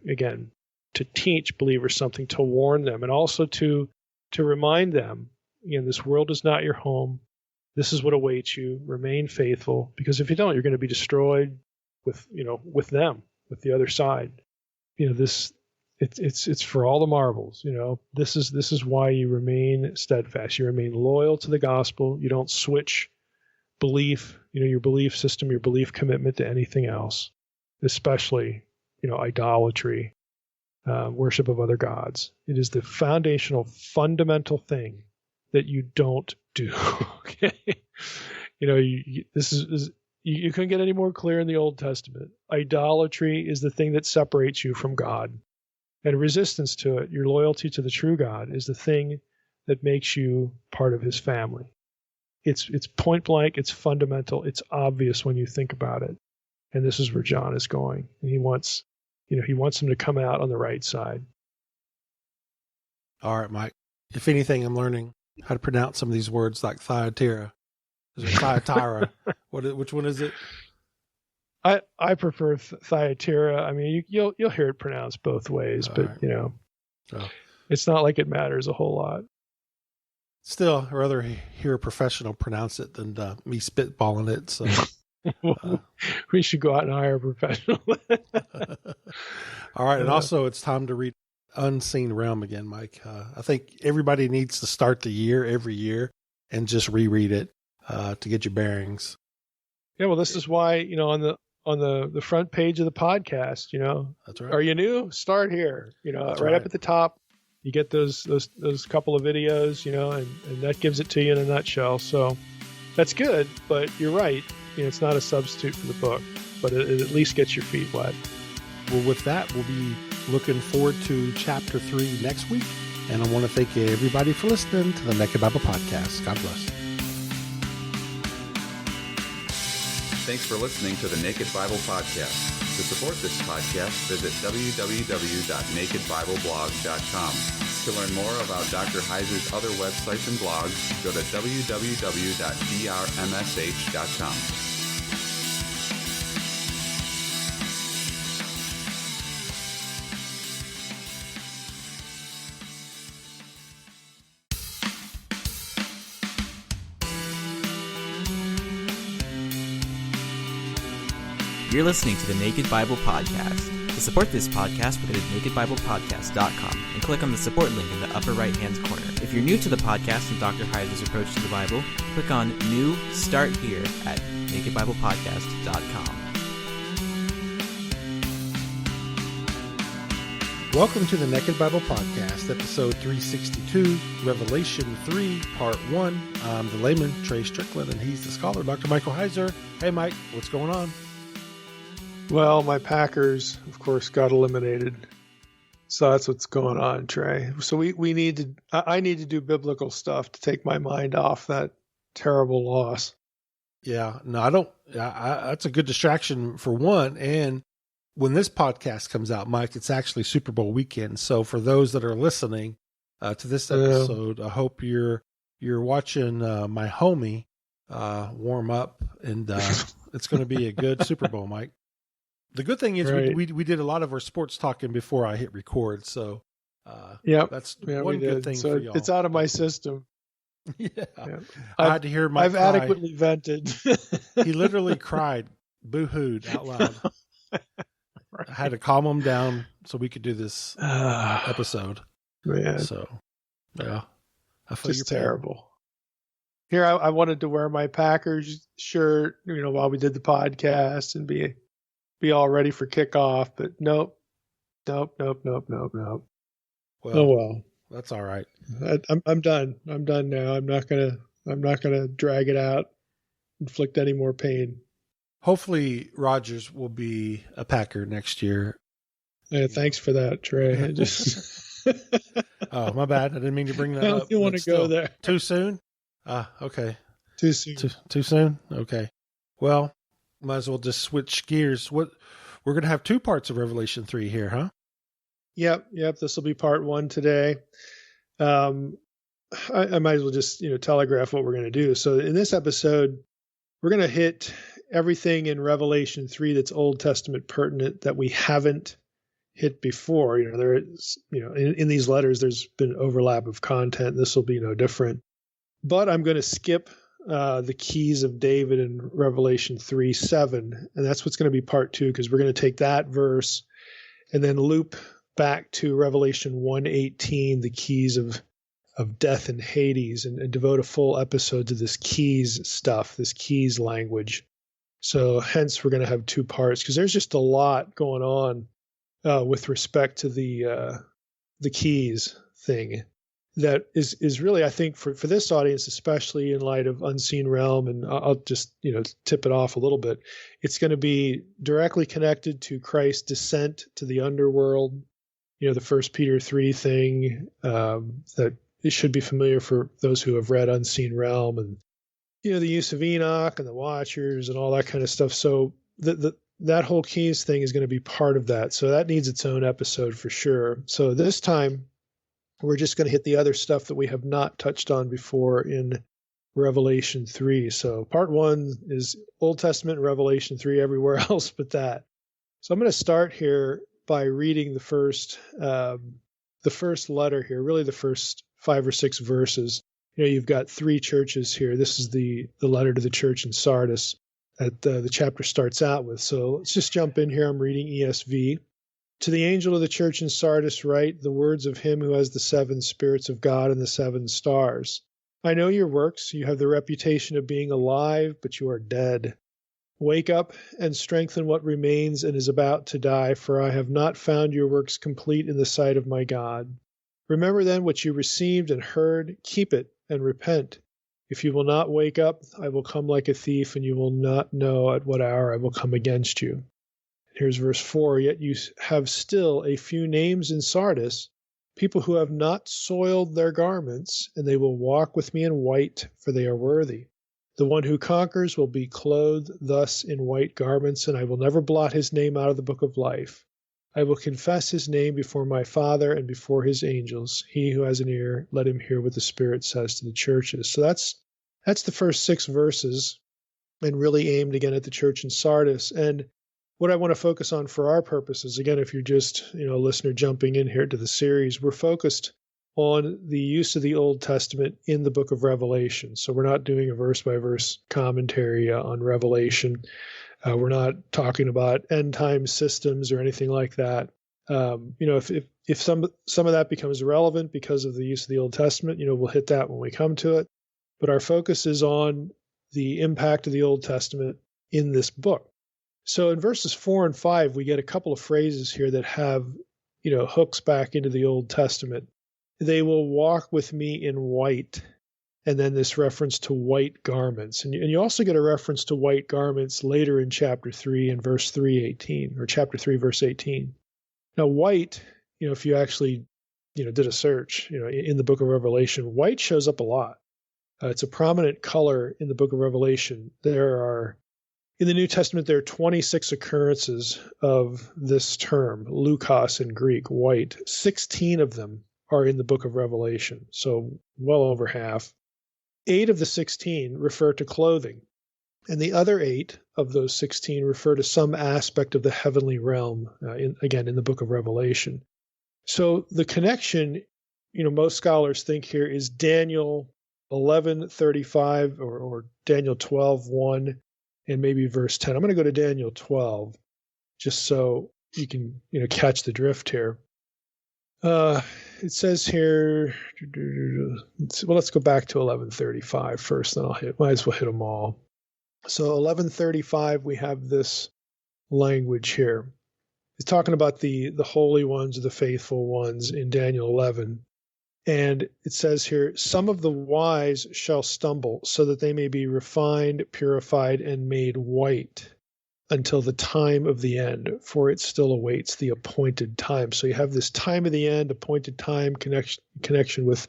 teach believers something, to warn them, and also to remind them, this world is not your home. This is what awaits you. Remain faithful, because if you don't, you're going to be destroyed with them, with the other side. It's for all the marbles. This is why you remain steadfast. You remain loyal to the gospel. You don't switch belief, your belief system, your belief commitment to anything else, especially, idolatry, worship of other gods. It is the foundational, fundamental thing that you don't do. Okay, you couldn't get any more clear in the Old Testament. Idolatry is the thing that separates you from God, and resistance to it, your loyalty to the true God, is the thing that makes you part of His family. It's point blank. It's fundamental. It's obvious when you think about it. And this is where John is going. And he wants them to come out on the right side. All right, Mike. If anything, I'm learning how to pronounce some of these words like Thyatira. Is it Thyatira? Which one is it? I prefer Thyatira. I mean, you'll hear it pronounced both ways, all but right. It's not like it matters a whole lot. Still, I'd rather hear a professional pronounce it than me spitballing it. So we should go out and hire a professional. All right. And also, it's time to read Unseen Realm again, Mike. I think everybody needs to start the year every year and just reread it to get your bearings. Yeah, well, this is why, on the front page of the podcast, That's right. Are you new? Start here. That's right up at the top. You get those couple of videos, and that gives it to you in a nutshell. So that's good, but you're right. It's not a substitute for the book, but it at least gets your feet wet. Well, with that, we'll be looking forward to chapter 3 next week. And I want to thank everybody for listening to the Naked Bible Podcast. God bless. Thanks for listening to the Naked Bible Podcast. To support this podcast, visit www.nakedbibleblog.com. To learn more about Dr. Heiser's other websites and blogs, go to www.drmsh.com. You're listening to the Naked Bible Podcast. To support this podcast, go to nakedbiblepodcast.com and click on the support link in the upper right-hand corner. If you're new to the podcast and Dr. Heiser's approach to the Bible, click on New Start Here at nakedbiblepodcast.com. Welcome to the Naked Bible Podcast, episode 362, Revelation 3, Part 1. I'm the layman, Trey Strickland, and he's the scholar, Dr. Michael Heiser. Hey, Mike, what's going on? Well, my Packers, of course, got eliminated. So that's what's going on, Trey. So I need to do biblical stuff to take my mind off that terrible loss. Yeah, no, I don't. That's a good distraction for one. And when this podcast comes out, Mike, it's actually Super Bowl weekend. So for those that are listening to this episode, I hope you're watching my homie warm up, and it's going to be a good Super Bowl, Mike. The good thing is we did a lot of our sports talking before I hit record, so that's one good thing so for y'all. It's out of my system. Yeah. I had to hear Mike I've cry. adequately vented. He literally cried, boo-hooed out loud. I had to calm him down so we could do this episode. Man. So, yeah. I feel Just your pain. terrible. Here, I wanted to wear my Packers shirt, while we did the podcast and be all ready for kickoff, but nope. Oh Well, well. that's all right. I'm done. I'm done now. I'm not gonna drag it out, inflict any more pain. Hopefully, Rodgers will be a Packer next year. Yeah, thanks for that, Trey. I just Oh, my bad. I didn't mean to bring that I up. don't want to go there. Too soon? Okay. Too soon. Too soon? Okay. Well, might as well just switch gears. We're going to have 2 parts of Revelation 3 here, huh? Yep. This will be part 1 today. I might as well just telegraph what we're going to do. So in this episode, we're going to hit everything in Revelation 3 that's Old Testament pertinent that we haven't hit before. There is, in these letters, there's been overlap of content. This will be no different. But I'm going to skip the keys of David in Revelation 3:7, and that's what's going to be part 2, because we're going to take that verse and then loop back to Revelation 1:18, the keys of death and Hades, and devote a full episode to this keys stuff, this keys language. So hence we're going to have 2 parts, because there's just a lot going on with respect to the keys thing that is really, I think, for this audience, especially in light of Unseen Realm, and I'll just tip it off a little bit, it's going to be directly connected to Christ's descent to the underworld. The 1 Peter 3 thing, that it should be familiar for those who have read Unseen Realm, and the use of Enoch and the Watchers and all that kind of stuff. So that whole keys thing is going to be part of that. So that needs its own episode for sure. So this time we're just going to hit the other stuff that we have not touched on before in Revelation 3. So part 1 is Old Testament and Revelation 3, everywhere else but that. So I'm going to start here by reading the first letter here, really the first 5 or 6 verses. You've got 3 churches here. This is the letter to the church in Sardis that the chapter starts out with. So let's just jump in here. I'm reading ESV. To the angel of the church in Sardis write the words of him who has the 7 spirits of God and the 7 stars. I know your works. You have the reputation of being alive, but you are dead. Wake up and strengthen what remains and is about to die, for I have not found your works complete in the sight of my God. Remember then what you received and heard, keep it and repent. If you will not wake up, I will come like a thief, and you will not know at what hour I will come against you. Here's verse 4. Yet you have still a few names in Sardis, people who have not soiled their garments, and they will walk with me in white, for they are worthy. The one who conquers will be clothed thus in white garments, and I will never blot his name out of the book of life. I will confess his name before my Father and before his angels. He who has an ear, let him hear what the Spirit says to the churches. So that's the first 6 verses, and really aimed again at the church in Sardis. And what I want to focus on for our purposes, again, if you're just a listener jumping in here to the series, we're focused on the use of the Old Testament in the book of Revelation. So we're not doing a verse-by-verse commentary on Revelation. We're not talking about end-time systems or anything like that. If some of that becomes relevant because of the use of the Old Testament, we'll hit that when we come to it. But our focus is on the impact of the Old Testament in this book. So in verses 4 and 5, we get a couple of phrases here that have, hooks back into the Old Testament. They will walk with me in white, and then this reference to white garments. And you also get a reference to white garments later in chapter 3 and verse 3:18, or chapter 3, verse 18. Now, white, if you actually, did a search, in the book of Revelation, white shows up a lot. It's a prominent color in the book of Revelation. In the New Testament, there are 26 occurrences of this term, leukos in Greek, white. 16 of them are in the book of Revelation, so well over half. 8 of the 16 refer to clothing, and the other 8 of those 16 refer to some aspect of the heavenly realm, in the book of Revelation. So the connection, most scholars think here is Daniel 11:35 or Daniel 12:1. And maybe verse 10. I'm going to go to Daniel 12, just so you can catch the drift here. It says here, well, let's go back to 1135 first, then might as well hit them all. So 1135, we have this language here. It's talking about the holy ones, the faithful ones in Daniel 11. And it says here, some of the wise shall stumble so that they may be refined, purified, and made white until the time of the end, for it still awaits the appointed time. So you have this time of the end, appointed time, connection with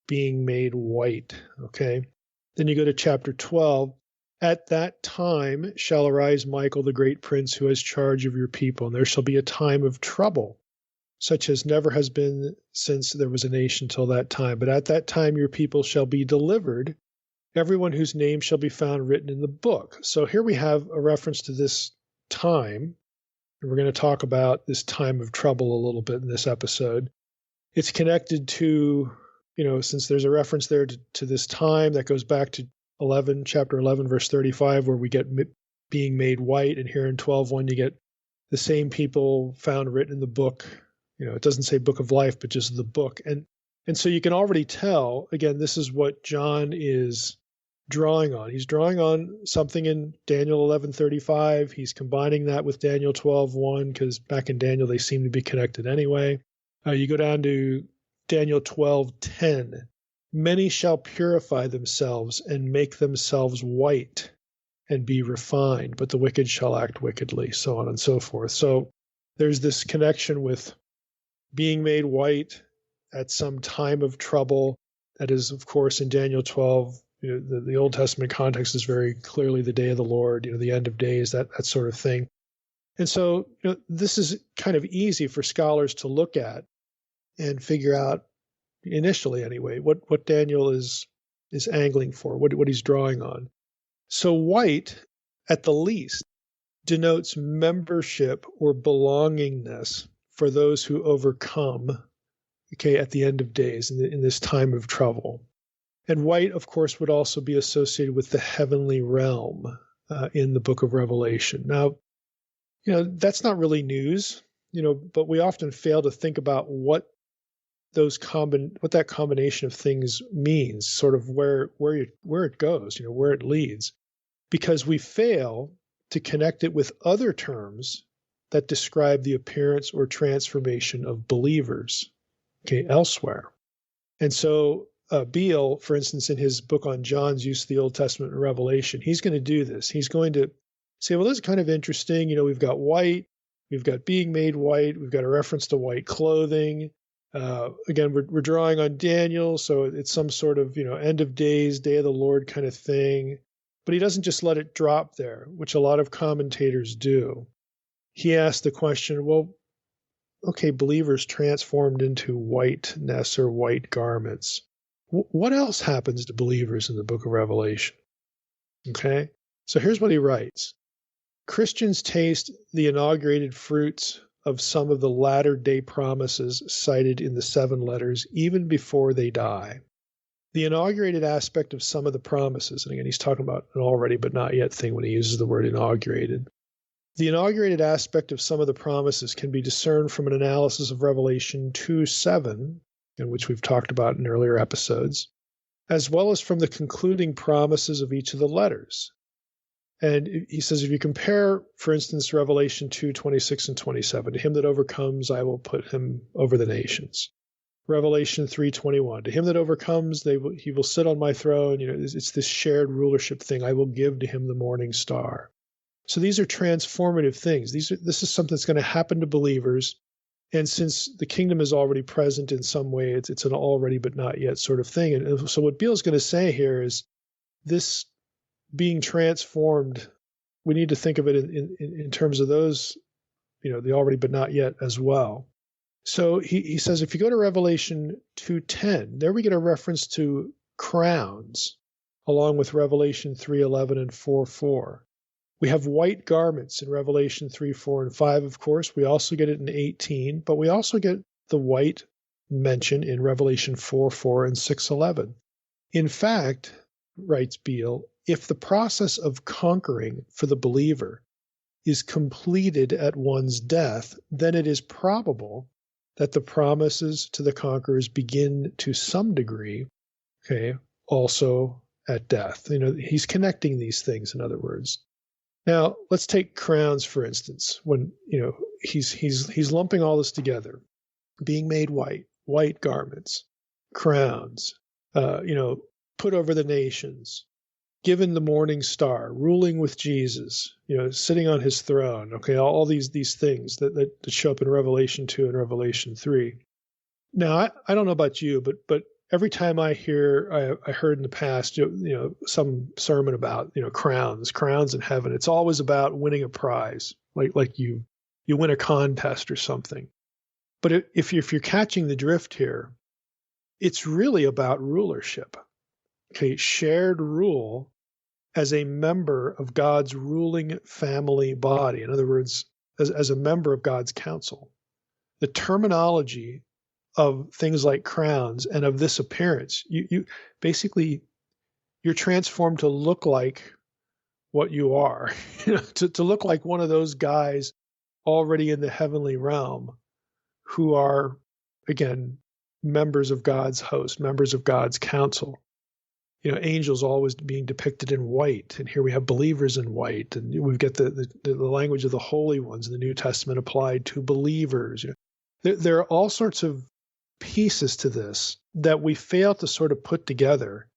being made white. Okay. Then you go to chapter 12. At that time shall arise Michael, the great prince, who has charge of your people, and there shall be a time of trouble, such as never has been since there was a nation till that time. But at that time your people shall be delivered, everyone whose name shall be found written in the book. So here we have a reference to this time, and we're going to talk about this time of trouble a little bit in this episode. It's connected to, since there's a reference there to this time that goes back to chapter 11, verse 35, where we get being made white, and here in 12:1 you get the same people found written in the book. It doesn't say book of life, but just the book. And so you can already tell, again, this is what John is drawing on. He's drawing on something in Daniel 11:35. He's combining that with Daniel 12:1, because back in Daniel they seem to be connected anyway. You go down to Daniel 12:10. Many shall purify themselves and make themselves white and be refined, but the wicked shall act wickedly, so on and so forth. So there's this connection with being made white at some time of trouble. That is, of course, in Daniel 12, the Old Testament context is very clearly the day of the Lord, the end of days, that sort of thing. And so this is kind of easy for scholars to look at and figure out, initially anyway, what Daniel is angling for, what he's drawing on. So white, at the least, denotes membership or belongingness for those who overcome, at the end of days, in this time of trouble. And white, of course, would also be associated with the heavenly realm in the book of Revelation. Now, that's not really news, but we often fail to think about what that combination of things means, sort of where it goes, where it leads, because we fail to connect it with other terms that describe the appearance or transformation of believers, elsewhere. And so Beale, for instance, in his book on John's use of the Old Testament and Revelation, he's going to do this. He's going to say, well, this is kind of interesting. We've got white, we've got being made white, we've got a reference to white clothing. Again, we're drawing on Daniel, so it's some sort of, end of days, day of the Lord kind of thing. But he doesn't just let it drop there, which a lot of commentators do. He asked the question, well, okay, believers transformed into whiteness or white garments. What else happens to believers in the book of Revelation? Okay, so here's what he writes. Christians taste the inaugurated fruits of some of the latter-day promises cited in the 7 letters even before they die. The inaugurated aspect of some of the promises, and again, he's talking about an already but not yet thing when he uses the word inaugurated. The inaugurated aspect of some of the promises can be discerned from an analysis of Revelation 2:7, in which we've talked about in earlier episodes, as well as from the concluding promises of each of the letters. And he says, if you compare, for instance, Revelation 2:26 and 27, to him that overcomes, I will put him over the nations. Revelation 3:21, to him that overcomes, he will sit on my throne. It's this shared rulership thing. I will give to him the morning star. So these are transformative things. This is something that's going to happen to believers. And since the kingdom is already present in some way, it's an already but not yet sort of thing. And so what Beale's going to say here is this being transformed, we need to think of it in terms of those, the already but not yet as well. So he says, if you go to Revelation 2:10, there we get a reference to crowns, along with Revelation 3:11 and 4:4. We have white garments in Revelation 3:4 and 5, of course. We also get it in 18, but we also get the white mention in Revelation 4:4 and 6:11. In fact, writes Beale, if the process of conquering for the believer is completed at one's death, then it is probable that the promises to the conquerors begin to some degree, okay, also at death. He's connecting these things, in other words. Now, let's take crowns, for instance, when, he's lumping all this together, being made white garments, crowns, put over the nations, given the morning star, ruling with Jesus, sitting on his throne. Okay, all these things that show up in Revelation 2 and Revelation 3. Now, I don't know about you, but every time I heard in the past, some sermon about, crowns in heaven, it's always about winning a prize, like you win a contest or something. But if you're catching the drift here, it's really about rulership. Okay, shared rule as a member of God's ruling family body. In other words, as a member of God's council. The terminology of things like crowns and of this appearance, you basically, you're transformed to look like what you are, to look like one of those guys already in the heavenly realm who are, again, members of God's host, members of God's council. Angels always being depicted in white, and here we have believers in white, and we've got the language of the holy ones in the New Testament applied to believers. There are all sorts of pieces to this that we fail to sort of put together,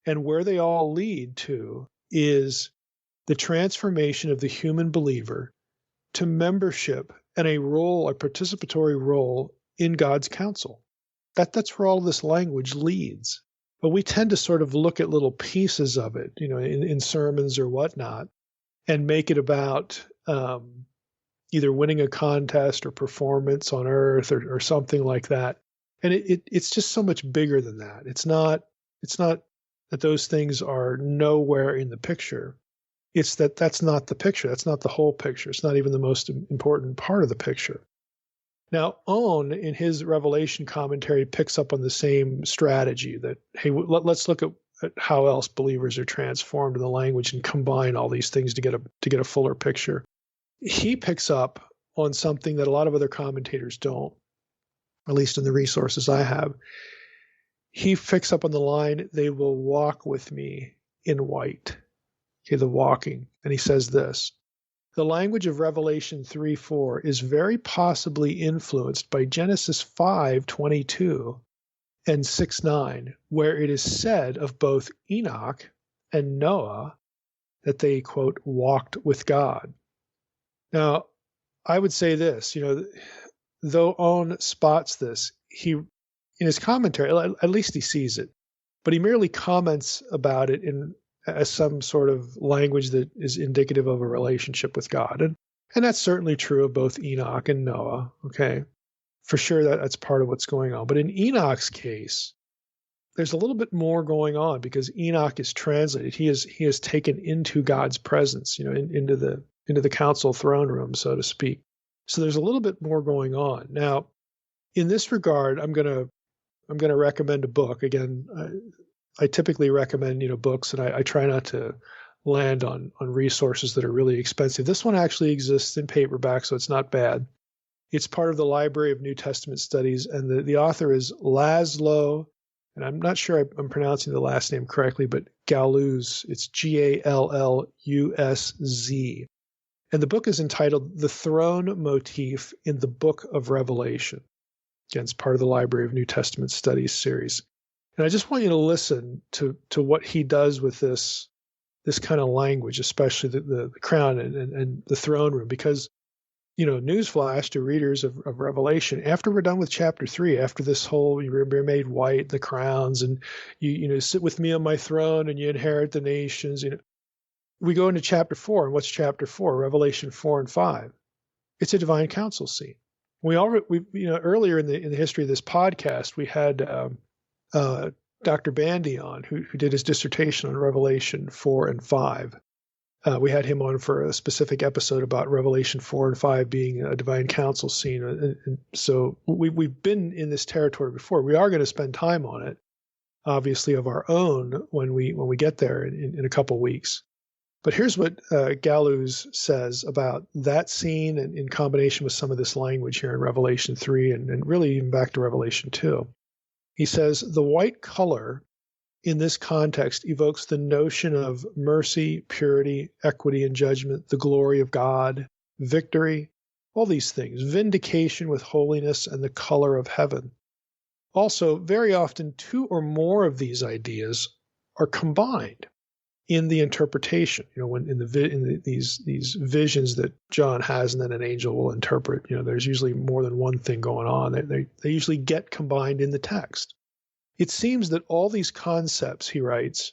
and where they all lead to is the transformation of the human believer to membership and a participatory role in God's counsel. That's where all this language leads. But we tend to sort of look at little pieces of it, in sermons or whatnot, and make it about either winning a contest or performance on earth or something like that. And it's just so much bigger than that. It's not that those things are nowhere in the picture. It's that's not the picture. That's not the whole picture. It's not even the most important part of the picture. Now, Owen, in his Revelation commentary, picks up on the same strategy that, hey, let's look at how else believers are transformed in the language and combine all these things to get a fuller picture. He picks up on something that a lot of other commentators don't, at least in the resources I have. He picks up on the line, "They will walk with me in white." Okay, the walking. And he says this: the language of Revelation 3:4 is very possibly influenced by Genesis 5:22 and 6:9, where it is said of both Enoch and Noah that they, quote, walked with God. Now, I would say this, though Owen spots this, he, in his commentary, at least he sees it, but he merely comments about it as some sort of language that is indicative of a relationship with God. And that's certainly true of both Enoch and Noah, okay? For sure, that's part of what's going on. But in Enoch's case, there's a little bit more going on because Enoch is translated. He is taken into God's presence, into the council throne room, so to speak. So there's a little bit more going on. Now, in this regard, I'm going to recommend a book. Again, I typically recommend, books, and I try not to land on resources that are really expensive. This one actually exists in paperback, so it's not bad. It's part of the Library of New Testament Studies, and the author is Laszlo, and I'm not sure I'm pronouncing the last name correctly, but Galluz. It's Galluz. And the book is entitled The Throne Motif in the Book of Revelation. Again, it's part of the Library of New Testament Studies series. And I just want you to listen to what he does with this kind of language, especially the crown and the throne room, because, newsflash to readers of Revelation, after we're done with chapter 3, after this whole you're made white, the crowns, and you sit with me on my throne and you inherit the nations, we go into chapter 4, and what's chapter 4? Revelation 4 and 5. It's a divine council scene. We earlier in the history of this podcast, we had Dr. Bandy on, who did his dissertation on Revelation 4 and 5. We had him on for a specific episode about Revelation 4 and 5 being a divine council scene. And so we've been in this territory before. We are going to spend time on it, obviously, of our own when we get there in a couple weeks. But here's what Gallus says about that scene and in combination with some of this language here in Revelation 3 and really even back to Revelation 2. He says, the white color in this context evokes the notion of mercy, purity, equity, and judgment, the glory of God, victory, all these things, vindication with holiness and the color of heaven. Also, very often, two or more of these ideas are combined in the interpretation. When these visions that John has, and then an angel will interpret. There's usually more than one thing going on. They usually get combined in the text. It seems that all these concepts, he writes,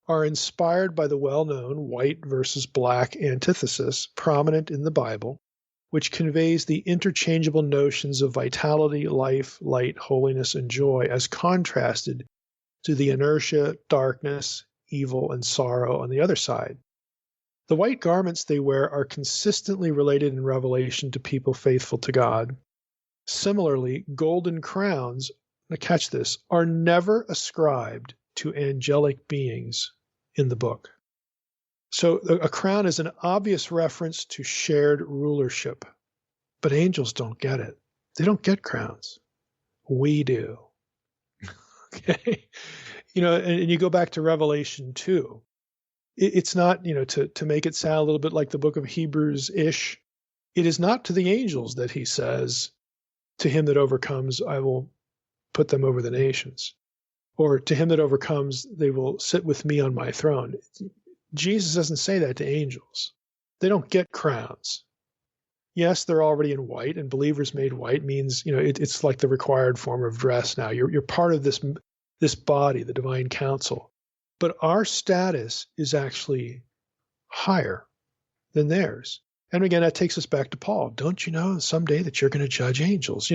are inspired by the well-known white versus black antithesis prominent in the Bible, which conveys the interchangeable notions of vitality, life, light, holiness, and joy as contrasted to the inertia, darkness, evil, and sorrow on the other side. The white garments they wear are consistently related in Revelation to people faithful to God. Similarly, golden crowns, now catch this, are never ascribed to angelic beings in the book. So a crown is an obvious reference to shared rulership, but angels don't get it. They don't get crowns. We do. Okay? And you go back to Revelation 2. It's not, to make it sound a little bit like the book of Hebrews-ish. It is not to the angels that he says, to him that overcomes, I will put them over the nations. Or to him that overcomes, they will sit with me on my throne. Jesus doesn't say that to angels. They don't get crowns. Yes, they're already in white, and believers made white means, it's like the required form of dress now. You're part of this body, the divine council. But our status is actually higher than theirs. And again, that takes us back to Paul. Don't you know someday that you're going to judge angels?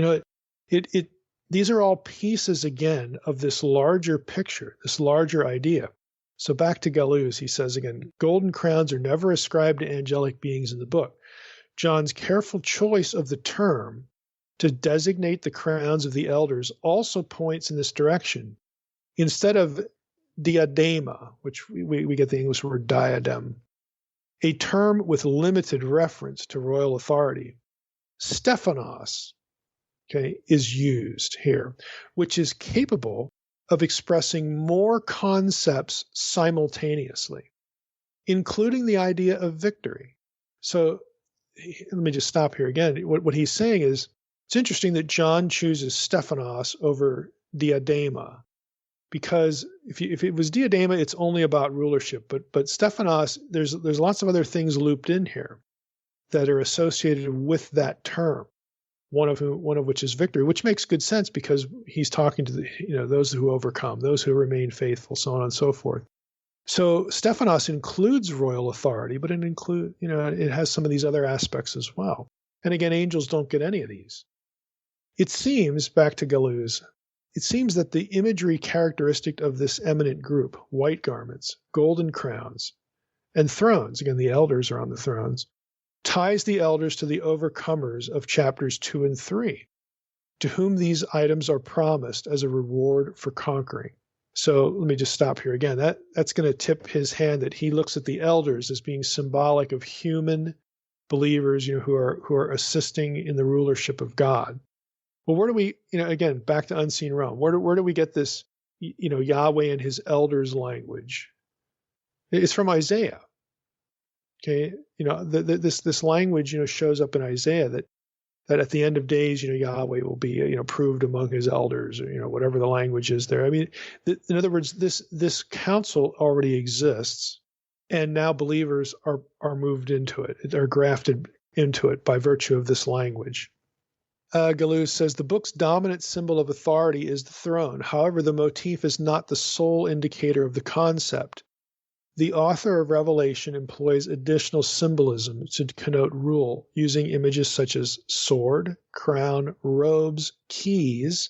These are all pieces, again, of this larger picture, this larger idea. So back to Gallus, he says again, golden crowns are never ascribed to angelic beings in the book. John's careful choice of the term to designate the crowns of the elders also points in this direction. Instead of diadema, which we get the English word diadem, a term with limited reference to royal authority, Stephanos, is used here, which is capable of expressing more concepts simultaneously, including the idea of victory. So let me just stop here again. What he's saying is, it's interesting that John chooses Stephanos over diadema, because if it was diadema, it's only about rulership. But Stephanos, there's lots of other things looped in here that are associated with that term. One of which is victory, which makes good sense because he's talking to those who overcome, those who remain faithful, so on and so forth. So Stephanos includes royal authority, but it has some of these other aspects as well. And again, angels don't get any of these. It seems, back to Gallus, it seems that the imagery characteristic of this eminent group, white garments, golden crowns, and thrones, again, the elders are on the thrones, ties the elders to the overcomers of chapters 2 and 3, to whom these items are promised as a reward for conquering. So let me just stop here again. That's going to tip his hand that he looks at the elders as being symbolic of human believers, who are assisting in the rulership of God. Well, where do we, again, back to unseen realm, where do we get this, Yahweh and his elders language? It's from Isaiah. Okay, this language, shows up in Isaiah that at the end of days, Yahweh will be, proved among his elders, or, whatever the language is there. I mean, in other words, this council already exists, and now believers are moved into it, are grafted into it by virtue of this language. Gallus says the book's dominant symbol of authority is the throne. However, the motif is not the sole indicator of the concept. The author of Revelation employs additional symbolism to connote rule, using images such as sword, crown, robes, keys,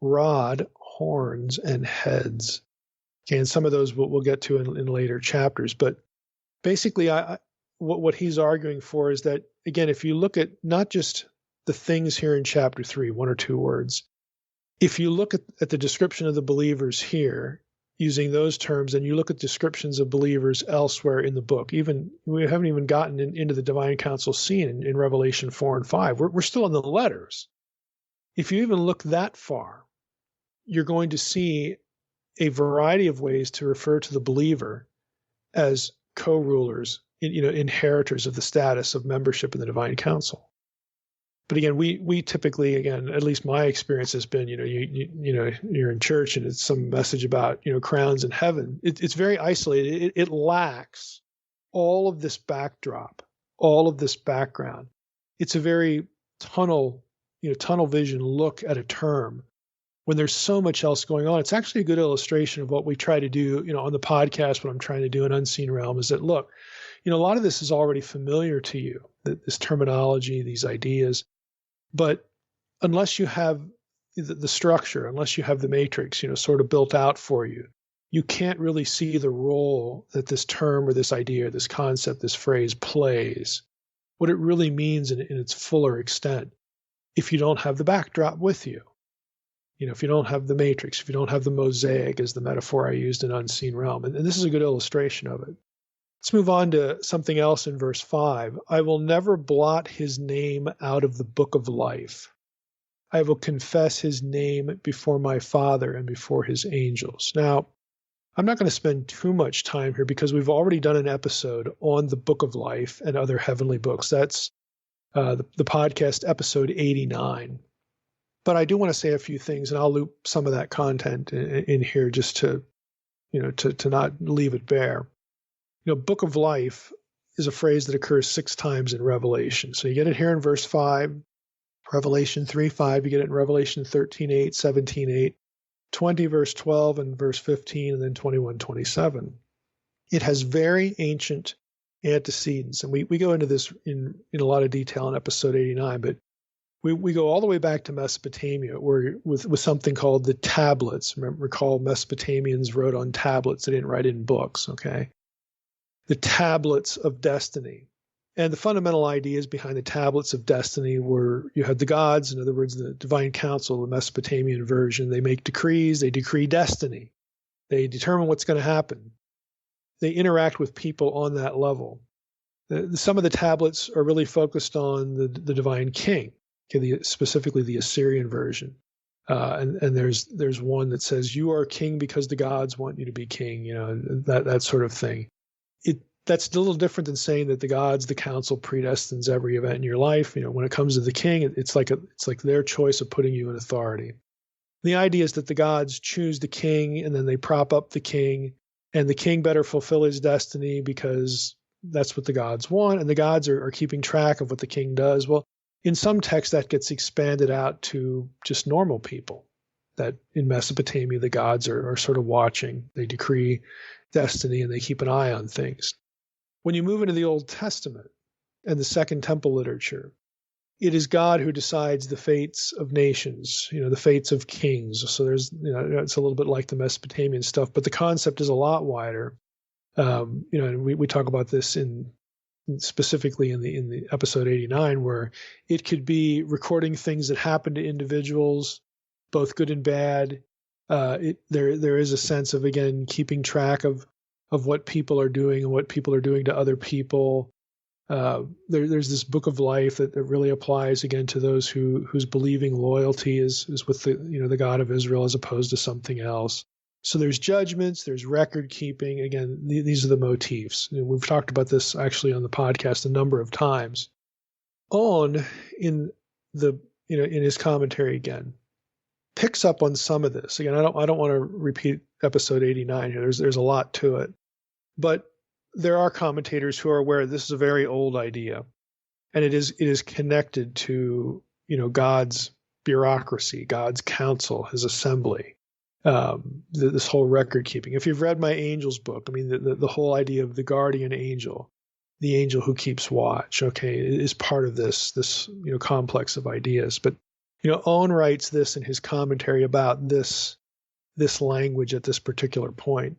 rod, horns, and heads. Okay, and some of those we'll get to in later chapters. But basically, what he's arguing for is that, again, if you look at not just the things here in chapter 3, one or two words, if you look at the description of the believers here, using those terms and you look at descriptions of believers elsewhere in the book, even we haven't even gotten into the divine council scene in Revelation 4 and 5. We're still in the letters. If you even look that far, you're going to see a variety of ways to refer to the believer as co-rulers, inheritors of the status of membership in the divine council. But again, we typically, again, at least my experience has been, you're in church and it's some message about, crowns in heaven. It's very isolated. It lacks all of this backdrop, all of this background. It's a very tunnel vision look at a term when there's so much else going on. It's actually a good illustration of what we try to do, on the podcast, what I'm trying to do in Unseen Realm is that, look, a lot of this is already familiar to you, this terminology, these ideas. But unless you have the structure, unless you have the matrix, sort of built out for you, you can't really see the role that this term or this idea, or this concept, this phrase plays, what it really means in its fuller extent, if you don't have the backdrop with you. If you don't have the matrix, if you don't have the mosaic, as the metaphor I used in Unseen Realm. And this is a good illustration of it. Let's move on to something else in verse 5. I will never blot his name out of the book of life. I will confess his name before my Father and before his angels. Now, I'm not going to spend too much time here because we've already done an episode on the book of life and other heavenly books. That's the podcast episode 89. But I do want to say a few things, and I'll loop some of that content in here just to not leave it bare. Book of life is a phrase that occurs 6 times in Revelation. So you get it here in verse 5, Revelation 3:5, you get it in Revelation 13:8, 17:8, 20 verse 12, and verse 15, and then 21:27. It has very ancient antecedents, and we go into this in a lot of detail in episode 89, but we go all the way back to Mesopotamia, where with something called the tablets. Recall Mesopotamians wrote on tablets; they didn't write in books. Okay. The tablets of destiny. And the fundamental ideas behind the tablets of destiny were you had the gods, in other words, the divine council, the Mesopotamian version. They make decrees, they decree destiny. They determine what's going to happen. They interact with people on that level. Some of the tablets are really focused on the divine king, specifically the Assyrian version. And there's one that says, you are king because the gods want you to be king, that sort of thing. That's a little different than saying that the gods, the council predestines every event in your life. When it comes to the king, it's like their choice of putting you in authority. The idea is that the gods choose the king and then they prop up the king, and the king better fulfill his destiny because that's what the gods want, and the gods are keeping track of what the king does. Well, in some texts that gets expanded out to just normal people, that in Mesopotamia the gods are sort of watching. They decree destiny and they keep an eye on things. When you move into the Old Testament and the Second Temple literature, it is God who decides the fates of nations, the fates of kings. So there's, it's a little bit like the Mesopotamian stuff, but the concept is a lot wider. And we talk about this specifically in the episode 89, where it could be recording things that happen to individuals, both good and bad. There is a sense of, again, keeping track of what people are doing and what people are doing to other people. There's this book of life that really applies, again, to those whose believing loyalty is with the God of Israel as opposed to something else. So there's judgments, there's record keeping. Again, these are the motifs. We've talked about this actually on the podcast a number of times. In his commentary again, picks up on some of this. Again, I don't want to repeat episode 89 here. There's a lot to it. But there are commentators who are aware this is a very old idea, and it is connected to God's bureaucracy, God's council, his assembly, this whole record keeping. If you've read my angels book, the whole idea of the guardian angel, the angel who keeps watch, is part of this complex of ideas. But Owen writes this in his commentary about this language at this particular point.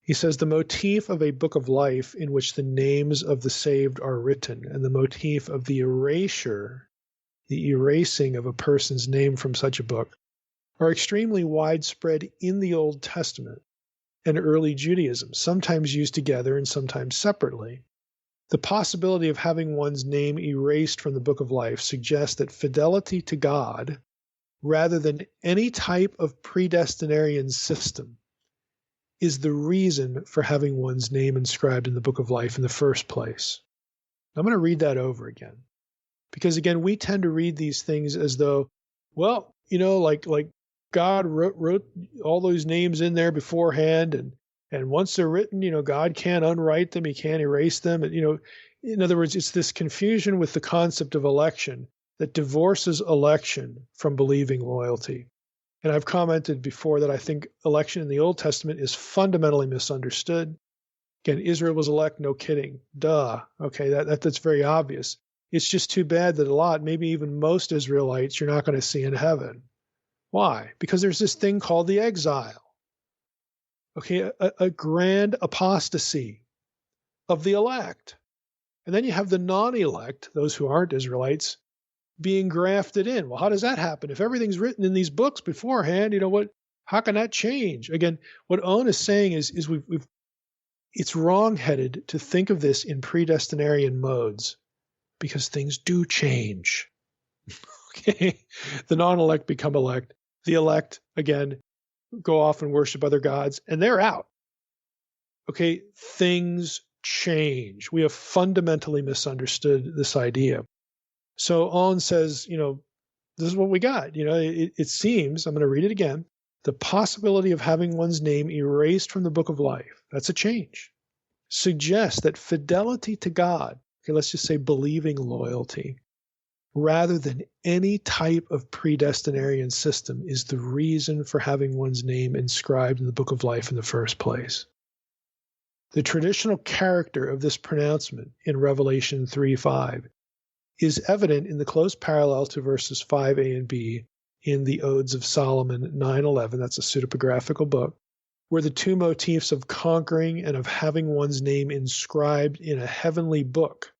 He says, the motif of a book of life in which the names of the saved are written, and the motif of the erasing of a person's name from such a book, are extremely widespread in the Old Testament, and early Judaism, sometimes used together and sometimes separately. The possibility of having one's name erased from the book of life suggests that fidelity to God, rather than any type of predestinarian system, is the reason for having one's name inscribed in the book of life in the first place. I'm going to read that over again. Because again, we tend to read these things as though, well, like God wrote all those names in there beforehand, and once they're written, God can't unwrite them, he can't erase them. And, in other words, it's this confusion with the concept of election that divorces election from believing loyalty. And I've commented before that I think election in the Old Testament is fundamentally misunderstood. Again, Israel was elect, no kidding. Duh. Okay, that's very obvious. It's just too bad that a lot, maybe even most Israelites, you're not going to see in heaven. Why? Because there's this thing called the exile. Okay, a grand apostasy of the elect. And then you have the non-elect, those who aren't Israelites, being grafted in. Well, how does that happen? If everything's written in these books beforehand, how can that change? Again, what Owen is saying is it's wrong-headed to think of this in predestinarian modes, because things do change. Okay, the non-elect become elect. The elect, again, go off and worship other gods, and they're out. Okay, things change. We have fundamentally misunderstood this idea. So Owen says, this is what we got. It seems, I'm going to read it again, the possibility of having one's name erased from the book of life, that's a change, suggests that fidelity to God, okay, let's just say believing loyalty, rather than any type of predestinarian system, is the reason for having one's name inscribed in the book of life in the first place. The traditional character of this pronouncement in Revelation 3:5 is evident in the close parallel to verses 5a and b in the Odes of Solomon 9:11, that's a pseudepigraphical book, where the two motifs of conquering and of having one's name inscribed in a heavenly book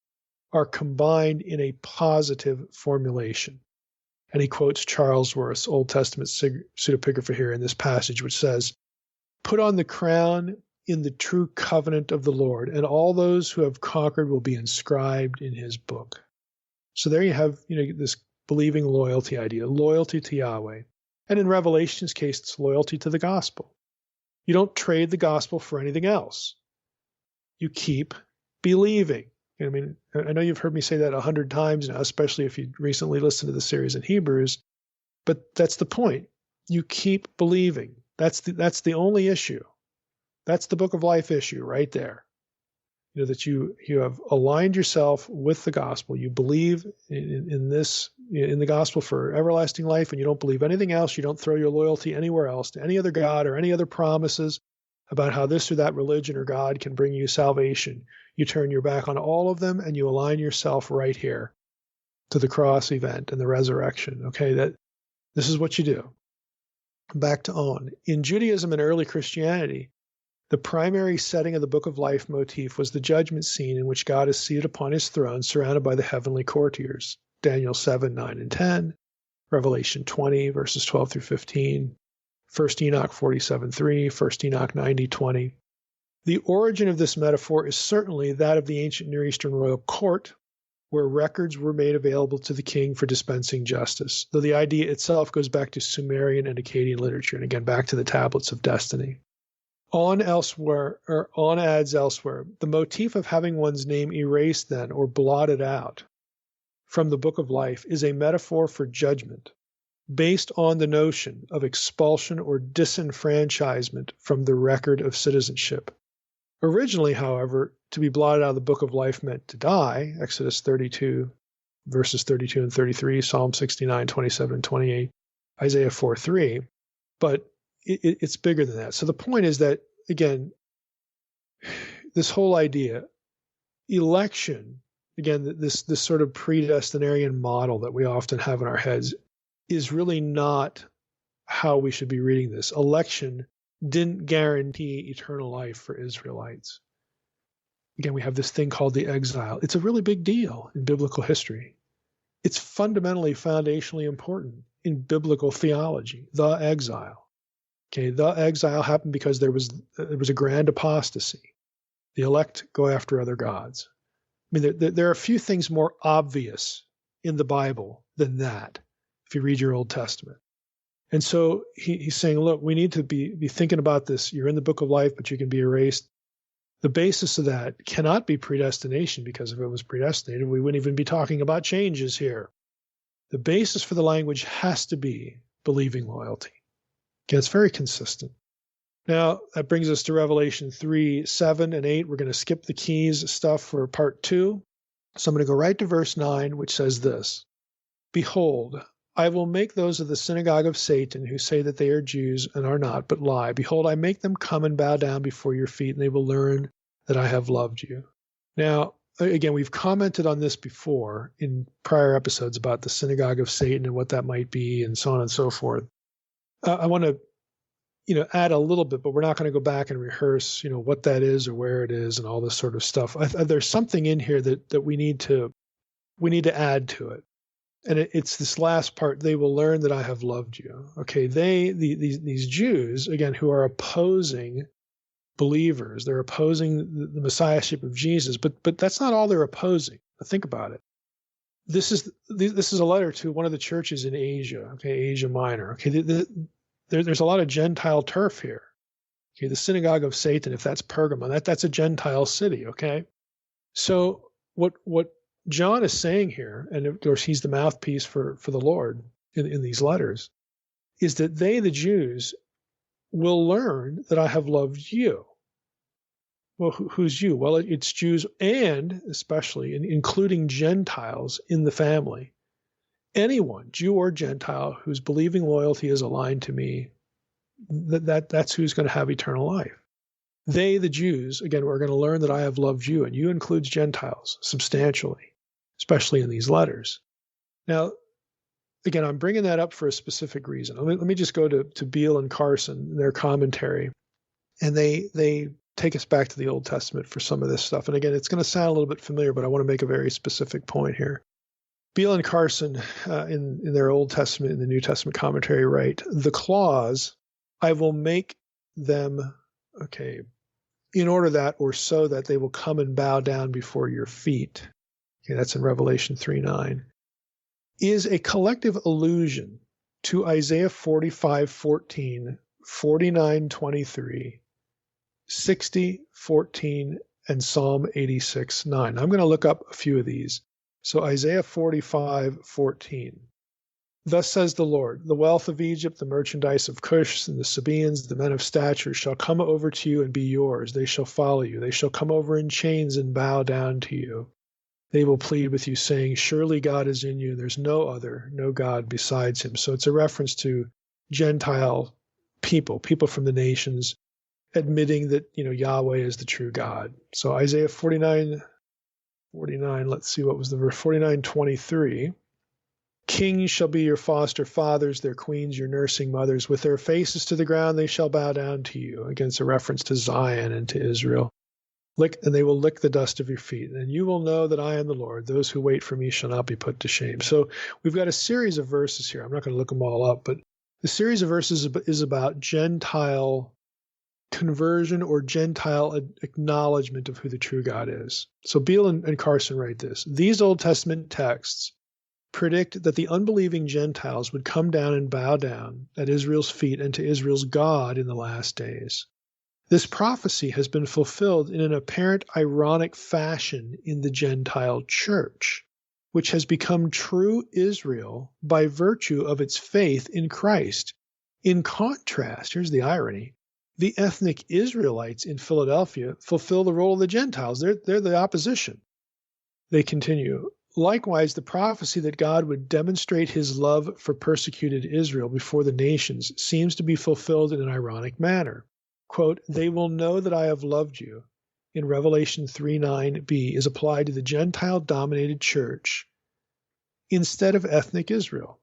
are combined in a positive formulation. And he quotes Charlesworth's Old Testament pseudepigrapha here in this passage, which says, "Put on the crown in the true covenant of the Lord, and all those who have conquered will be inscribed in his book." So there you have, this believing loyalty idea, loyalty to Yahweh. And in Revelation's case, it's loyalty to the gospel. You don't trade the gospel for anything else. You keep believing. I mean, I know you've heard me say that 100 times now, especially if you recently listened to the series in Hebrews, but that's the point. You keep believing. That's the only issue. That's the book of life issue right there. That you have aligned yourself with the gospel. You believe in the gospel for everlasting life, and you don't believe anything else. You don't throw your loyalty anywhere else to any other God or any other promises about how this or that religion or God can bring you salvation. You turn your back on all of them and you align yourself right here to the cross event and the resurrection. Okay, this is what you do. Back to On. In Judaism and early Christianity, the primary setting of the Book of Life motif was the judgment scene in which God is seated upon his throne, surrounded by the heavenly courtiers. Daniel 7, 9, and 10, Revelation 20, verses 12 through 15, 1 Enoch 47, 3, 1 Enoch 90, 20. The origin of this metaphor is certainly that of the ancient Near Eastern royal court, where records were made available to the king for dispensing justice, though the idea itself goes back to Sumerian and Akkadian literature, and again back to the tablets of destiny. On adds elsewhere, the motif of having one's name erased then or blotted out from the book of life is a metaphor for judgment based on the notion of expulsion or disenfranchisement from the record of citizenship. Originally, however, to be blotted out of the book of life meant to die, Exodus 32, verses 32 and 33, Psalm 69, 27 and 28, Isaiah 4:3, but it's bigger than that. So the point is that, again, this whole idea, election, again, this sort of predestinarian model that we often have in our heads is really not how we should be reading this. Election didn't guarantee eternal life for Israelites. Again, we have this thing called the exile. It's a really big deal in biblical history. It's fundamentally, foundationally important in biblical theology, the exile. Okay, the exile happened because there was a grand apostasy. The elect go after other gods. I mean, there are a few things more obvious in the Bible than that, if you read your Old Testament. And so he's saying, look, we need to be thinking about this. You're in the book of life, but you can be erased. The basis of that cannot be predestination, because if it was predestinated, we wouldn't even be talking about changes here. The basis for the language has to be believing loyalty. Okay, it's very consistent. Now, that brings us to Revelation 3, 7, and 8. We're going to skip the keys stuff for part 2. So I'm going to go right to verse 9, which says this: Behold, I will make those of the synagogue of Satan who say that they are Jews and are not, but lie. Behold, I make them come and bow down before your feet, and they will learn that I have loved you. Now, again, we've commented on this before in prior episodes about the synagogue of Satan and what that might be, and so on and so forth. I want to add a little bit, but we're not going to go back and rehearse, what that is or where it is and all this sort of stuff. There's something in here that we need to add to it. And it's this last part: they will learn that I have loved you. Okay, these Jews, again, who are opposing believers, they're opposing the messiahship of Jesus, but that's not all they're opposing. Think about it. This is a letter to one of the churches in Asia, okay, Asia Minor. Okay, there's a lot of Gentile turf here. Okay, the synagogue of Satan, if that's Pergamon, that's a Gentile city. Okay, so what John is saying here, and of course he's the mouthpiece for the Lord in these letters, is that they, the Jews, will learn that I have loved you. Well, who's you? Well, it's Jews, and especially including Gentiles in the family. Anyone, Jew or Gentile, whose believing loyalty is aligned to me, that's who's going to have eternal life. They, the Jews, again, are going to learn that I have loved you, and you includes Gentiles substantially, especially in these letters. Now, again, I'm bringing that up for a specific reason. Let me just go to Beale and Carson, their commentary, and they take us back to the Old Testament for some of this stuff. And again, it's going to sound a little bit familiar, but I want to make a very specific point here. Beale and Carson, in their Old Testament and the New Testament commentary, write, the clause, I will make them, okay, in order that or so that they will come and bow down before your feet. Okay, that's in Revelation 3:9. Is a collective allusion to Isaiah 45:14, 49:23, 60:14, and Psalm 86:9. I'm going to look up a few of these. So Isaiah 45:14. Thus says the Lord, the wealth of Egypt, the merchandise of Cush, and the Sabaeans, the men of stature, shall come over to you and be yours. They shall follow you. They shall come over in chains and bow down to you. They will plead with you, saying, surely God is in you. There's no other, no God besides him. So it's a reference to Gentile people from the nations, admitting that, Yahweh is the true God. So Isaiah 49, let's see, what was the verse? 49:23. Kings shall be your foster fathers, their queens your nursing mothers. With their faces to the ground they shall bow down to you. Against a reference to Zion and to Israel. And they will lick the dust of your feet. And you will know that I am the Lord. Those who wait for me shall not be put to shame. So we've got a series of verses here. I'm not going to look them all up, but the series of verses is about Gentile conversion or Gentile acknowledgement of who the true God is. So Beale and Carson write this. These Old Testament texts predict that the unbelieving Gentiles would come down and bow down at Israel's feet and to Israel's God in the last days. This prophecy has been fulfilled in an apparent ironic fashion in the Gentile church, which has become true Israel by virtue of its faith in Christ. In contrast, here's the irony, the ethnic Israelites in Philadelphia fulfill the role of the Gentiles. They're the opposition. They continue, likewise, the prophecy that God would demonstrate his love for persecuted Israel before the nations seems to be fulfilled in an ironic manner. Quote, they will know that I have loved you, in Revelation 3:9b, is applied to the Gentile-dominated church instead of ethnic Israel.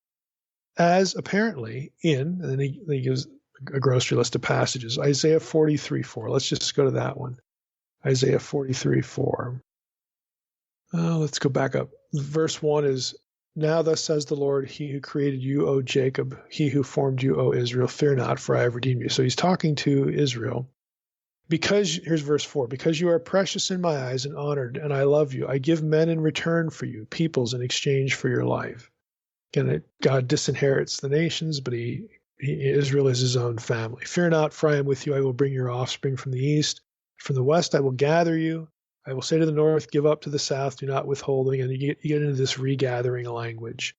As apparently in, and then he gives a grocery list of passages, Isaiah 43:4. Let's just go to that one. Isaiah 43:4. Let's go back up. Verse 1 is, Now thus says the Lord, he who created you, O Jacob, he who formed you, O Israel, fear not, for I have redeemed you. So he's talking to Israel. Here's verse 4, because you are precious in my eyes and honored, and I love you, I give men in return for you, peoples in exchange for your life. Again, God disinherits the nations, but Israel is his own family. Fear not, for I am with you. I will bring your offspring from the east. From the west I will gather you. I will say to the north, give up, to the south, do not withholding. And you get into this regathering language,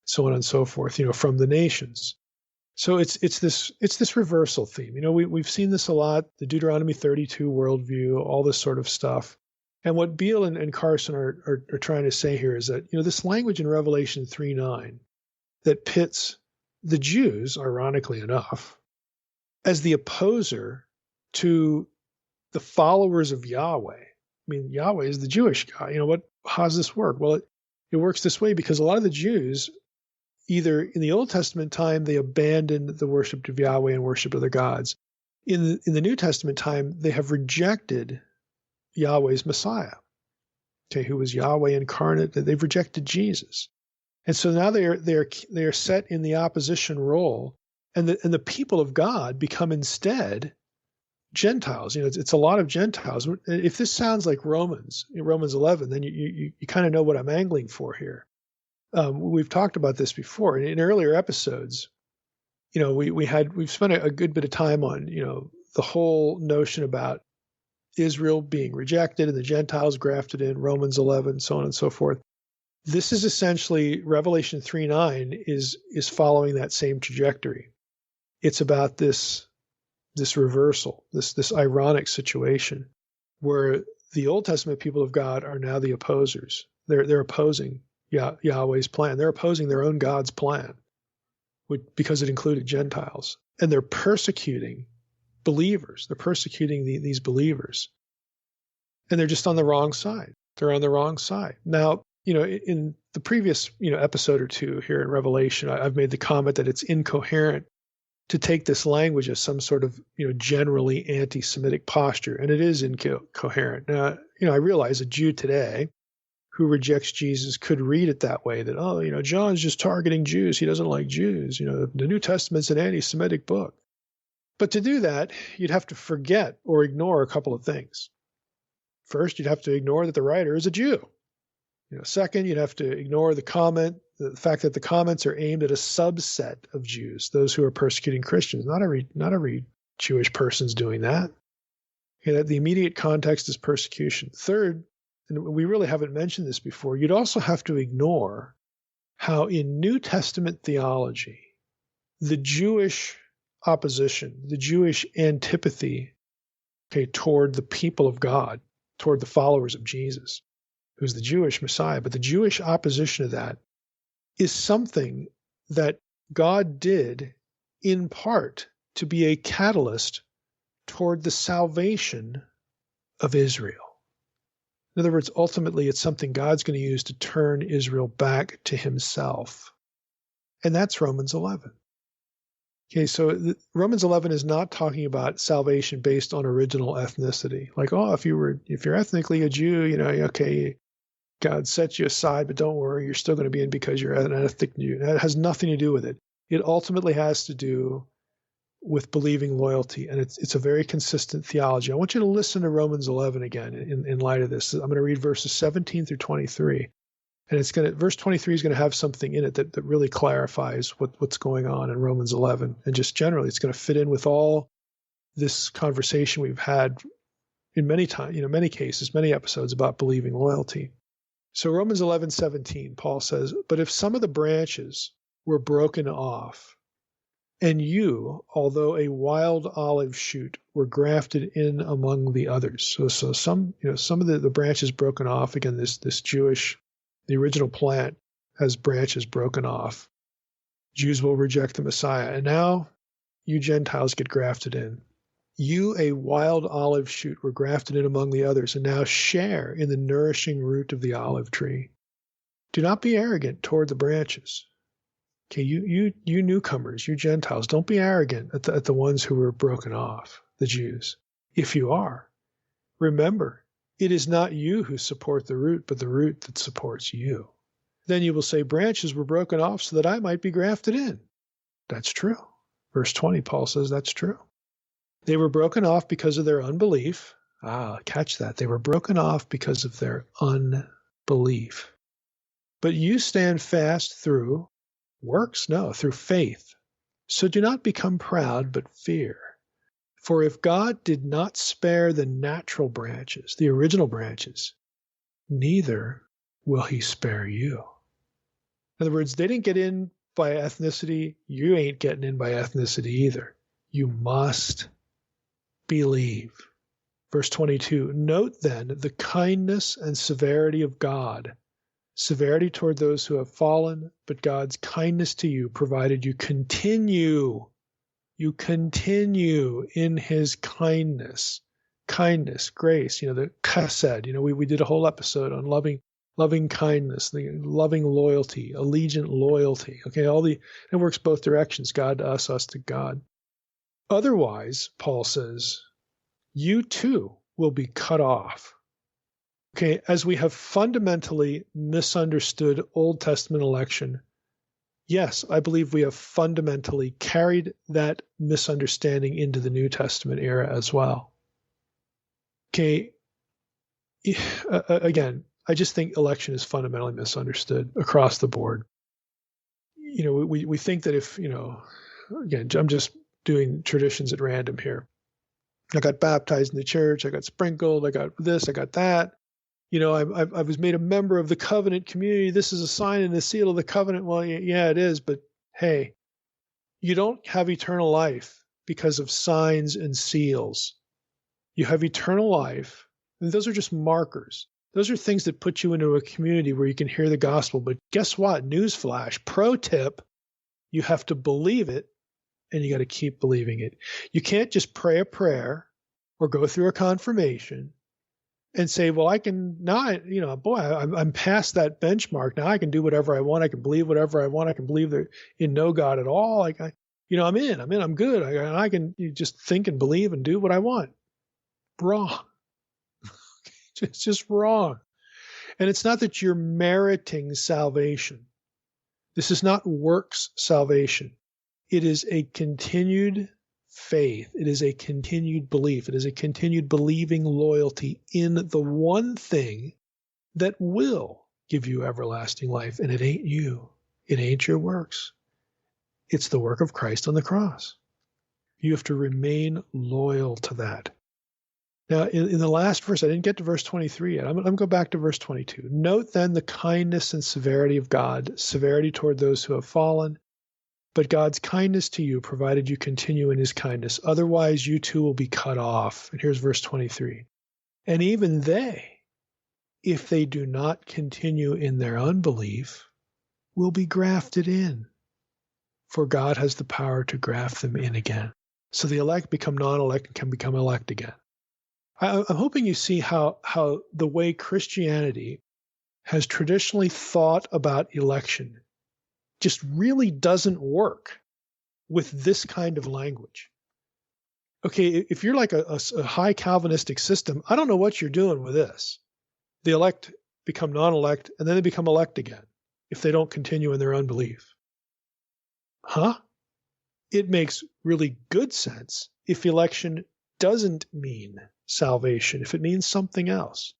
so on and so forth, from the nations. So it's this reversal theme. We've seen this a lot, the Deuteronomy 32 worldview, all this sort of stuff. And what Beale and Carson are trying to say here is that, this language in Revelation 3:9 that pits the Jews, ironically enough, as the opposer to the followers of Yahweh. I mean, Yahweh is the Jewish God. How does this work? Well, it works this way because a lot of the Jews, either in the Old Testament time, they abandoned the worship of Yahweh and worship of their gods. In the New Testament time, they have rejected Yahweh's Messiah, who was Yahweh incarnate. They've rejected Jesus. And so now they are set in the opposition role, and the people of God become instead Gentiles. It's a lot of Gentiles. If this sounds like Romans 11, then you kind of know what I'm angling for here. We've talked about this before in earlier episodes. We've spent a good bit of time on the whole notion about Israel being rejected and the Gentiles grafted in, Romans 11, so on and so forth. This is essentially Revelation 3:9 is following that same trajectory. It's about this reversal, this ironic situation where the Old Testament people of God are now the opposers. They're opposing Yahweh's plan. They're opposing their own God's plan, because it included Gentiles, and they're persecuting believers. They're persecuting these believers, and they're just on the wrong side. They're on the wrong side. Now, in the previous episode or two here in Revelation, I've made the comment that it's incoherent to take this language as some sort of generally anti-Semitic posture, and it is incoherent. Now, I realize a Jew today who rejects Jesus could read it that way, that John's just targeting Jews. He doesn't like Jews. The New Testament's an anti-Semitic book. But to do that, you'd have to forget or ignore a couple of things. First, you'd have to ignore that the writer is a Jew. Second, you'd have to ignore the fact that the comments are aimed at a subset of Jews, those who are persecuting Christians. Not every Jewish person's doing that. The immediate context is persecution. Third, and we really haven't mentioned this before, you'd also have to ignore how in New Testament theology, the Jewish opposition, the Jewish antipathy, toward the people of God, toward the followers of Jesus, who's the Jewish Messiah, but the Jewish opposition to that is something that God did in part to be a catalyst toward the salvation of Israel. In other words, ultimately, it's something God's going to use to turn Israel back to himself. And that's Romans 11. So Romans 11 is not talking about salvation based on original ethnicity. Like, if you're ethnically a Jew, God set you aside, but don't worry, you're still going to be in because you're an ethnic Jew. That has nothing to do with it. It ultimately has to do with believing loyalty, and it's a very consistent theology. I want you to listen to Romans 11 again in light of this. I'm going to read verses 17 through 23, and verse 23 is going to have something in it that really clarifies what's going on in Romans 11, and just generally, it's going to fit in with all this conversation we've had in many cases, many episodes about believing loyalty. So Romans 11:17, Paul says, "But if some of the branches were broken off, and you, although a wild olive shoot, were grafted in among the others." So some of the branches broken off. Again, this Jewish, the original plant has branches broken off. Jews will reject the Messiah, and now you Gentiles get grafted in. You, a wild olive shoot, were grafted in among the others, and now share in the nourishing root of the olive tree. Do not be arrogant toward the branches. You newcomers, you Gentiles, don't be arrogant at the ones who were broken off, the Jews. If you are, remember, it is not you who support the root, but the root that supports you. Then you will say, branches were broken off so that I might be grafted in. That's true. Verse 20, Paul says that's true. They were broken off because of their unbelief. Catch that. They were broken off because of their unbelief. But you stand fast through works? No, through faith. So do not become proud, but fear. For if God did not spare the natural branches, the original branches, neither will he spare you. In other words, they didn't get in by ethnicity. You ain't getting in by ethnicity either. You must believe. Verse 22, note then the kindness and severity of God. Severity toward those who have fallen, but God's kindness to you, provided you continue in his kindness, grace, the chesed. We did a whole episode on loving kindness, the loving loyalty, allegiant loyalty. Okay, it works both directions, God to us to God. Otherwise, Paul says, you too will be cut off. Okay, as we have fundamentally misunderstood Old Testament election, yes, I believe we have fundamentally carried that misunderstanding into the New Testament era as well. Okay, again, I just think election is fundamentally misunderstood across the board. We think that if, again, I'm just doing traditions at random here. I got baptized in the church, I got sprinkled, I got this, I got that. I was made a member of the covenant community. This is a sign and a seal of the covenant. Well, yeah, it is. But hey, you don't have eternal life because of signs and seals. You have eternal life. And those are just markers. Those are things that put you into a community where you can hear the gospel. But guess what? Newsflash, pro tip, you have to believe it and you got to keep believing it. You can't just pray a prayer or go through a confirmation and say, well, I can now, I'm past that benchmark. Now I can do whatever I want. I can believe whatever I want. I can believe there in no God at all. I'm good. I can just think and believe and do what I want. Wrong. It's just wrong. And it's not that you're meriting salvation. This is not works salvation. It is a continued faith. It is a continued belief. It is a continued believing loyalty in the one thing that will give you everlasting life. And it ain't you. It ain't your works. It's the work of Christ on the cross. You have to remain loyal to that. Now, in the last verse, I didn't get to verse 23 yet. I'm going to go back to verse 22. Note then the kindness and severity of God, severity toward those who have fallen, but God's kindness to you, provided you continue in his kindness. Otherwise, you too will be cut off. And here's verse 23. And even they, if they do not continue in their unbelief, will be grafted in. For God has the power to graft them in again. So the elect become non-elect and can become elect again. I'm hoping you see how the way Christianity has traditionally thought about election just really doesn't work with this kind of language. Okay, if you're like a high Calvinistic system, I don't know what you're doing with this. The elect become non-elect, and then they become elect again if they don't continue in their unbelief. Huh? It makes really good sense if election doesn't mean salvation, if it means something else,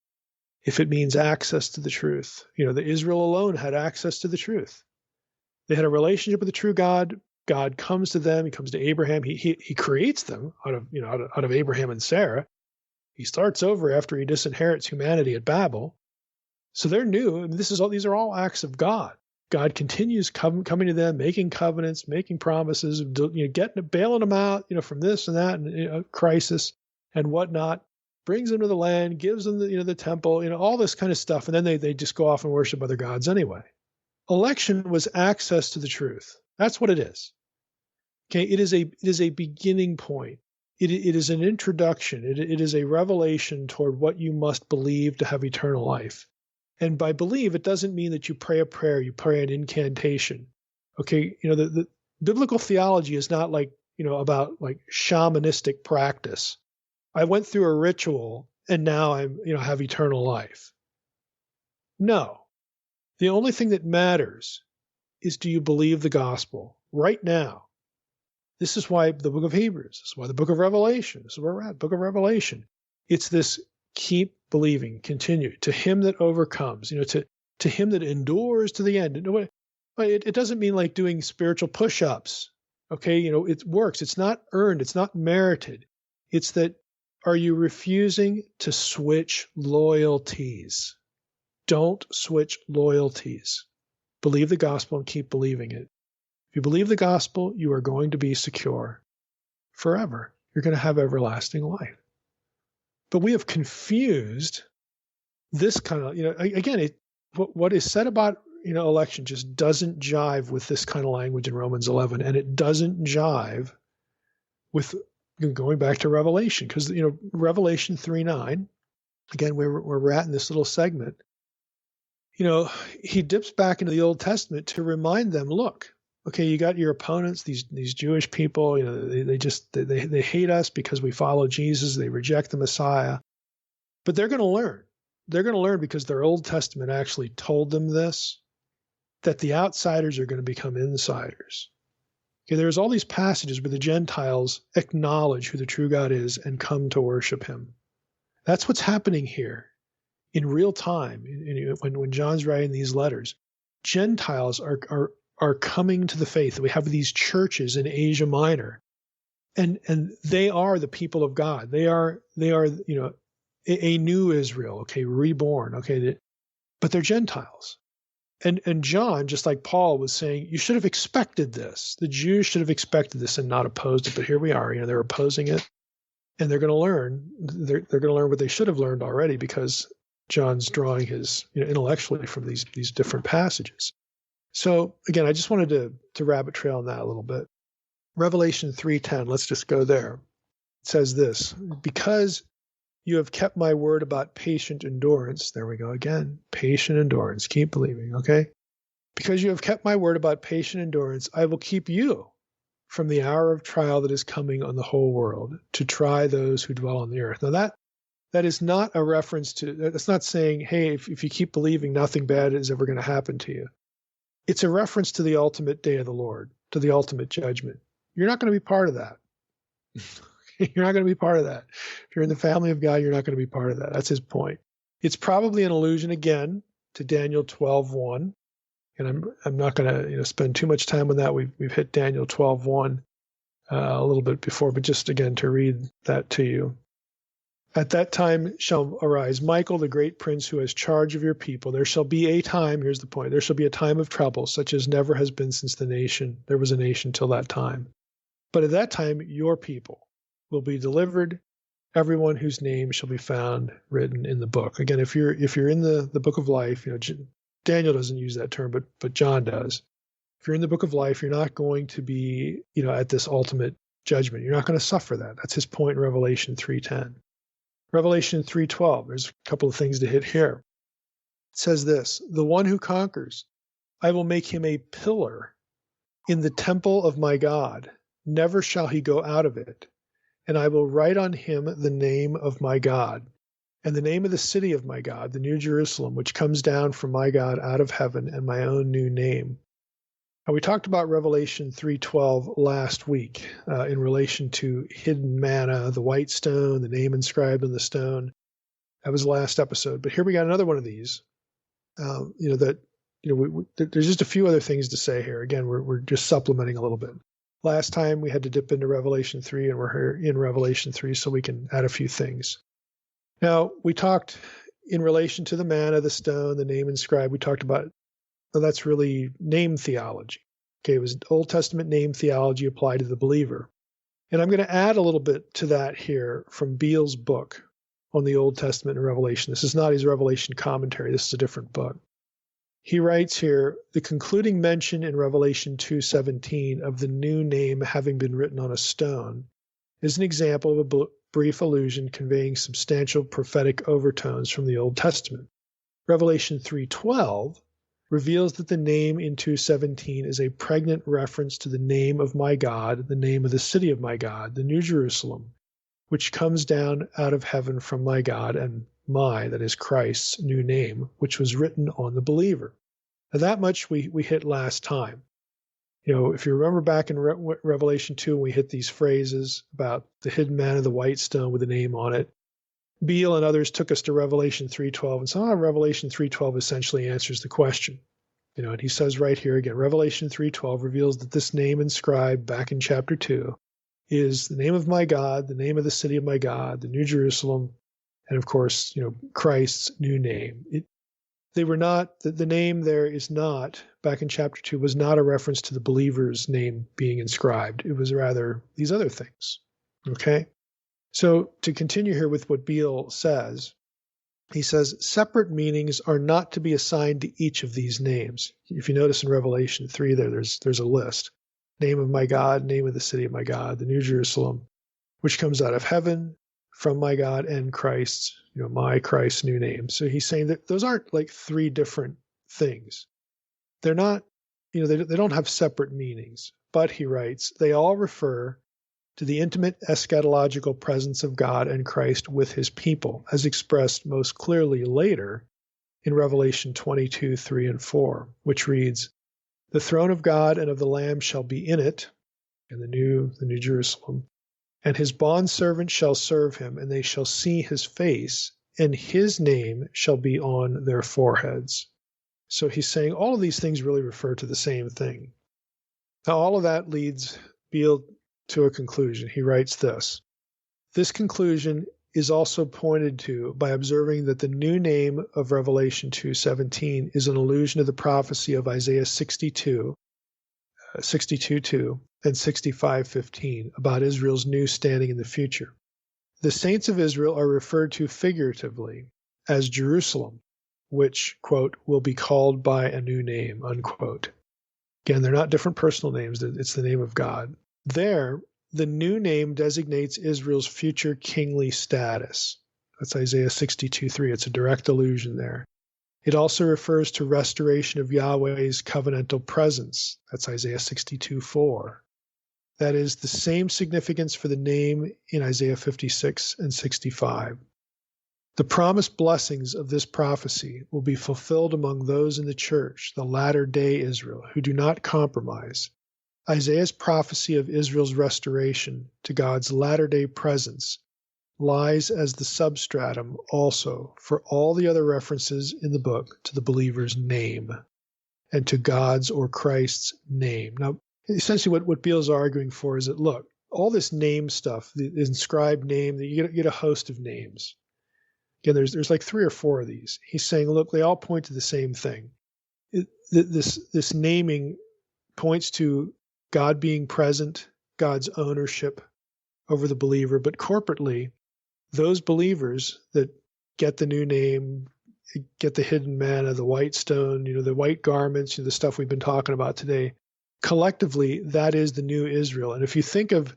if it means access to the truth. The Israel alone had access to the truth. They had a relationship with the true God. God comes to them. He comes to Abraham. He creates them out of Abraham and Sarah. He starts over after he disinherits humanity at Babel. So they're new. And these are all acts of God. God continues coming to them, making covenants, making promises, bailing them out, from this and that and crisis and whatnot. Brings them to the land, gives them the temple, all this kind of stuff, and then they just go off and worship other gods anyway. Election was access to the truth. That's what it is. Okay, it is a beginning point. It is an introduction. It is a revelation toward what you must believe to have eternal life. And by believe, it doesn't mean that you pray a prayer, you pray an incantation. Okay, the biblical theology is not about shamanistic practice. I went through a ritual and now I'm have eternal life. No. The only thing that matters is, do you believe the gospel right now? This is why the book of Hebrews, this is why the book of Revelation, this is where we're at, book of Revelation. It's this keep believing, continue. To him that overcomes, to him that endures to the end. It doesn't mean like doing spiritual push-ups. Okay, it works. It's not earned. It's not merited. It's that, are you refusing to switch loyalties? Don't switch loyalties. Believe the gospel and keep believing it. If you believe the gospel, you are going to be secure forever. You're going to have everlasting life. But we have confused this kind of, again, what is said about, election just doesn't jive with this kind of language in Romans 11. And it doesn't jive with going back to Revelation, because, Revelation 3:9, again, where we're at in this little segment, he dips back into the Old Testament to remind them, look, okay, you got your opponents, these Jewish people, they hate us because we follow Jesus. They reject the Messiah. But they're going to learn. They're going to learn, because their Old Testament actually told them this, that the outsiders are going to become insiders. Okay, there's all these passages where the Gentiles acknowledge who the true God is and come to worship him. That's what's happening here in real time. When John's writing these letters, Gentiles are coming to the faith. We have these churches in Asia Minor, and they are the people of God. They are a new Israel, okay, reborn, okay, but they're Gentiles. And John, just like Paul, was saying, you should have expected this. The Jews should have expected this and not opposed it. But here we are. They're opposing it, and they're going to learn. They're going to learn what they should have learned already, because John's drawing his intellectually from these different passages. So again, I just wanted to rabbit trail on that a little bit. Revelation 3:10. Let's just go there. It says this: because you have kept my word about patient endurance. There we go again. Patient endurance. Keep believing, okay? Because you have kept my word about patient endurance, I will keep you from the hour of trial that is coming on the whole world, to try those who dwell on the earth. Now that is not a reference to, that's not saying, hey, if you keep believing, nothing bad is ever going to happen to you. It's a reference to the ultimate day of the Lord, to the ultimate judgment. You're not going to be part of that. You're not going to be part of that. If you're in the family of God, you're not going to be part of that. That's his point. It's probably an allusion again to Daniel 12:1, and I'm not going to spend too much time on that. We've hit Daniel 12:1 a little bit before, but just again to read that to you. At that time shall arise Michael, the great prince, who has charge of your people. There shall be a time. Here's the point. There shall be a time of trouble, such as never has been since there was a nation till that time. But at that time, your people will be delivered, everyone whose name shall be found written in the book. Again, if you're in the book of life, Daniel doesn't use that term, but John does. If you're in the book of life, you're not going to be, at this ultimate judgment. You're not going to suffer that. That's his point in Revelation 3:10. Revelation 3:12. There's a couple of things to hit here. It says this: the one who conquers, I will make him a pillar in the temple of my God. Never shall he go out of it. And I will write on him the name of my God, and the name of the city of my God, the New Jerusalem, which comes down from my God out of heaven, and my own new name. Now, we talked about Revelation 3:12 last week in relation to hidden manna, the white stone, the name inscribed on the stone. That was the last episode. But here we got another one of these. There's just a few other things to say here. Again, we're just supplementing a little bit. Last time we had to dip into Revelation 3, and we're here in Revelation 3, so we can add a few things. Now, we talked in relation to the manna, the stone, the name inscribed. We talked about, that's really name theology. Okay, it was Old Testament name theology applied to the believer. And I'm going to add a little bit to that here from Beale's book on the Old Testament and Revelation. This is not his Revelation commentary. This is a different book. He writes here, the concluding mention in Revelation 2:17 of the new name having been written on a stone is an example of a brief allusion conveying substantial prophetic overtones from the Old Testament. Revelation 3:12 reveals that the name in 2:17 is a pregnant reference to the name of my God, the name of the city of my God, the New Jerusalem, which comes down out of heaven from my God, and that is Christ's new name, which was written on the believer. Now, that much we hit last time. If you remember back in Revelation 2, we hit these phrases about the hidden manna, the white stone with a name on it. Beale and others took us to Revelation 3:12, and somehow Revelation 3:12 essentially answers the question. And he says right here again, Revelation 3:12 reveals that this name inscribed back in chapter 2 is the name of my God, the name of the city of my God, the New Jerusalem, and of course, Christ's new name. They were not, the name there is not, back in chapter 2, was not a reference to the believer's name being inscribed. It was rather these other things. Okay? So to continue here with what Beale says, he says, separate meanings are not to be assigned to each of these names. If you notice in Revelation 3 there's a list. Name of my God, name of the city of my God, the New Jerusalem, which comes out of heaven, from my God, and Christ's, my Christ's new name. So he's saying that those aren't like three different things. They're not, they don't have separate meanings. But he writes, they all refer to the intimate eschatological presence of God and Christ with his people, as expressed most clearly later in Revelation 22, 3 and 4, which reads, the throne of God and of the Lamb shall be in it, in the New Jerusalem, and his bondservants shall serve him, and they shall see his face, and his name shall be on their foreheads. So he's saying all of these things really refer to the same thing. Now, all of that leads Beale to a conclusion. He writes this. This conclusion is also pointed to by observing that the new name of Revelation 2:17 is an allusion to the prophecy of Isaiah 62:2 and 65:15 about Israel's new standing in the future. The saints of Israel are referred to figuratively as Jerusalem, which, quote, will be called by a new name, unquote. Again, they're not different personal names. It's the name of God. There, the new name designates Israel's future kingly status. That's Isaiah 62:3. It's a direct allusion there. It also refers to restoration of Yahweh's covenantal presence. That's Isaiah 62:4. That is the same significance for the name in Isaiah 56 and 65. The promised blessings of this prophecy will be fulfilled among those in the church, the latter-day Israel, who do not compromise. Isaiah's prophecy of Israel's restoration to God's latter-day presence lies as the substratum also for all the other references in the book to the believer's name and to God's or Christ's name. Now, essentially what Beale's arguing for is that, look, all this name stuff, the inscribed name, you get a host of names. Again, there's like 3 or 4 of these. He's saying, look, they all point to the same thing. This naming points to God being present, God's ownership over the believer, but corporately, those believers that get the new name, get the hidden manna, the white stone, the white garments, the stuff we've been talking about today, collectively, that is the new Israel. And if you think of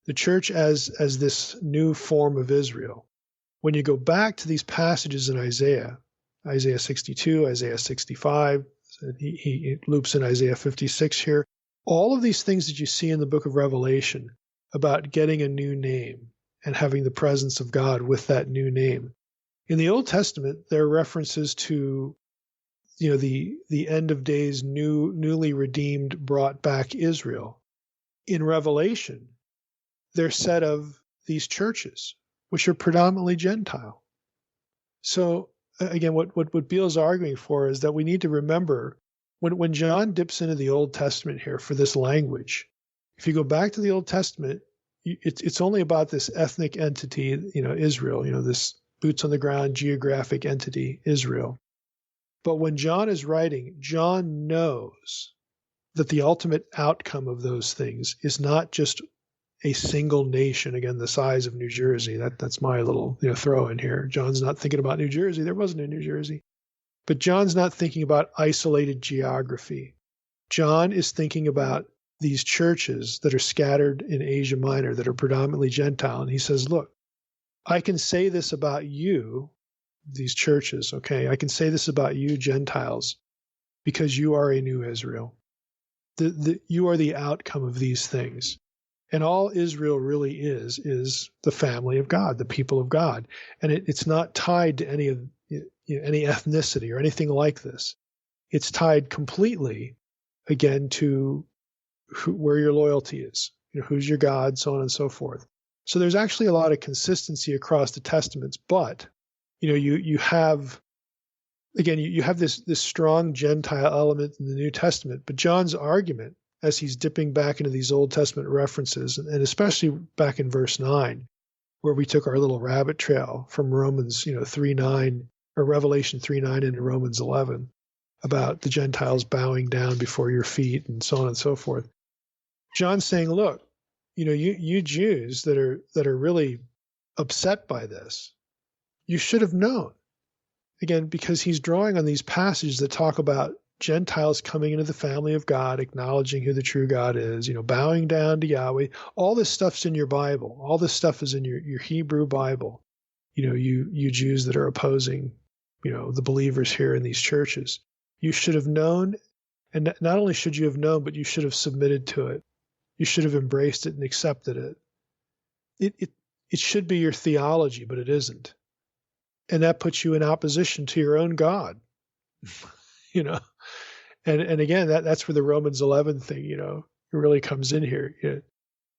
the church as this new form of Israel, when you go back to these passages in Isaiah 62, Isaiah 65, he loops in Isaiah 56 here, all of these things that you see in the book of Revelation about getting a new name and having the presence of God with that new name. In the Old Testament, there are references to the end of days, newly redeemed, brought back Israel. In Revelation, they're said of these churches, which are predominantly Gentile. So again, what Beale's arguing for is that we need to remember when John dips into the Old Testament here for this language, if you go back to the Old Testament, it's only about this ethnic entity, Israel, this boots on the ground geographic entity, Israel. But when John is writing, John knows that the ultimate outcome of those things is not just a single nation, again, the size of New Jersey. That's my little throw in here. John's not thinking about New Jersey. There wasn't a New Jersey. But John's not thinking about isolated geography. John is thinking about these churches that are scattered in Asia Minor that are predominantly Gentile. And he says, look, I can say this about you, these churches, okay? I can say this about you, Gentiles, because you are a new Israel. You are the outcome of these things. And all Israel really is the family of God, the people of God. And it's not tied to any ethnicity or anything like this. it's tied completely, again, to where your loyalty is, who's your God, so on and so forth. So there's actually a lot of consistency across the Testaments, but you have, again, you have this strong Gentile element in the New Testament. But John's argument, as he's dipping back into these Old Testament references, and especially back in verse 9, where we took our little rabbit trail from Romans 3:9 or Revelation 3:9 into Romans 11 about the Gentiles bowing down before your feet and so on and so forth. John's saying, look, you Jews that are really upset by this, you should have known. Again, because he's drawing on these passages that talk about Gentiles coming into the family of God, acknowledging who the true God is, bowing down to Yahweh. All this stuff's in your Bible. All this stuff is in your Hebrew Bible. You Jews that are opposing, the believers here in these churches. You should have known, and not only should you have known, but you should have submitted to it. You should have embraced it and accepted it. It should be your theology, but it isn't. And that puts you in opposition to your own God. And again, that's where the Romans 11 thing, it really comes in here.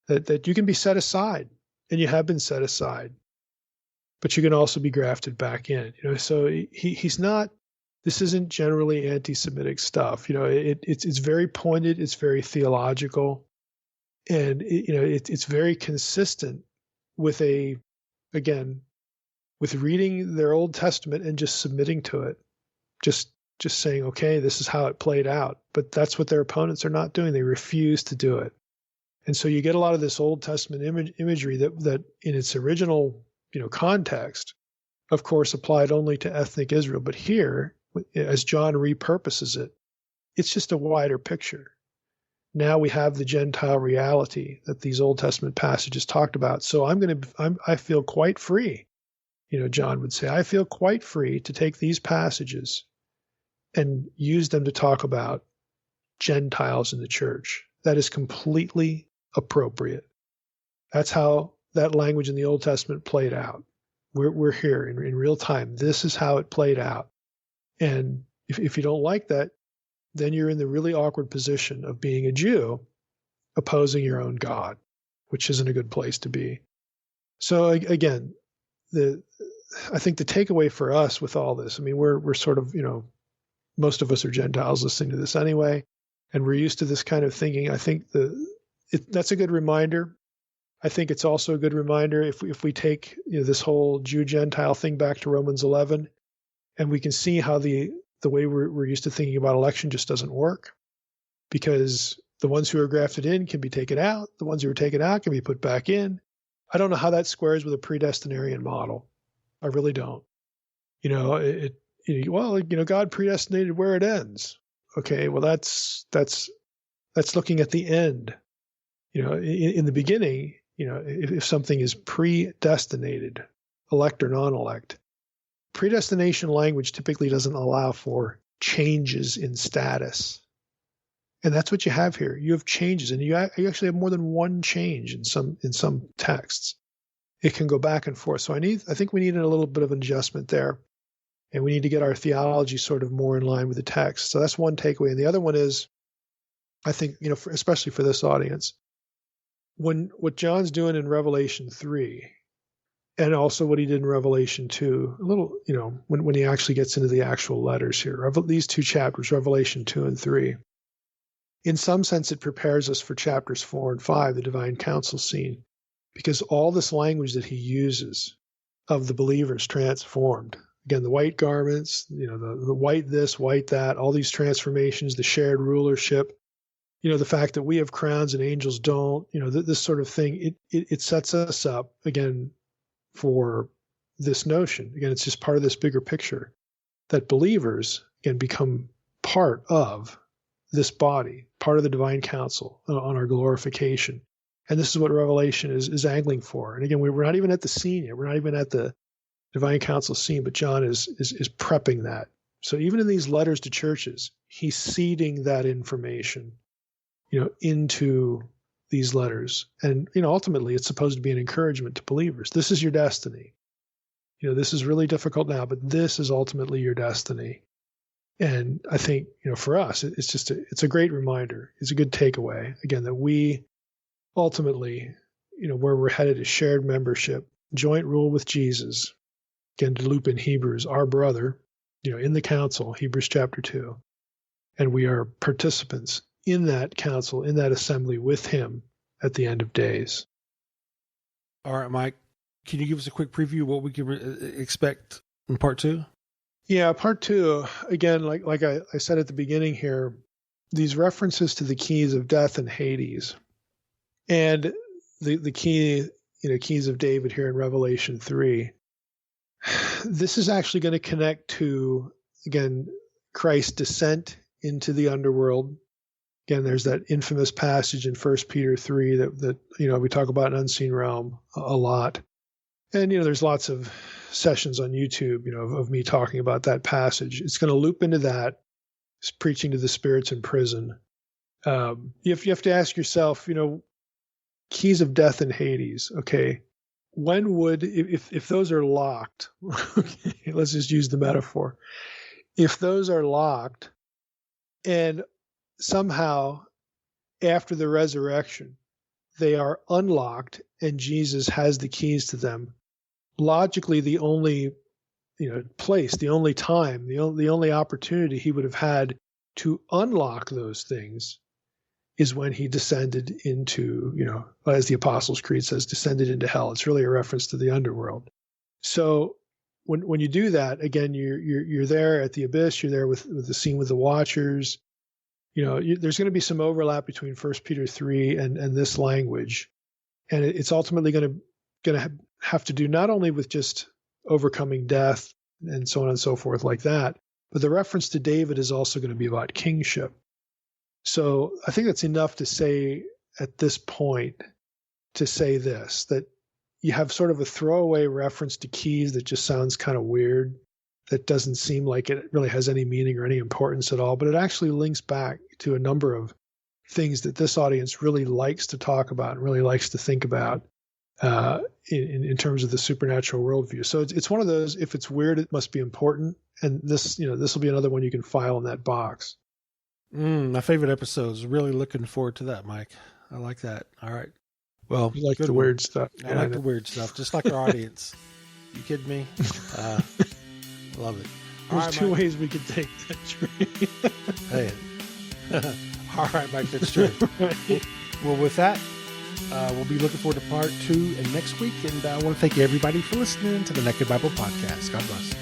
That you can be set aside, and you have been set aside, but you can also be grafted back in. So he's not. This isn't generally anti-Semitic stuff. It's very pointed. It's very theological, and it's very consistent with with reading their Old Testament and just submitting to it, just saying, okay, this is how it played out. But that's what their opponents are not doing. They refuse to do it. And so you get a lot of this Old Testament imagery that in its original, context, of course, applied only to ethnic Israel. But here, as John repurposes it, it's just a wider picture. Now we have the Gentile reality that these Old Testament passages talked about. So I feel quite free. John would say, I feel quite free to take these passages and use them to talk about Gentiles in the church. That is completely appropriate. That's how that language in the Old Testament played out. We're here in real time. This is how it played out. And if you don't like that, then you're in the really awkward position of being a Jew opposing your own God, which isn't a good place to be. So again, I think the takeaway for us with all this, we're sort of, most of us are Gentiles listening to this anyway, and we're used to this kind of thinking. I think that's a good reminder. I think it's also a good reminder if we take this whole Jew-Gentile thing back to Romans 11, and we can see how the way we're used to thinking about election just doesn't work, because the ones who are grafted in can be taken out. The ones who are taken out can be put back in. I don't know how that squares with a predestinarian model. I really don't. God predestinated where it ends. Okay, well that's looking at the end. In the beginning, if something is predestinated, elect or non-elect, predestination language typically doesn't allow for changes in status. And that's what you have here. You have changes, and you actually have more than one change in some texts. It can go back and forth. So I think we need a little bit of an adjustment there, and we need to get our theology sort of more in line with the text. So that's one takeaway. And the other one is, I think, especially for this audience, what John's doing in Revelation 3, and also what he did in Revelation 2, a little, when he actually gets into the actual letters here, these two chapters, Revelation 2 and 3. In some sense, it prepares us for chapters 4 and 5, the divine council scene, because all this language that he uses of the believers transformed, again, the white garments, the white this, white that, all these transformations, the shared rulership, the fact that we have crowns and angels don't, this sort of thing, it sets us up, again, for this notion. Again, it's just part of this bigger picture that believers, again, become part of this body, part of the divine council on our glorification. And this is what Revelation is angling for. And again, we're not even at the scene yet. We're not even at the divine council scene, but John is prepping that. So even in these letters to churches, he's seeding that information, into these letters. And, ultimately it's supposed to be an encouragement to believers. This is your destiny. This is really difficult now, but this is ultimately your destiny. And I think, for us, it's a great reminder. It's a good takeaway, again, that we ultimately, where we're headed is shared membership, joint rule with Jesus. Again, to loop in Hebrews, our brother, in the council, Hebrews chapter 2. And we are participants in that council, in that assembly with him at the end of days. All right, Mike, can you give us a quick preview of what we can expect in part 2? Yeah, part 2, again, like I said at the beginning here, these references to the keys of death and Hades, and the keys of David here in Revelation 3. This is actually going to connect to, again, Christ's descent into the underworld. Again, there's that infamous passage in 1 Peter 3 that we talk about an unseen realm a lot. And, there's lots of sessions on YouTube, of me talking about that passage. It's going to loop into that. It's preaching to the spirits in prison. You have to ask yourself, keys of death and Hades. Okay. When would, if those are locked, okay, let's just use the metaphor. If those are locked and somehow after the resurrection, they are unlocked and Jesus has the keys to them, logically, the only place, the only time, the only opportunity he would have had to unlock those things is when he descended into, as the Apostles' Creed says, descended into hell. It's really a reference to the underworld. So when you do that, again, you're there at the abyss. You're there with the scene with the Watchers. There's going to be some overlap between 1 Peter 3 and this language, and it's ultimately going to have to do not only with just overcoming death and so on and so forth like that, but the reference to David is also going to be about kingship. So I think that's enough to say at this point, to say this, that you have sort of a throwaway reference to keys that just sounds kind of weird, that doesn't seem like it really has any meaning or any importance at all, but it actually links back to a number of things that this audience really likes to talk about and really likes to think about in terms of the supernatural worldview. So it's one of those, if it's weird, it must be important. And this will be another one you can file in that box. My favorite episodes. Really looking forward to that, Mike. I like that. All right. Well, you like the weird stuff. I like the weird stuff, just like our audience. You kidding me? Love it. There's two ways we could take that tree. Hey. All right, Mike, that's true. Well, with that, we'll be looking forward to part 2 and next week. And I want to thank everybody for listening to the Naked Bible Podcast. God bless.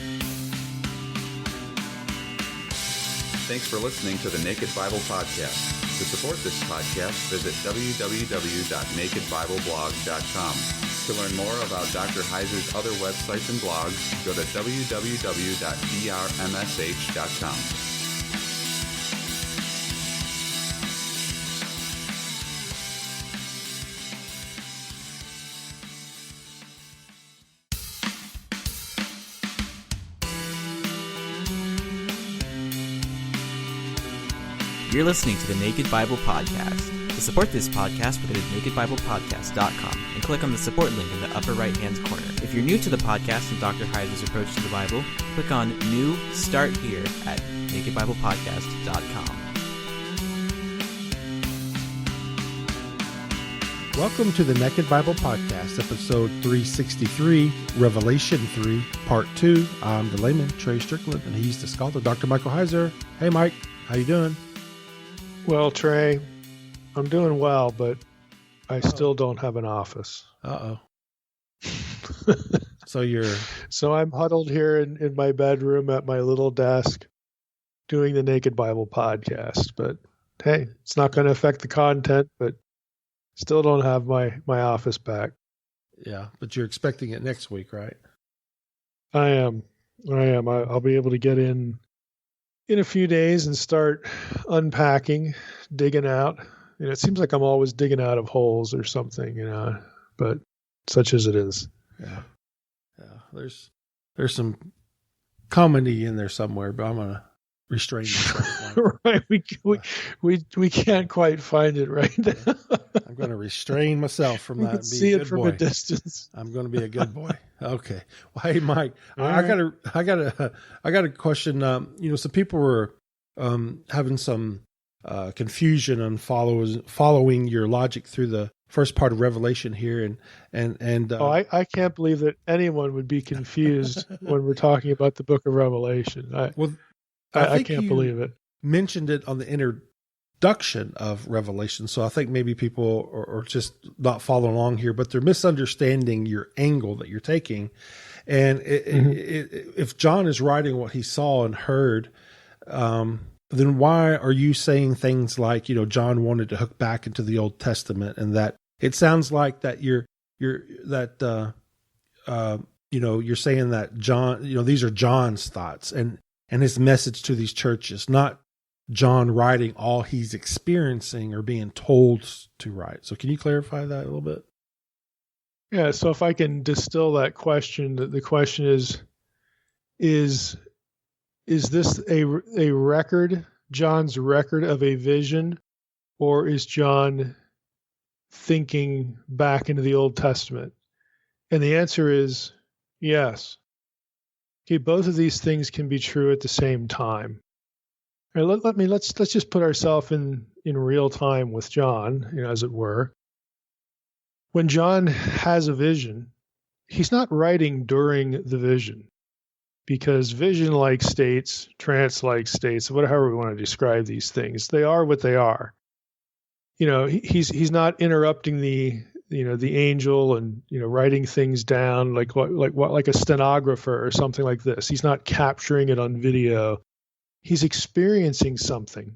Thanks for listening to the Naked Bible Podcast. To support this podcast, visit www.nakedbibleblog.com. To learn more about Dr. Heiser's other websites and blogs, go to www.drmsh.com. You're listening to the Naked Bible Podcast. To support this podcast, go to nakedbiblepodcast.com and click on the support link in the upper right-hand corner. If you're new to the podcast and Dr. Heiser's approach to the Bible, click on New Start Here at nakedbiblepodcast.com. Welcome to the Naked Bible Podcast, episode 363, Revelation 3, part 2. I'm the layman, Trey Strickland, and he's the scholar, Dr. Michael Heiser. Hey, Mike, how you doing? Well, Trey, I'm doing well, but I still don't have an office. Uh-oh. So I'm huddled here in my bedroom at my little desk doing the Naked Bible Podcast. But hey, it's not going to affect the content, but still don't have my office back. Yeah, but you're expecting it next week, right? I am. I'll be able to get in a few days and start unpacking, digging out. It seems like I'm always digging out of holes or something, but such as it is. Yeah. There's some comedy in there somewhere, but I'm gonna restrain myself. Right. We can't quite find it right now. I'm going to restrain myself from We that. can And be see a it good from boy. a distance. I'm going to be a good boy. Okay. Well, hey, Mike, All I right. got a question. Some people were having some confusion on following your logic through the first part of Revelation here, and I can't believe that anyone would be confused when we're talking about the book of Revelation. I think can't you believe it. mentioned it on the introduction of Revelation, so I think maybe people are just not following along here, but they're misunderstanding your angle that you're taking. And if John is writing what he saw and heard, then why are you saying things like, John wanted to hook back into the Old Testament, and that it sounds like that you're saying that John, these are John's thoughts and his message to these churches, not John writing all he's experiencing or being told to write. So can you clarify that a little bit? Yeah. So if I can distill that question, the question is this a record, John's record of a vision, or is John thinking back into the Old Testament? And the answer is yes. Okay, both of these things can be true at the same time. All right, let's just put ourselves in real time with John, as it were. When John has a vision, he's not writing during the vision, because vision-like states, trance-like states, whatever we want to describe these things, they are what they are. He's not interrupting the angel and writing things down like a stenographer or something like this. He's not capturing it on video. He's experiencing something,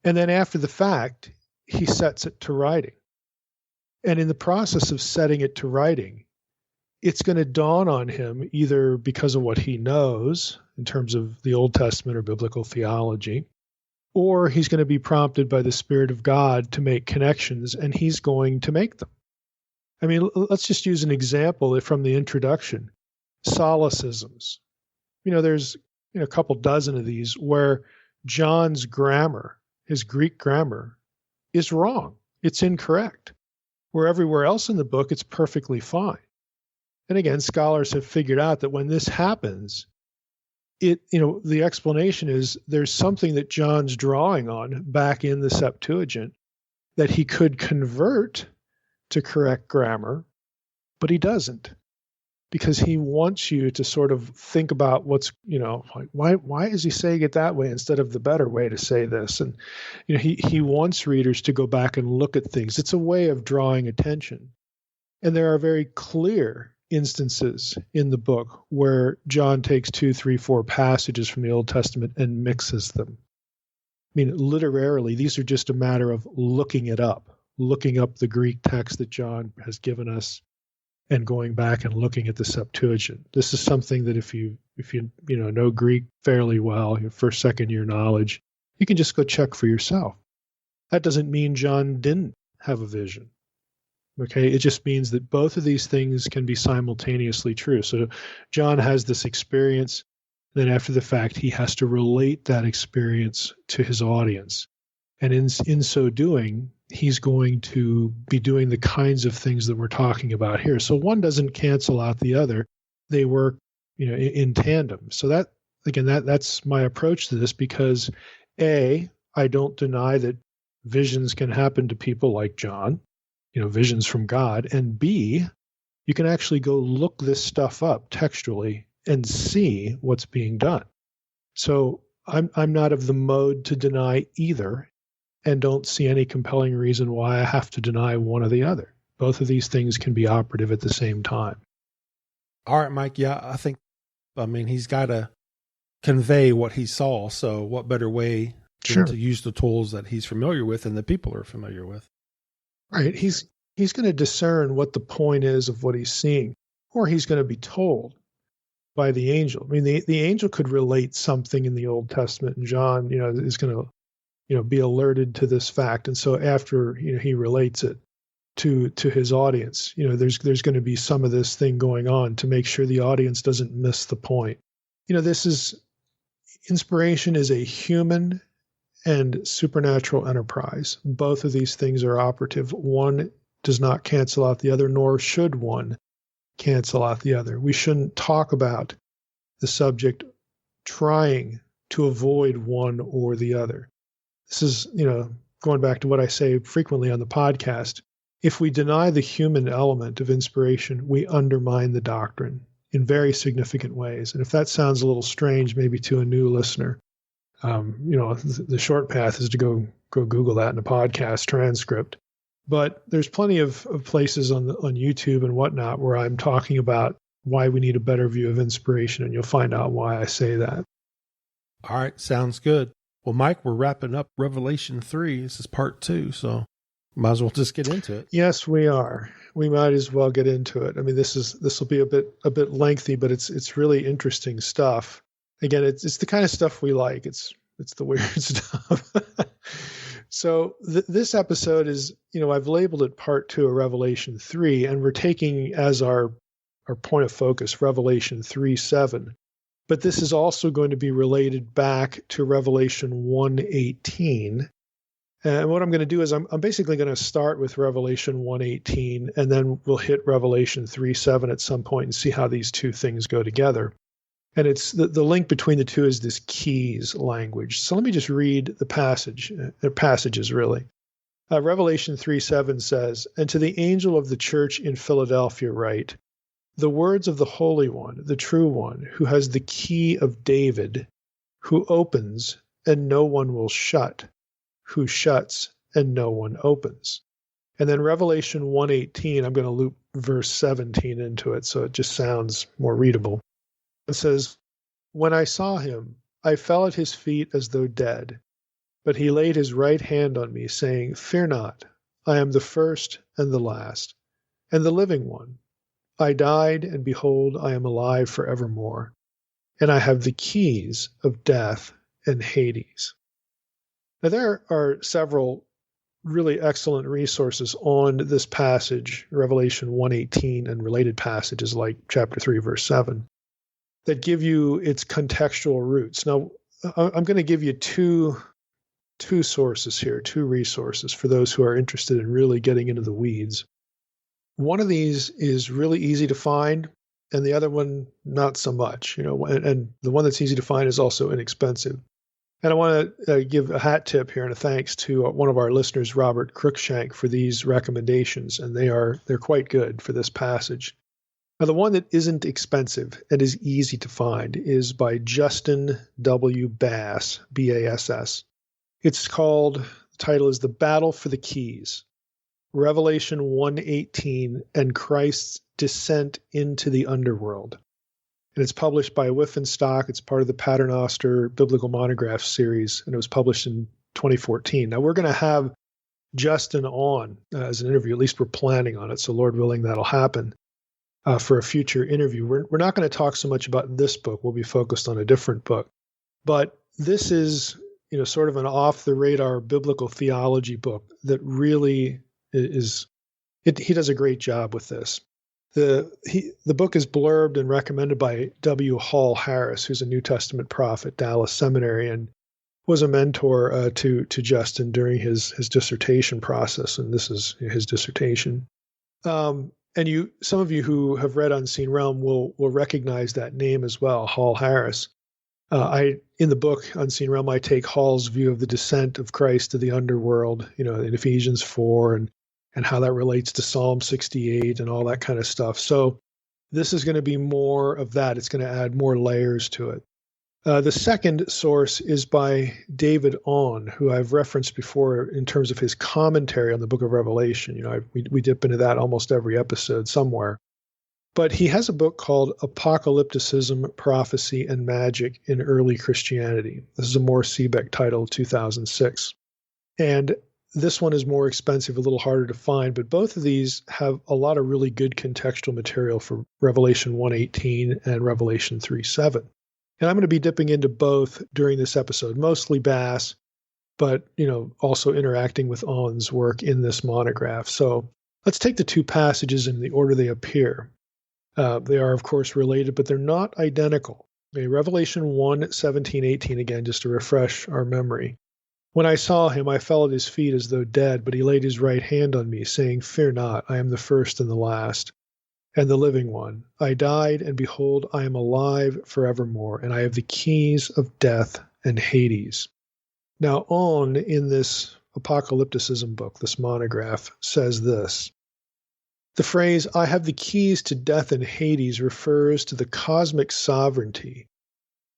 and then after the fact, he sets it to writing. And in the process of setting it to writing, it's going to dawn on him, either because of what he knows in terms of the Old Testament or biblical theology, or he's going to be prompted by the Spirit of God to make connections, and he's going to make them. I mean, let's just use an example from the introduction. Solecisms. There's a couple dozen of these where John's grammar, his Greek grammar, is wrong. It's incorrect. Where everywhere else in the book, it's perfectly fine. And again, scholars have figured out that when this happens, the explanation is there's something that John's drawing on back in the Septuagint that he could convert to correct grammar, but he doesn't, because he wants you to sort of think about what's, why is he saying it that way instead of the better way to say this? And, he wants readers to go back and look at things. It's a way of drawing attention. And there are very clear instances in the book where John takes 2, 3, 4 passages from the Old Testament and mixes them. I mean, literarily, these are just a matter of looking up the Greek text that John has given us and going back and looking at the Septuagint. This is something that if you know Greek fairly well, your first, second year knowledge, you can just go check for yourself. That doesn't mean John didn't have a vision. Okay, it just means that both of these things can be simultaneously true. So John has this experience, then after the fact, he has to relate that experience to his audience. And in so doing, he's going to be doing the kinds of things that we're talking about here. So one doesn't cancel out the other. They work, in tandem. So that's my approach to this, because A, I don't deny that visions can happen to people like John, visions from God, and B, you can actually go look this stuff up textually and see what's being done. So I'm not of the mode to deny either, and don't see any compelling reason why I have to deny one or the other. Both of these things can be operative at the same time. All right, Mike. Yeah, he's got to convey what he saw. So what better way to use the tools that he's familiar with and that people are familiar with? Right. He's going to discern what the point is of what he's seeing, or he's going to be told by the angel. I mean, the angel could relate something in the Old Testament, and John, is going to, be alerted to this fact. And so after, he relates it to his audience, there's going to be some of this thing going on to make sure the audience doesn't miss the point. This is, inspiration is a human and supernatural enterprise. Both of these things are operative. One does not cancel out the other, nor should one cancel out the other. We shouldn't talk about the subject trying to avoid one or the other. This is, going back to what I say frequently on the podcast. If we deny the human element of inspiration, we undermine the doctrine in very significant ways. And if that sounds a little strange, maybe to a new listener, the short path is to go Google that in a podcast transcript. But there's plenty of places on YouTube and whatnot where I'm talking about why we need a better view of inspiration, and you'll find out why I say that. All right, sounds good. Well, Mike, we're wrapping up Revelation 3. This is part 2, so might as well just get into it. Yes, we are. We might as well get into it. I mean, this will be a bit lengthy, but it's really interesting stuff. Again, it's the kind of stuff we like. It's the weird stuff. So this episode is, I've labeled it part 2 of Revelation 3, and we're taking as our point of focus Revelation 3:7. But this is also going to be related back to Revelation 1:18. And what I'm going to do is I'm basically going to start with Revelation 1:18, and then we'll hit Revelation 3:7 at some point and see how these two things go together. And it's the link between the two is this keys language. So let me just read the passages really. Revelation 3:7 says, "And to the angel of the church in Philadelphia write, the words of the Holy One, the true One, who has the key of David, who opens and no one will shut, who shuts and no one opens." And then Revelation 1:18, I'm going to loop verse 17 into it so it just sounds more readable. It says, "When I saw him, I fell at his feet as though dead. But he laid his right hand on me, saying, 'Fear not, I am the first and the last, and the living one. I died, and behold, I am alive forevermore. And I have the keys of death and Hades.'" Now, there are several really excellent resources on this passage, Revelation 1:18, and related passages like chapter 3, verse 7. That give you its contextual roots. Now, I'm going to give you two sources here, two resources for those who are interested in really getting into the weeds. One of these is really easy to find, and the other one not so much. And the one that's easy to find is also inexpensive. And I want to give a hat tip here and a thanks to one of our listeners, Robert Cruikshank, for these recommendations, and they're quite good for this passage. Now, the one that isn't expensive and is easy to find is by Justin W. Bass, B-A-S-S. It's called, the title is The Battle for the Keys, Revelation 1:18 and Christ's Descent into the Underworld. And it's published by Wiffenstock. It's part of the Paternoster Biblical Monographs series, and it was published in 2014. Now, we're going to have Justin on as an interview. At least we're planning on it, so Lord willing, that'll happen. For a future interview. We're not going to talk so much about this book. We'll be focused on a different book. But this is, sort of an off-the-radar biblical theology book that really is, he does a great job with this. The book is blurbed and recommended by W. Hall Harris, who's a New Testament prophet, Dallas Seminary, and was a mentor to Justin during his dissertation process, and this is his dissertation. And some of you who have read Unseen Realm will recognize that name as well, Hall Harris. In the book Unseen Realm, I take Hall's view of the descent of Christ to the underworld, in Ephesians 4, and how that relates to Psalm 68 and all that kind of stuff. So this is going to be more of that. It's going to add more layers to it. The second source is by David Ahn, who I've referenced before in terms of his commentary on the book of Revelation. We dip into that almost every episode somewhere. But he has a book called Apocalypticism, Prophecy, and Magic in Early Christianity. This is a Morse Seebeck title, 2006. And this one is more expensive, a little harder to find, but both of these have a lot of really good contextual material for Revelation 1:18 and Revelation 3:7. And I'm going to be dipping into both during this episode, mostly Bass, but, also interacting with Ahn's work in this monograph. So let's take the two passages in the order they appear. They are, of course, related, but they're not identical. Okay, Revelation 1, 17, 18 again, just to refresh our memory. When I saw him, I fell at his feet as though dead, but he laid his right hand on me, saying, Fear not, I am the first and the last, and the living one. I died, and behold, I am alive forevermore, and I have the keys of death and Hades. Now, On, in this apocalypticism book, this monograph, says this. The phrase, I have the keys to death and Hades, refers to the cosmic sovereignty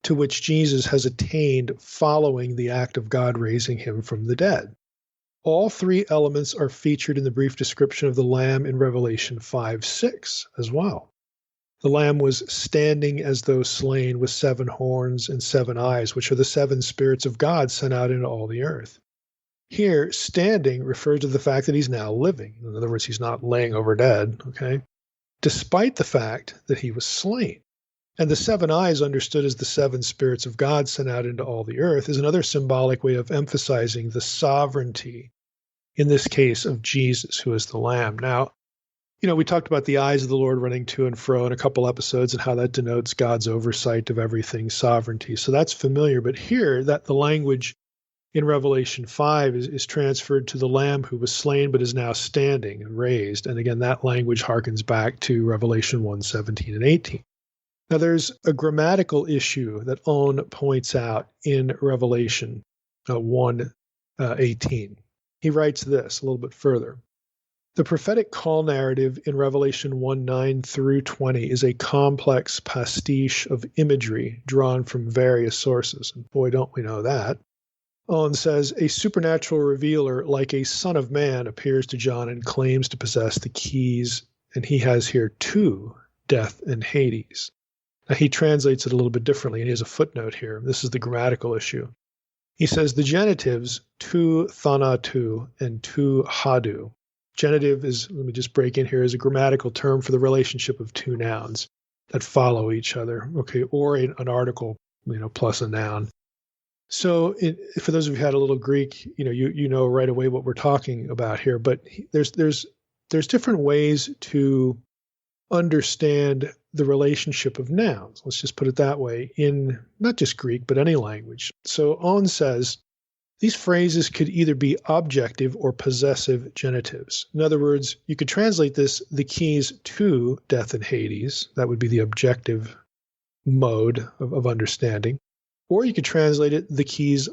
to which Jesus has attained following the act of God raising him from the dead. All three elements are featured in the brief description of the Lamb in Revelation 5:6 as well. The Lamb was standing as though slain with 7 horns and 7 eyes, which are the 7 spirits of God sent out into all the earth. Here, standing refers to the fact that he's now living. In other words, he's not laying over dead, okay? Despite the fact that he was slain. And the 7 eyes, understood as the 7 spirits of God sent out into all the earth, is another symbolic way of emphasizing the sovereignty, in this case, of Jesus, who is the Lamb. Now, we talked about the eyes of the Lord running to and fro in a couple episodes and how that denotes God's oversight of everything, sovereignty. So that's familiar. But here, that the language in Revelation 5 is transferred to the Lamb who was slain but is now standing and raised. And again, that language harkens back to Revelation 1, 17 and 18. Now, there's a grammatical issue that On points out in Revelation 1, 18. He writes this a little bit further. The prophetic call narrative in Revelation 1, 9 through 20 is a complex pastiche of imagery drawn from various sources. And boy, don't we know that. On says, a supernatural revealer like a son of man appears to John and claims to possess the keys, and he has here 2, death and Hades. Now, he translates it a little bit differently, and he has a footnote here. This is the grammatical issue. He says the genitives, tu thanatu and tu hadu. Genitive is, let me just break in here, is a grammatical term for the relationship of 2 nouns that follow each other, okay, or an article, plus a noun. So for those of you who had a little Greek, you know right away what we're talking about here. But there's different ways to understand the relationship of nouns. Let's just put it that way in not just Greek, but any language. So On says these phrases could either be objective or possessive genitives. In other words, you could translate this, the keys to death and Hades. That would be the objective mode of understanding. Or you could translate it, the keys,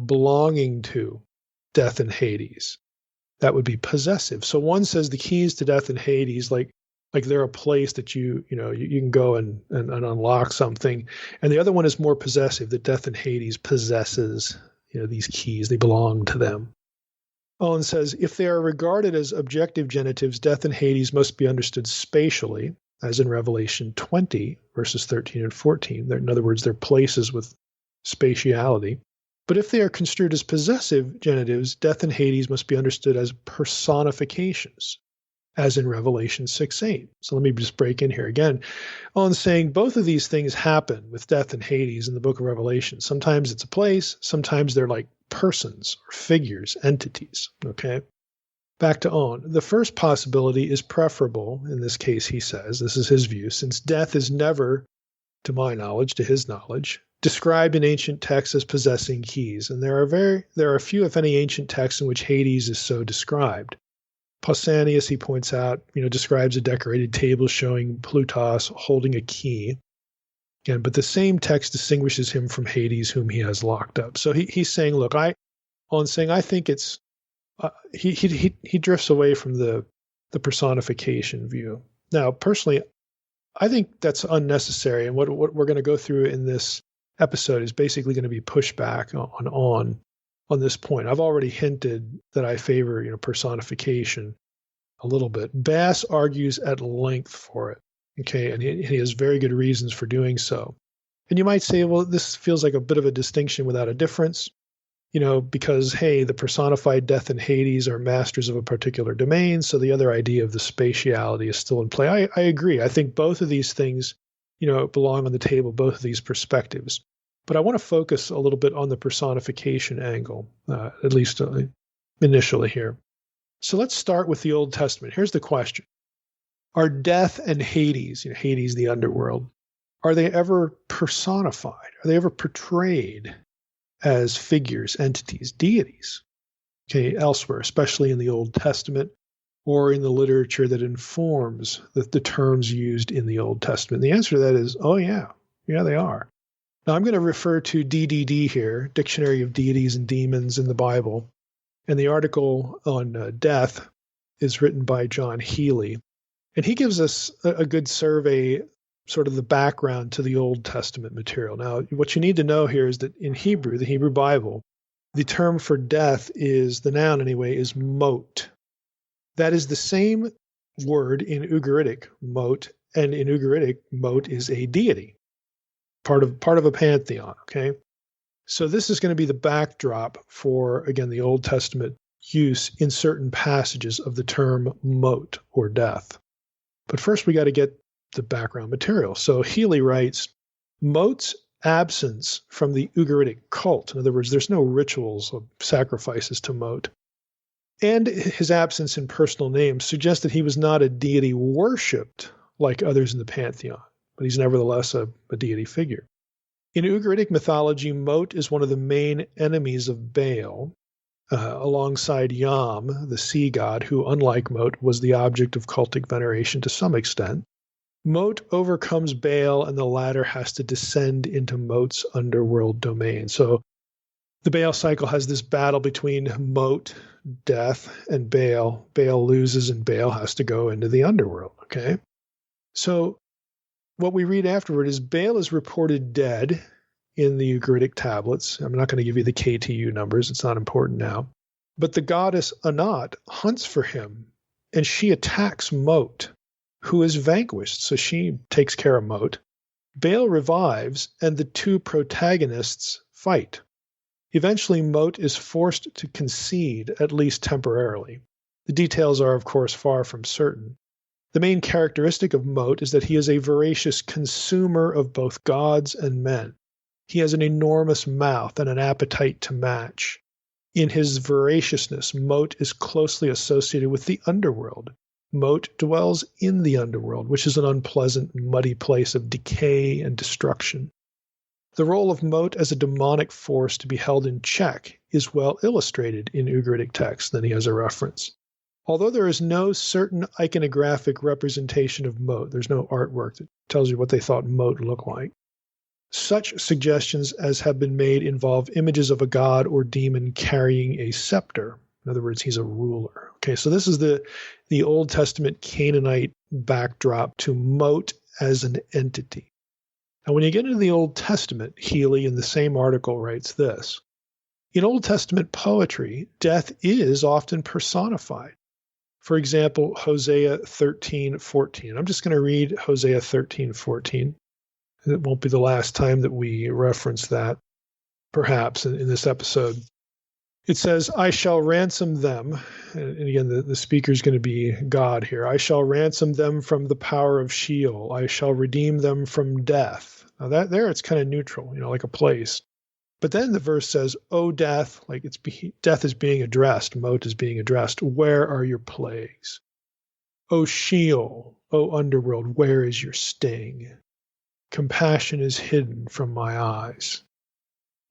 belonging to death and Hades. That would be possessive. So one says the keys to death and Hades, like they're a place that you can go and unlock something. And the other one is more possessive, that death and Hades possesses, these keys, they belong to them. Owen says, if they are regarded as objective genitives, death and Hades must be understood spatially, as in Revelation 20, verses 13 and 14. In other words, they're places with spatiality. But if they are construed as possessive genitives, death and Hades must be understood as personifications, as in Revelation 6:8. So let me just break in here again on saying both of these things happen with death and Hades in the book of Revelation. Sometimes it's a place, sometimes they're like persons or figures, entities, okay? Back to On. The first possibility is preferable, in this case, he says, this is his view, since death is never, to my knowledge, to his knowledge, described in ancient texts as possessing keys, and there are few, if any, ancient texts in which Hades is so described. Pausanias, he points out, describes a decorated table showing Plutus holding a key. Again, but the same text distinguishes him from Hades, whom he has locked up. So he's saying, look, I think it's he drifts away from the personification view. Now, personally, I think that's unnecessary, and what we're going to go through in this episode is basically going to be pushback on this point. I've already hinted that I favor personification a little bit. Bass argues at length for it, okay, and he has very good reasons for doing so. And you might say, well, this feels like a bit of a distinction without a difference, because, hey, the personified death and Hades are masters of a particular domain, so the other idea of the spatiality is still in play. I agree. I think both of these things, belong on the table, both of these perspectives. But I want to focus a little bit on the personification angle, at least initially here. So let's start with the Old Testament. Here's the question. Are death and Hades, Hades, the underworld, are they ever personified? Are they ever portrayed as figures, entities, deities? Okay, elsewhere, especially in the Old Testament or in the literature that informs the terms used in the Old Testament. The answer to that is, oh yeah, they are. Now I'm going to refer to DDD here, Dictionary of Deities and Demons in the Bible, and the article on death is written by John Healy, and he gives us a good survey, sort of the background to the Old Testament material. Now, what you need to know here is that in Hebrew, the Hebrew Bible, the term for death is, the noun anyway, is mot. That is the same word in Ugaritic, mot, and in Ugaritic, mot is a deity, part of a pantheon, okay? So this is going to be the backdrop for, again, the Old Testament use in certain passages of the term mot, or death. But first we got to get the background material. So Healy writes, mot's absence from the Ugaritic cult, in other words, there's no rituals of sacrifices to mot, and his absence in personal names suggests that he was not a deity worshipped like others in the pantheon, but he's nevertheless a deity figure. In Ugaritic mythology, Mot is one of the main enemies of Baal, alongside Yam, the sea god, who, unlike Mot, was the object of cultic veneration to some extent. Mot overcomes Baal, and the latter has to descend into Mot's underworld domain. So the Baal cycle has this battle between Mot, death, and Baal. Baal loses, and Baal has to go into the underworld, okay? So what we read afterward is Baal is reported dead in the Ugaritic tablets. I'm not going to give you the KTU numbers. It's not important now. But the goddess Anat hunts for him, and she attacks Mot, who is vanquished. So she takes care of Mot. Baal revives, and the two protagonists fight. Eventually, Mot is forced to concede, at least temporarily. The details are, of course, far from certain. The main characteristic of Mot is that he is a voracious consumer of both gods and men. He has an enormous mouth and an appetite to match. In his voraciousness, Mot is closely associated with the underworld. Mot dwells in the underworld, which is an unpleasant, muddy place of decay and destruction. The role of Mot as a demonic force to be held in check is well illustrated in Ugaritic texts. Then he has a reference. Although there is no certain iconographic representation of Mot, there's no artwork that tells you what they thought Mot looked like. Such suggestions as have been made involve images of a god or demon carrying a scepter. In other words, he's a ruler. Okay, so this is the Old Testament Canaanite backdrop to Mot as an entity. Now, when you get into the Old Testament, Healy in the same article writes this. In Old Testament poetry, death is often personified. For example, Hosea 13:14. I'm just going to read Hosea 13:14. It won't be the last time that we reference that, perhaps, in this episode. It says, I shall ransom them, and again, the speaker is going to be God here. I shall ransom them from the power of Sheol. I shall redeem them from death. Now that there, it's kind of neutral, like a place. But then the verse says, O death, like death is being addressed, Mot is being addressed. Where are your plagues? O Sheol, O underworld, where is your sting? Compassion is hidden from my eyes.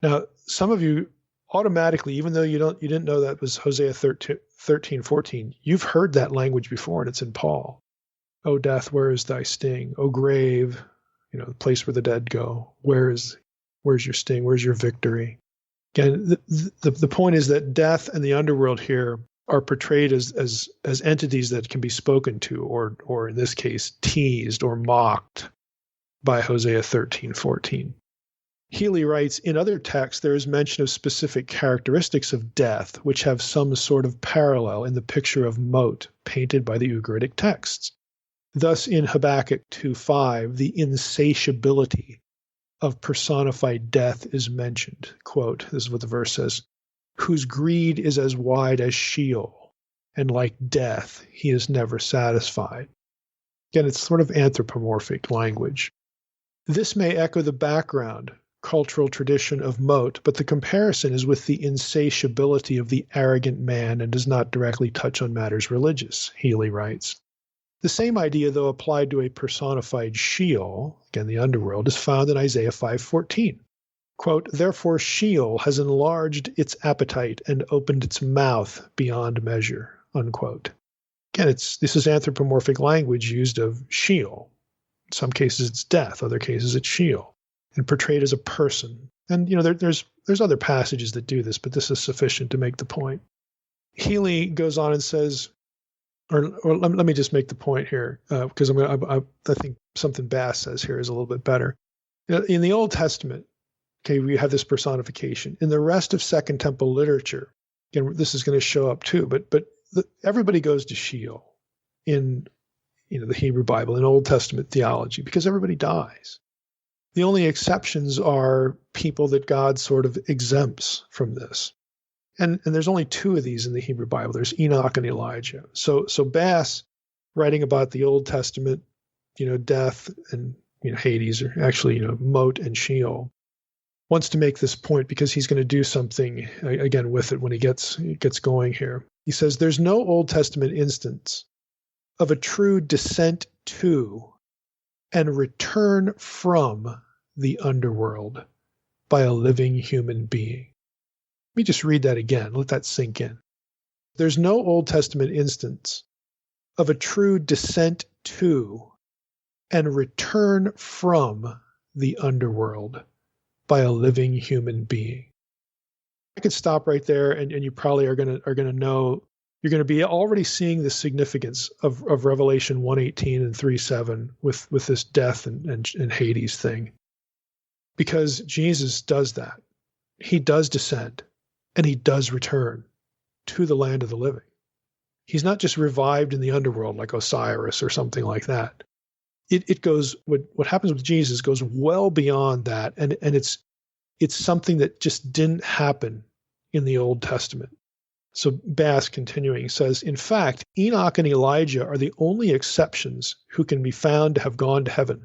Now, some of you automatically, even though you didn't know that was Hosea 13:14, you've heard that language before, and it's in Paul. O death, where is thy sting? O grave, the place where the dead go. Where's your sting? Where's your victory? Again, the point is that death and the underworld here are portrayed as entities that can be spoken to, or in this case, teased or mocked by Hosea 13:14. Healy writes, in other texts, there is mention of specific characteristics of death, which have some sort of parallel in the picture of Mot painted by the Ugaritic texts. Thus, in Habakkuk 2:5, the insatiability of personified death is mentioned. Quote, this is what the verse says, whose greed is as wide as Sheol, and like death, he is never satisfied. Again, it's sort of anthropomorphic language. This may echo the background cultural tradition of Mot, but the comparison is with the insatiability of the arrogant man and does not directly touch on matters religious, Healy writes. The same idea, though applied to a personified Sheol, again the underworld, is found in Isaiah 5:14. Quote, "Therefore Sheol has enlarged its appetite and opened its mouth beyond measure." Unquote. Again, this is anthropomorphic language used of Sheol. In some cases it's death, other cases it's Sheol, and portrayed as a person. And there's other passages that do this, but this is sufficient to make the point. Healy goes on and says, or let me just make the point here, because I think something Bass says here is a little bit better. In the Old Testament, okay, we have this personification. In the rest of Second Temple literature, again, this is going to show up too, but everybody goes to Sheol in the Hebrew Bible, in Old Testament theology, because everybody dies. The only exceptions are people that God sort of exempts from this. And there's only two of these in the Hebrew Bible. There's Enoch and Elijah. So Bass, writing about the Old Testament, death and Hades, or actually Mot and Sheol, wants to make this point because he's going to do something again with it when he gets going here. He says there's no Old Testament instance of a true descent to and return from the underworld by a living human being. Let me just read that again. Let that sink in. There's no Old Testament instance of a true descent to and return from the underworld by a living human being. I could stop right there, and you probably are going to know, you're going to be already seeing the significance of Revelation 1:18 and 3:7 with this death and Hades thing, because Jesus does that. He does descend. And he does return to the land of the living. He's not just revived in the underworld like Osiris or something like that. It goes, what happens with Jesus goes well beyond that, and it's something that just didn't happen in the Old Testament. So Bass, continuing, says, in fact, Enoch and Elijah are the only exceptions who can be found to have gone to heaven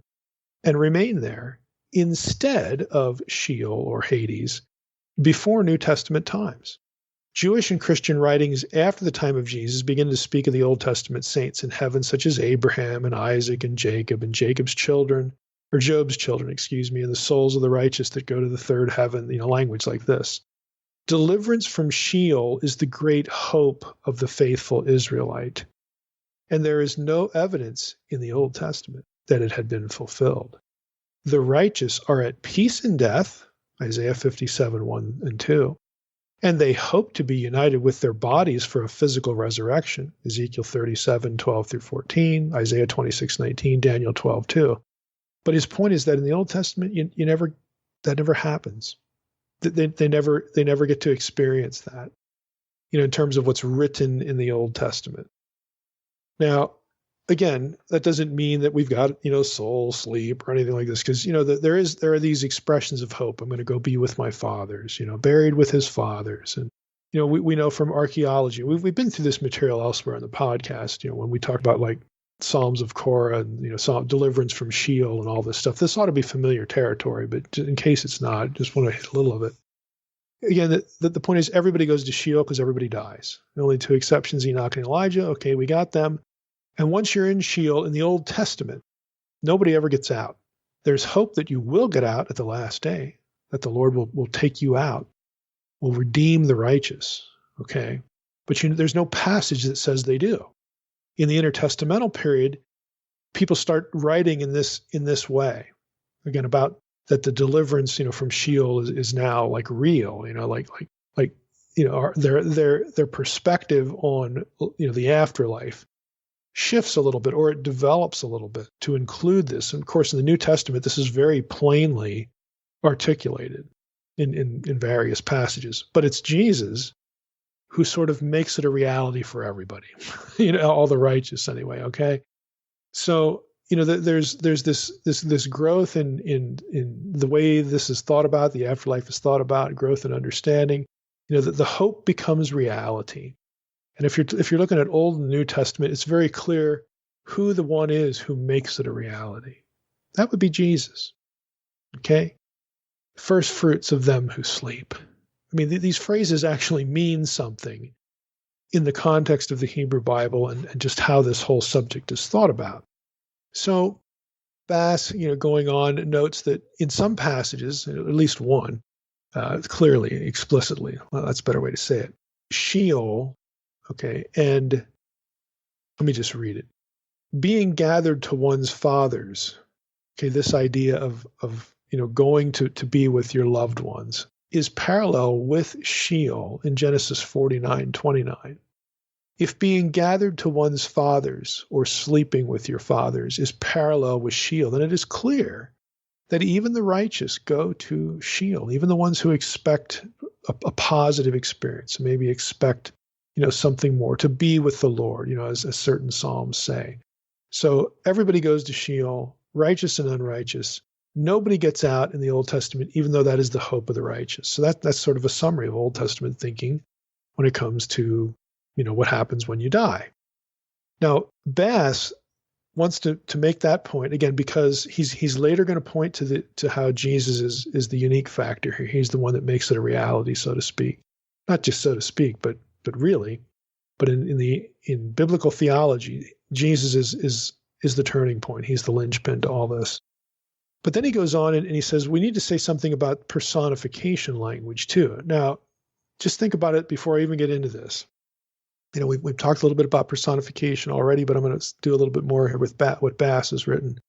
and remain there instead of Sheol or Hades before New Testament times. Jewish and Christian writings after the time of Jesus begin to speak of the Old Testament saints in heaven, such as Abraham and Isaac and Jacob's children, or Job's children, and the souls of the righteous that go to the third heaven, language like this. Deliverance from Sheol is the great hope of the faithful Israelite, and there is no evidence in the Old Testament that it had been fulfilled. The righteous are at peace in death, Isaiah 57:1 and 2, and they hope to be united with their bodies for a physical resurrection, Ezekiel 37:12 through 14, Isaiah 26:19, Daniel 12:2. But his point is that in the Old Testament, that never happens. They never get to experience that, in terms of what's written in the Old Testament. Now, again, that doesn't mean that we've got, soul sleep or anything like this, because, there are these expressions of hope. I'm going to go be with my fathers, buried with his fathers. And, we know from archaeology, we've been through this material elsewhere on the podcast, when we talk about like Psalms of Korah and, deliverance from Sheol and all this stuff. This ought to be familiar territory, but in case it's not, just want to hit a little of it. Again, the point is everybody goes to Sheol because everybody dies. The only two exceptions, Enoch and Elijah. Okay, we got them. And once you're in Sheol in the Old Testament, nobody ever gets out. There's hope that you will get out at the last day, that the Lord will take you out, will redeem the righteous, okay? But there's no passage that says they do. In the intertestamental period, people start writing in this way, again, about that the deliverance, from Sheol is now like real, their perspective on, the afterlife shifts a little bit, or it develops a little bit to include this. And of course, in the New Testament, this is very plainly articulated in various passages. But it's Jesus who sort of makes it a reality for everybody, all the righteous anyway. Okay, so there's this growth in the way this is thought about, the afterlife is thought about, growth in understanding. That the hope becomes reality. And if you're looking at Old and New Testament, it's very clear who the one is who makes it a reality. That would be Jesus. Okay? First fruits of them who sleep. I mean, these phrases actually mean something in the context of the Hebrew Bible and just how this whole subject is thought about. So Bass, going on, notes that in some passages, at least one, clearly, explicitly, well, that's a better way to say it, Sheol, okay, and let me just read it. Being gathered to one's fathers, okay, this idea of going to be with your loved ones is parallel with Sheol in Genesis 49:29. If being gathered to one's fathers or sleeping with your fathers is parallel with Sheol, then it is clear that even the righteous go to Sheol, even the ones who expect a positive experience, maybe expect, something more, to be with the Lord, as certain Psalms say. So everybody goes to Sheol, righteous and unrighteous. Nobody gets out in the Old Testament, even though that is the hope of the righteous. So that's sort of a summary of Old Testament thinking when it comes to, what happens when you die. Now, Bass wants to make that point again because he's later going to point to how Jesus is the unique factor here. He's the one that makes it a reality, so to speak. Not just so to speak, but really. But in biblical theology, Jesus is the turning point. He's the linchpin to all this. But then he goes on and he says we need to say something about personification language too. Now, just think about it before I even get into this. We've talked a little bit about personification already, but I'm going to do a little bit more here with what Bass has written.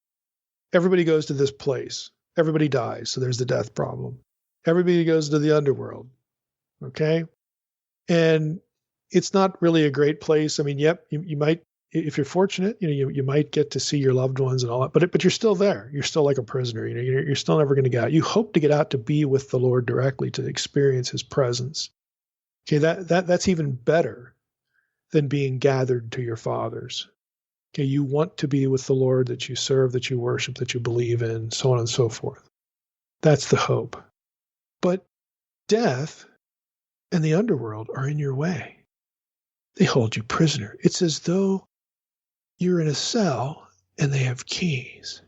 Everybody goes to this place. Everybody dies, so there's the death problem. Everybody goes to the underworld, okay? And it's not really a great place. I mean, yep, you might, if you're fortunate, you might get to see your loved ones and all that, but you're still there. You're still like a prisoner. You're still never going to get out. You hope to get out to be with the Lord directly, to experience His presence. Okay, that's even better than being gathered to your fathers. Okay, you want to be with the Lord that you serve, that you worship, that you believe in, so on and so forth. That's the hope. But death and the underworld are in your way. They hold you prisoner. It's as though you're in a cell and they have keys.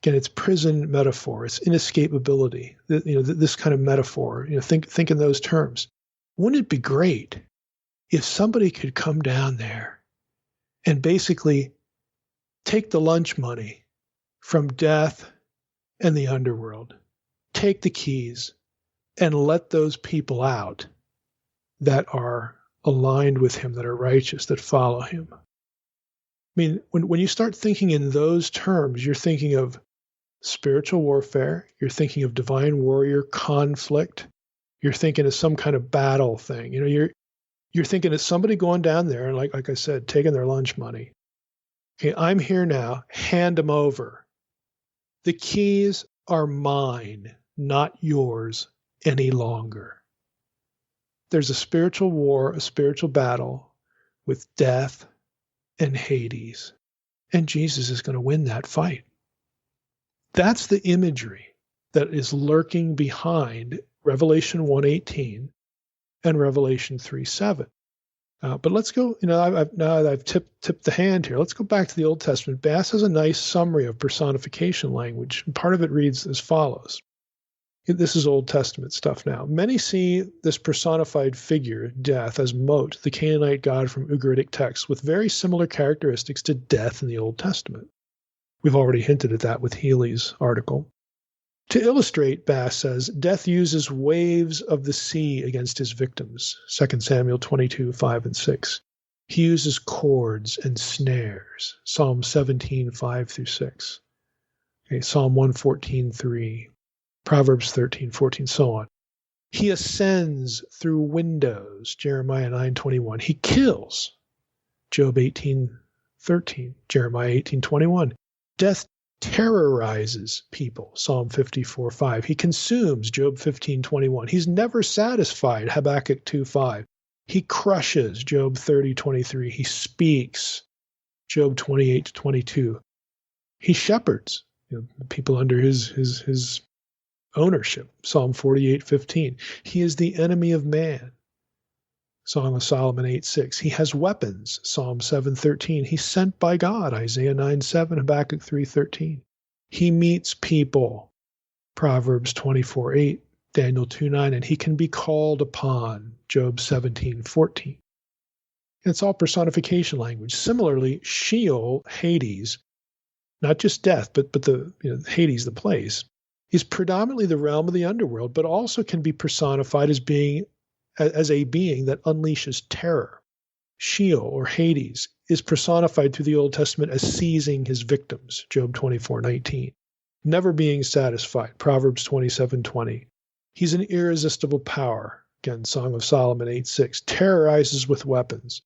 Again, it's prison metaphor. It's inescapability. This kind of metaphor. Think in those terms. Wouldn't it be great if somebody could come down there and basically take the lunch money from death and the underworld, take the keys, and let those people out that are aligned with Him, that are righteous, that follow Him? I mean, when you start thinking in those terms, you're thinking of spiritual warfare, you're thinking of divine warrior conflict, you're thinking of some kind of battle thing. You're thinking of somebody going down there and, like I said, taking their lunch money. Okay, I'm here now. Hand them over. The keys are mine, not yours any longer. There's a spiritual war, a spiritual battle with death and Hades, and Jesus is going to win that fight. That's the imagery that is lurking behind Revelation 1:18 and Revelation 3:7. But let's go, now that I've tipped the hand here, let's go back to the Old Testament. Bass has a nice summary of personification language. And part of it reads as follows. This is Old Testament stuff now. Many see this personified figure, death, as Mot, the Canaanite god from Ugaritic texts, with very similar characteristics to death in the Old Testament. We've already hinted at that with Healy's article. To illustrate, Bass says, death uses waves of the sea against his victims, 2 Samuel 22:5 and 6. He uses cords and snares, Psalm 17:5 through 6. Okay, Psalm 114:3, Proverbs 13:14, so on. He ascends through windows, Jeremiah 9:21. He kills, Job 18:13, Jeremiah 18:21. Death terrorizes people, Psalm 54:5. He consumes, Job 15:21. He's never satisfied, Habakkuk 2:5. He crushes, Job 30:23. He speaks, Job 28:22. He shepherds, people under his ownership, Psalm 48:15. He is the enemy of man, Song of Solomon 8:6. He has weapons, Psalm 7:13. He's sent by God, Isaiah 9:7, Habakkuk 3:13. He meets people, Proverbs 24:8, Daniel 2:9, and he can be called upon, Job 17:14. It's all personification language. Similarly, Sheol, Hades, not just death, but the Hades, the place, is predominantly the realm of the underworld, but also can be personified as a being that unleashes terror. Sheol, or Hades, is personified through the Old Testament as seizing his victims, Job 24:19. Never being satisfied, Proverbs 27:20. He's an irresistible power, again, Song of Solomon 8:6. Terrorizes with weapons,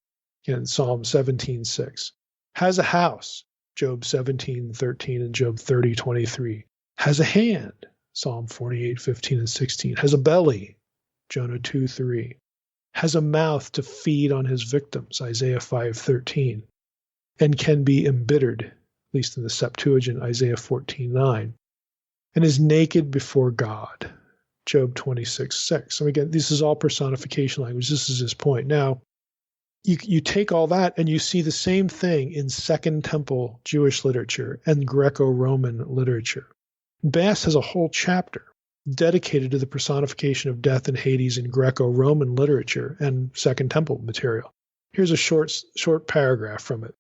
again, Psalm 17:6. Has a house, Job 17:13 and Job 30:23. Has a hand, Psalm 48:15 and 16. Has a belly, Jonah 2:3. Has a mouth to feed on his victims, Isaiah 5:13. And can be embittered, at least in the Septuagint, Isaiah 14:9. And is naked before God, Job 26:6. So again, this is all personification language. This is his point. Now, you take all that and you see the same thing in Second Temple Jewish literature and Greco-Roman literature. Bass has a whole chapter dedicated to the personification of death and Hades in Greco-Roman literature and Second Temple material. Here's a short paragraph from it.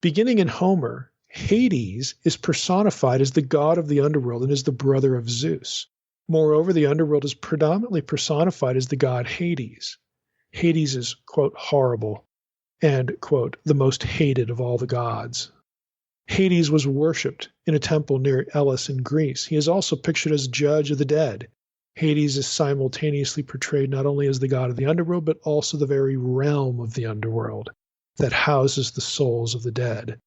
Beginning in Homer, Hades is personified as the god of the underworld and is the brother of Zeus. Moreover, the underworld is predominantly personified as the god Hades. Hades is, quote, horrible and, quote, the most hated of all the gods. Hades was worshipped in a temple near Elis in Greece. He is also pictured as judge of the dead. Hades is simultaneously portrayed not only as the god of the underworld, but also the very realm of the underworld that houses the souls of the dead.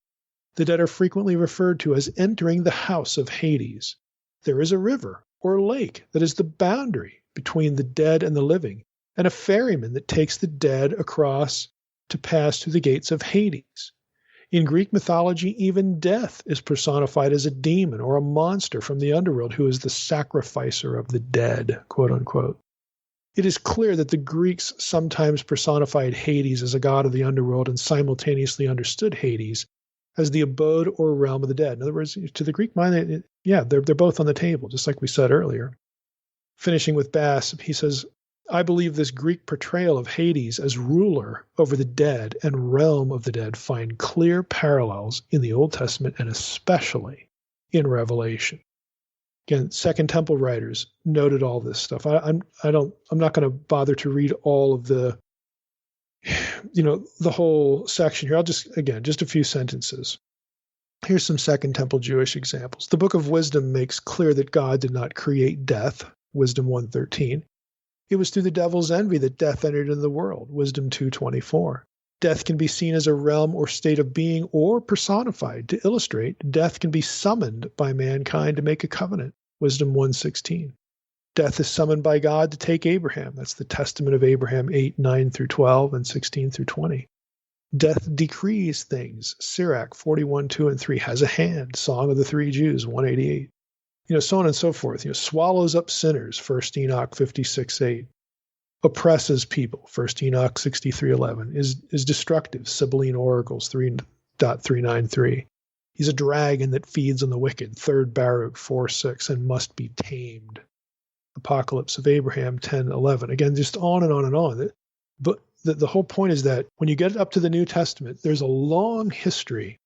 The dead are frequently referred to as entering the house of Hades. There is a river or lake that is the boundary between the dead and the living, and a ferryman that takes the dead across to pass through the gates of Hades. In Greek mythology, even death is personified as a demon or a monster from the underworld who is the sacrificer of the dead, quote unquote. It is clear that the Greeks sometimes personified Hades as a god of the underworld and simultaneously understood Hades as the abode or realm of the dead. In other words, to the Greek mind, they're both on the table, just like we said earlier. Finishing with Bass, he says, I believe this Greek portrayal of Hades as ruler over the dead and realm of the dead find clear parallels in the Old Testament and especially in Revelation. Again, Second Temple writers noted all this stuff. I'm not going to bother to read all of the whole section here. I'll just a few sentences. Here's some Second Temple Jewish examples. The Book of Wisdom makes clear that God did not create death, Wisdom 1:13. It was through the devil's envy that death entered into the world, Wisdom 2:24. Death can be seen as a realm or state of being or personified. To illustrate, death can be summoned by mankind to make a covenant, Wisdom 1:16. Death is summoned by God to take Abraham. That's the Testament of Abraham 8:9-12 and 16-20. Death decrees things, Sirach 41:2-3. Has a hand, Song of the Three Jews 188. So on and so forth. Swallows up sinners, 1 Enoch 56:8. Oppresses people, 1 Enoch 63:11. Is destructive, Sibylline Oracles 3.393. He's a dragon that feeds on the wicked, 3 Baruch 4:6, and must be tamed. Apocalypse of Abraham 10:11. Again, just on and on and on. But the whole point is that when you get up to the New Testament, there's a long history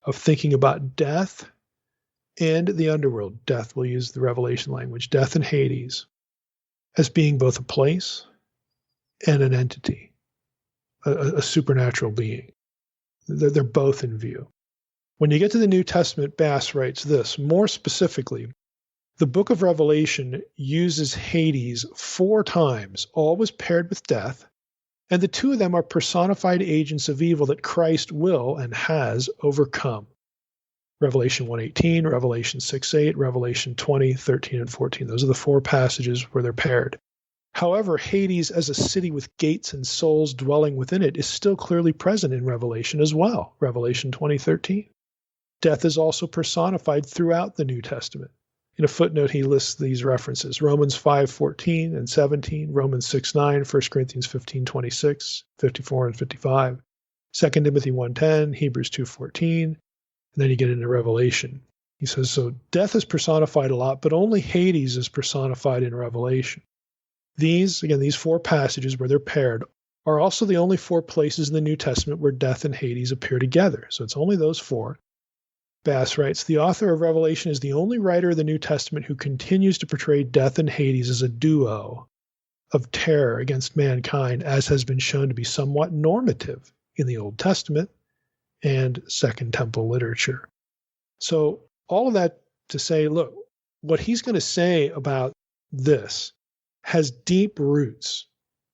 of thinking about death and the underworld. Death, we'll use the Revelation language, death and Hades, as being both a place and an entity, a supernatural being. They're both in view. When you get to the New Testament, Bass writes this, more specifically, the book of Revelation uses Hades 4 times, always paired with death, and the 2 of them are personified agents of evil that Christ will and has overcome. Revelation 1:18, Revelation 6:8, Revelation 20:13 and 14. Those are the 4 passages where they're paired. However, Hades as a city with gates and souls dwelling within it is still clearly present in Revelation as well, Revelation 20:13. Death is also personified throughout the New Testament. In a footnote, he lists these references, Romans 5:14 and 17, Romans 6:9, 1 Corinthians 15:26, 54 and 55, 2 Timothy 1:10, Hebrews 2:14, and then you get into Revelation. He says, so death is personified a lot, but only Hades is personified in Revelation. These 4 passages where they're paired are also the only 4 places in the New Testament where death and Hades appear together. So it's only those 4. Bass writes, the author of Revelation is the only writer of the New Testament who continues to portray death and Hades as a duo of terror against mankind, as has been shown to be somewhat normative in the Old Testament and Second Temple literature. So all of that to say, look, what he's going to say about this has deep roots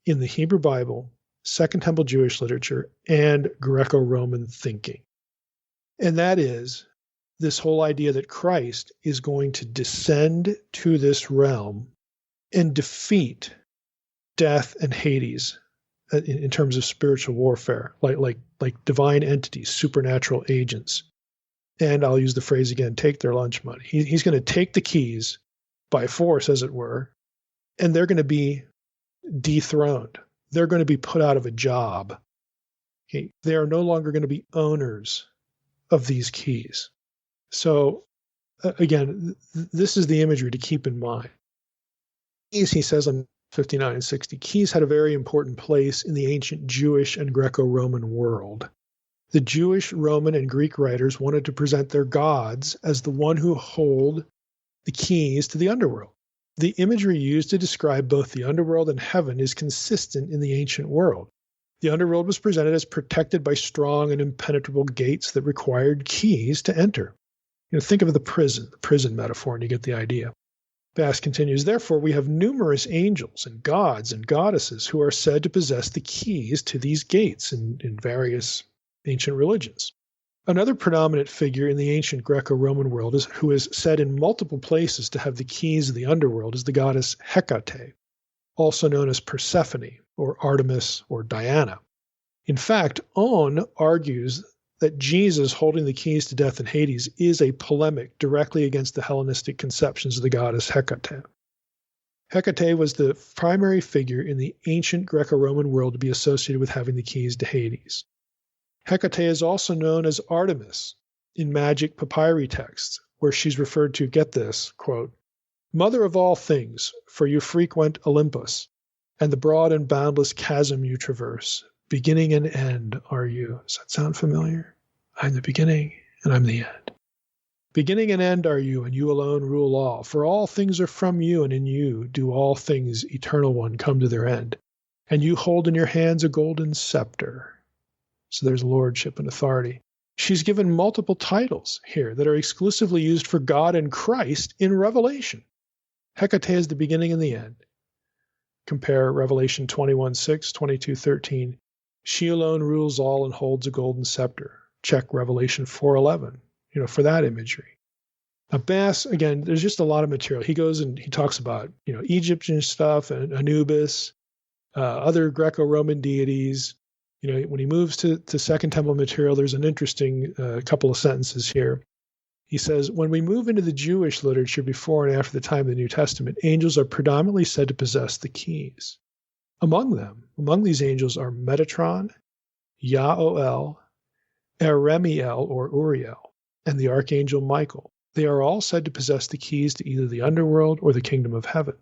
in the Hebrew Bible, Second Temple Jewish literature, and Greco-Roman thinking. And that is this whole idea that Christ is going to descend to this realm and defeat death and Hades in terms of spiritual warfare, like divine entities, supernatural agents. And I'll use the phrase again, take their lunch money. He's going to take the keys by force, as it were, and they're going to be dethroned. They're going to be put out of a job. Okay? They are no longer going to be owners of these keys. So, again, this is the imagery to keep in mind. Keys, he says on 59 and 60, keys had a very important place in the ancient Jewish and Greco-Roman world. The Jewish, Roman, and Greek writers wanted to present their gods as the one who hold the keys to the underworld. The imagery used to describe both the underworld and heaven is consistent in the ancient world. The underworld was presented as protected by strong and impenetrable gates that required keys to enter. Think of the prison metaphor, and you get the idea. Bass continues, therefore, we have numerous angels and gods and goddesses who are said to possess the keys to these gates in various ancient religions. Another predominant figure in the ancient Greco-Roman world who is said in multiple places to have the keys of the underworld is the goddess Hecate, also known as Persephone or Artemis or Diana. In fact, On argues that Jesus holding the keys to death and Hades is a polemic directly against the Hellenistic conceptions of the goddess Hecate. Hecate was the primary figure in the ancient Greco-Roman world to be associated with having the keys to Hades. Hecate is also known as Artemis in magic papyri texts, where she's referred to, get this, quote, mother of all things, for you frequent Olympus, and the broad and boundless chasm you traverse. Beginning and end are you. Does that sound familiar? I'm the beginning, and I'm the end. Beginning and end are you, and you alone rule all. For all things are from you, and in you do all things, eternal one, come to their end. And you hold in your hands a golden scepter. So there's lordship and authority. She's given multiple titles here that are exclusively used for God and Christ in Revelation. Hecate is the beginning and the end. Compare Revelation 21:6, 22:13. She alone rules all and holds a golden scepter. Check Revelation 4:11, for that imagery. Now, Bass, again, there's just a lot of material. He goes and he talks about, Egyptian stuff and Anubis, other Greco-Roman deities. When he moves to Second Temple material, there's an interesting couple of sentences here. He says, when we move into the Jewish literature before and after the time of the New Testament, angels are predominantly said to possess the keys. Among these angels are Metatron, Yaoel, Eremiel or Uriel, and the archangel Michael. They are all said to possess the keys to either the underworld or the kingdom of heaven.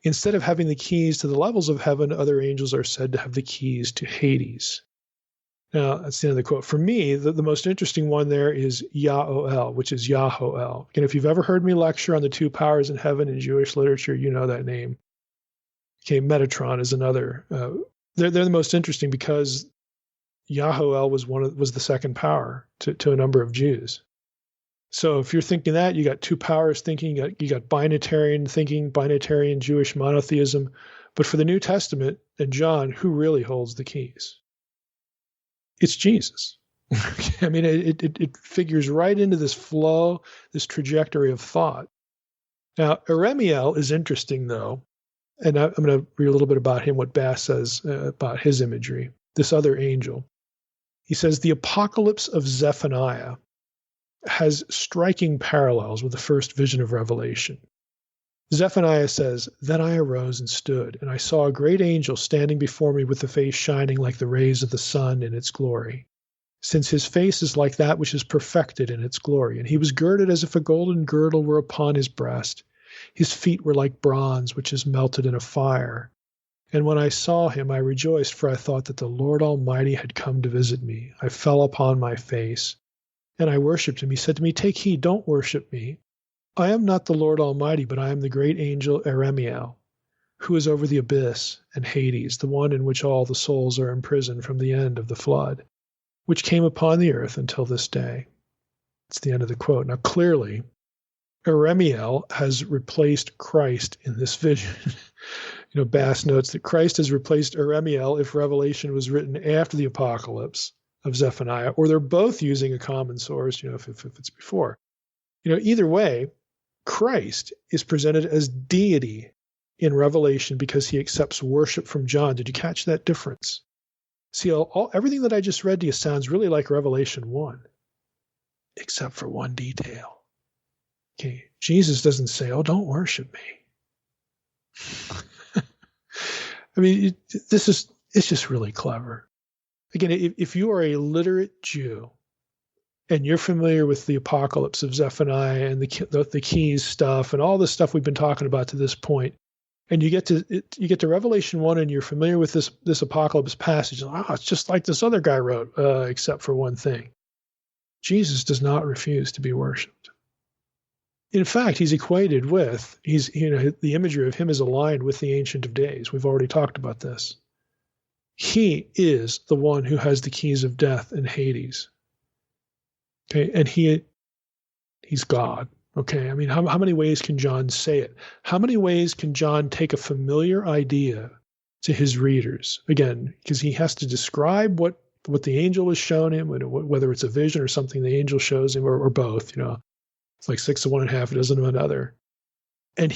Instead of having the keys to the levels of heaven, other angels are said to have the keys to Hades. Now, that's the end of the quote. For me, the most interesting one there is Yaoel, which is Yahoel. And if you've ever heard me lecture on the 2 powers in heaven in Jewish literature, you know that name. Okay, Metatron is another. They're the most interesting because Yahoel was the second power to a number of Jews. So if you're thinking that, you got 2 powers thinking, you got binatarian thinking, binatarian Jewish monotheism. But for the New Testament and John, who really holds the keys? It's Jesus. I mean, it figures right into this flow, this trajectory of thought. Now, Eremiel is interesting, though, and I'm going to read a little bit about him, what Bass says about his imagery, this other angel. He says, the apocalypse of Zephaniah has striking parallels with the first vision of Revelation. Zephaniah says, then I arose and stood, and I saw a great angel standing before me with the face shining like the rays of the sun in its glory, since his face is like that which is perfected in its glory. And he was girded as if a golden girdle were upon his breast. His feet were like bronze which is melted in a fire, And when I saw him, I rejoiced, for I thought that the Lord Almighty had come to visit me. I fell upon my face, and I worshipped him. He said to me, Take heed, don't worship me. I am not the Lord Almighty, but I am the great angel Eremiel, who is over the abyss and Hades, the one in which all the souls are imprisoned from the end of the flood, which came upon the earth until this day. It's the end of the quote. Now, clearly, Eremiel has replaced Christ in this vision. Bass notes that Christ has replaced Eremiel if Revelation was written after the apocalypse of Zephaniah, or they're both using a common source, if it's before. Either way, Christ is presented as deity in Revelation because he accepts worship from John. Did you catch that difference? See, everything that I just read to you sounds really like Revelation 1, except for one detail. Okay, Jesus doesn't say, "Oh, don't worship me." I mean, it's just really clever. Again, if you are a literate Jew and you're familiar with the apocalypse of Zephaniah and the keys stuff and all the stuff we've been talking about to this point, and you get to Revelation 1 and you're familiar with this apocalypse passage, it's just like this other guy wrote, except for one thing. Jesus does not refuse to be worshipped. In fact, he's equated with, the imagery of him is aligned with the Ancient of Days. We've already talked about this. He is the one who has the keys of death and Hades. Okay, and he's God. Okay, I mean, how many ways can John say it? How many ways can John take a familiar idea to his readers? Again, because he has to describe what the angel has shown him, whether it's a vision or something the angel shows him, or both, It's like 6 of one and a half a dozen of another. And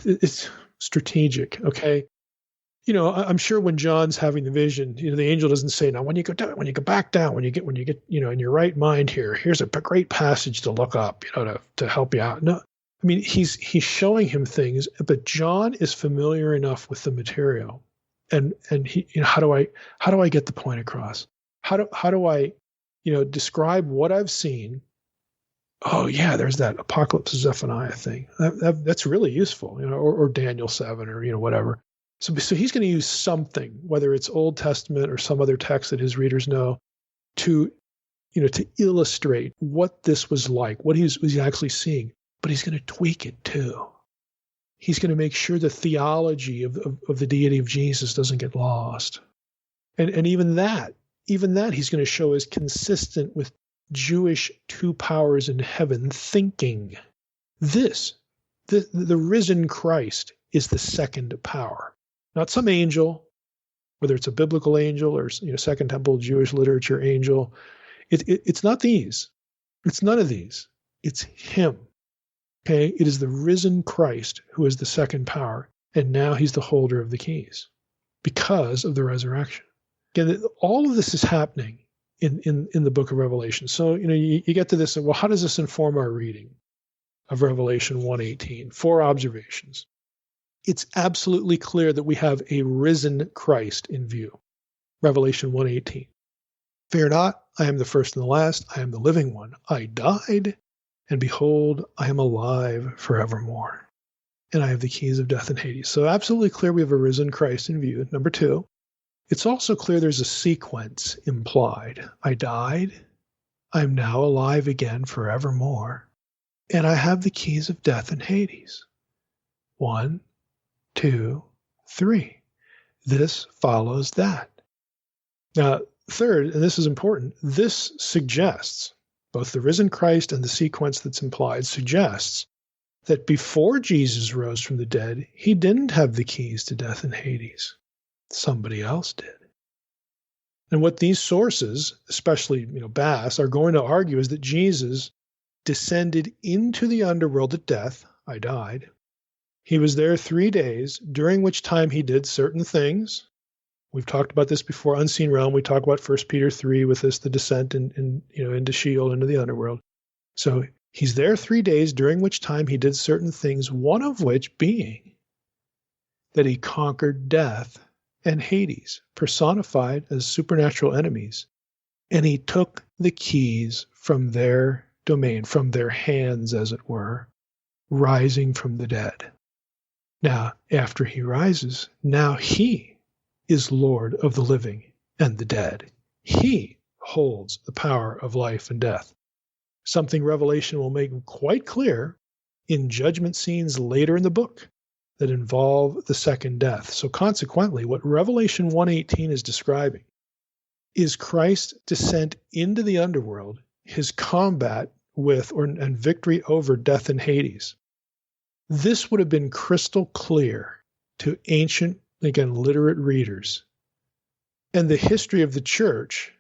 it's strategic, okay? I'm sure when John's having the vision, the angel doesn't say, now when you go down, when you go back down, when you get, in your right mind here's a great passage to look up, to help you out. No, I mean, he's showing him things, but John is familiar enough with the material. And he, how do I get the point across? How do I, describe what I've seen? Oh yeah, there's that Apocalypse of Zephaniah thing. That's really useful, or Daniel 7 or whatever. So he's going to use something, whether it's Old Testament or some other text that his readers know, to illustrate what this was like, what he was actually seeing. But he's going to tweak it too. He's going to make sure the theology of the deity of Jesus doesn't get lost. And even that he's going to show is consistent with Jewish two powers in heaven thinking. The risen Christ is the second power, not some angel, whether it's a biblical angel or Second Temple Jewish literature angel. It's not these. It's none of these. It's him. Okay, it is the risen Christ who is the second power, and now he's the holder of the keys because of the resurrection. Again, all of this is happening in the book of Revelation. So, you get to this, and well, how does this inform our reading of Revelation 1:18? 4 observations. It's absolutely clear that we have a risen Christ in view. Revelation 1:18. Fear not, I am the first and the last. I am the living one. I died, and behold, I am alive forevermore. And I have the keys of death and Hades. So absolutely clear we have a risen Christ in view. Number 2, it's also clear there's a sequence implied. I died, I'm now alive again forevermore, and I have the keys of death and Hades. 1, 2, 3. This follows that. Now, third, and this is important, this suggests, both the risen Christ and the sequence that's implied suggests that before Jesus rose from the dead, he didn't have the keys to death and Hades. Somebody else did. And what these sources, especially Bass, are going to argue is that Jesus descended into the underworld at death. I died. He was there 3 days, during which time he did certain things. We've talked about this before, unseen realm. We talk about 1 Peter 3 with this, the descent into Sheol, into the underworld. So he's there 3 days, during which time he did certain things, one of which being that he conquered death and Hades, personified as supernatural enemies. And he took the keys from their domain, from their hands, as it were, rising from the dead. Now, after he rises, now he is Lord of the living and the dead. He holds the power of life and death. Something Revelation will make quite clear in judgment scenes later in the book that involve the second death. So consequently, what Revelation 1:18 is describing is Christ's descent into the underworld, his combat with and victory over death and Hades. This would have been crystal clear to ancient, again, literate readers. And the history of the church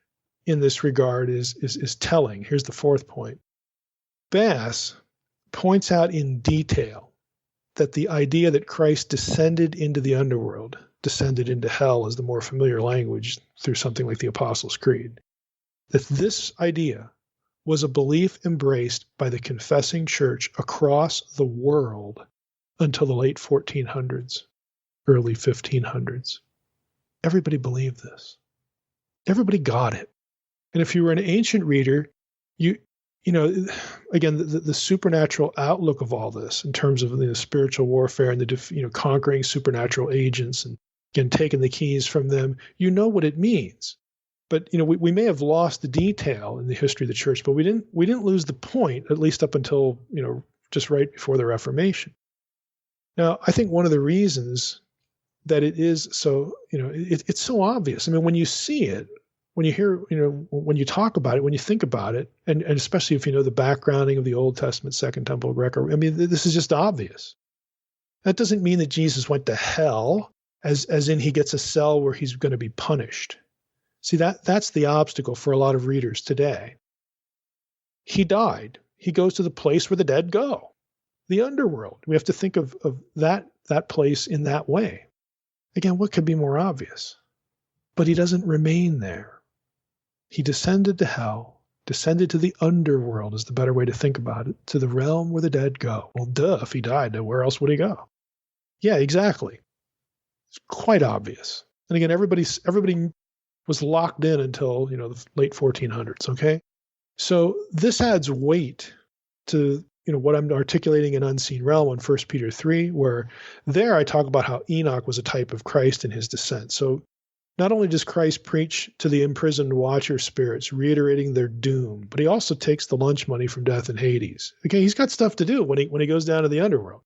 in this regard is telling. Here's the fourth point. Bass points out in detail that the idea that Christ descended into the underworld, descended into hell is the more familiar language through something like the Apostles' Creed, that this idea was a belief embraced by the confessing church across the world until the late 1400s, early 1500s. Everybody believed this. Everybody got it. And if you were an ancient reader, you know, again, the supernatural outlook of all this in terms of the spiritual warfare and the conquering supernatural agents and again taking the keys from them, you know what it means. But we may have lost the detail in the history of the church, but we didn't lose the point, at least up until just right before the Reformation. Now, I think one of the reasons that it is so it's so obvious. I mean, when you see it, when you hear when you talk about it, when you think about it, and especially if you know the backgrounding of the Old Testament, Second Temple record, I mean, this is just obvious. That doesn't mean that Jesus went to hell, as in he gets a cell where he's going to be punished. See, that's the obstacle for a lot of readers today. He died. He goes to the place where the dead go, the underworld. We have to think of that place in that way. Again, what could be more obvious? But he doesn't remain there. He descended to hell, descended to the underworld is the better way to think about it, to the realm where the dead go. Well, duh, if he died, where else would he go? Yeah, exactly. It's quite obvious. And again, everybody was locked in until, the late 1400s, okay? So this adds weight to, what I'm articulating in Unseen Realm on 1 Peter 3, where there I talk about how Enoch was a type of Christ in his descent. So not only does Christ preach to the imprisoned watcher spirits, reiterating their doom, but he also takes the lunch money from death and Hades. Okay, he's got stuff to do when he goes down to the underworld.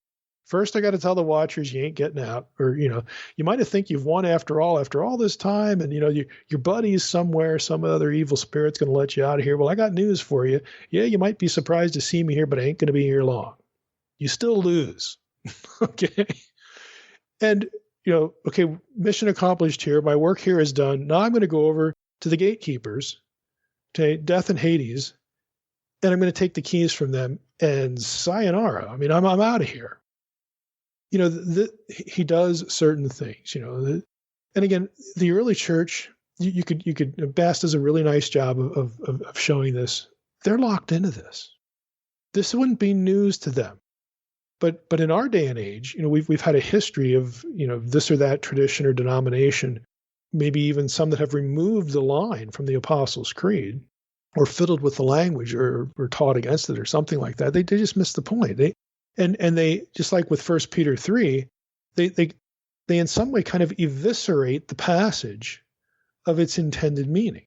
First, I got to tell the watchers you ain't getting out, or you might have think you've won after all this time, and your buddy's somewhere, some other evil spirit's going to let you out of here. Well, I got news for you. Yeah, you might be surprised to see me here, but I ain't going to be here long. You still lose, okay? And okay, mission accomplished here. My work here is done. Now I'm going to go over to the gatekeepers, to death and Hades, and I'm going to take the keys from them and sayonara. I mean, I'm out of here. He does certain things, and again, the early church, you could, Bass does a really nice job of showing this. They're locked into this. This wouldn't be news to them. But in our day and age, we've had a history of, this or that tradition or denomination, maybe even some that have removed the line from the Apostles' Creed or fiddled with the language or taught against it or something like that. They just missed the point. And they, just like with 1 Peter 3, they in some way kind of eviscerate the passage of its intended meaning.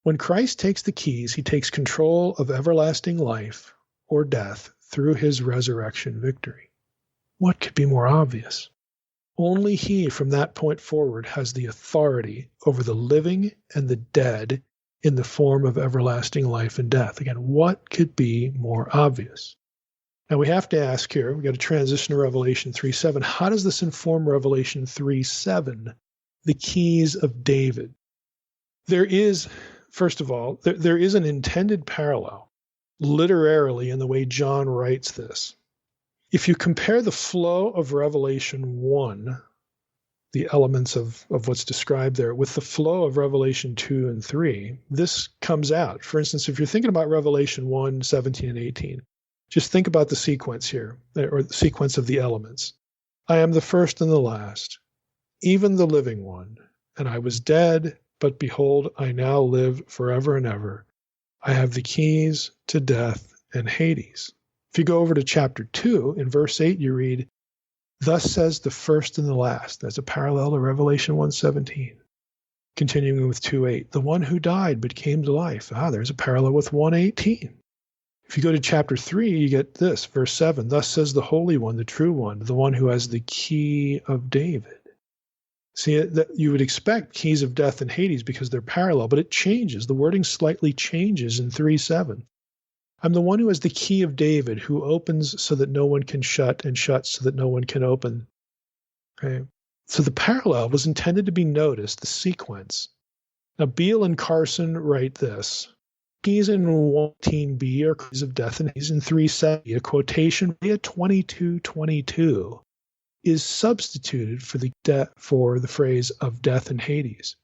When Christ takes the keys, he takes control of everlasting life or death through his resurrection victory. What could be more obvious? Only he from that point forward has the authority over the living and the dead in the form of everlasting life and death. Again, what could be more obvious? Now we have to ask here, we've got to transition to Revelation 3:7. How does this inform Revelation 3:7, the keys of David? There is, first of all, there is an intended parallel literarily in the way John writes this. If you compare the flow of Revelation 1, the elements of what's described there, with the flow of Revelation 2 and 3, this comes out. For instance, if you're thinking about Revelation 1, 17 and 18, just think about the sequence here, or the sequence of the elements. I am the first and the last, even the living one, and I was dead, but behold, I now live forever and ever. I have the keys to death and Hades. If you go over to chapter 2, in verse 8, you read, Thus says the first and the last. That's a parallel to Revelation 1:17. Continuing with 2:8, the one who died but came to life. There's a parallel with 1:18. If you go to chapter 3, you get this, verse 7. Thus says the Holy One, the true one, the one who has the key of David. See, that you would expect keys of death and Hades because they're parallel, but it changes. The wording slightly changes in 3:7. I'm the one who has the key of David, who opens so that no one can shut and shuts so that no one can open. Okay. So the parallel was intended to be noticed, the sequence. Now, Beale and Carson write this. Keys in 1:18b are keys of death, and he's in 3:70. A quotation via 22:22 is substituted for the phrase of death and Hades.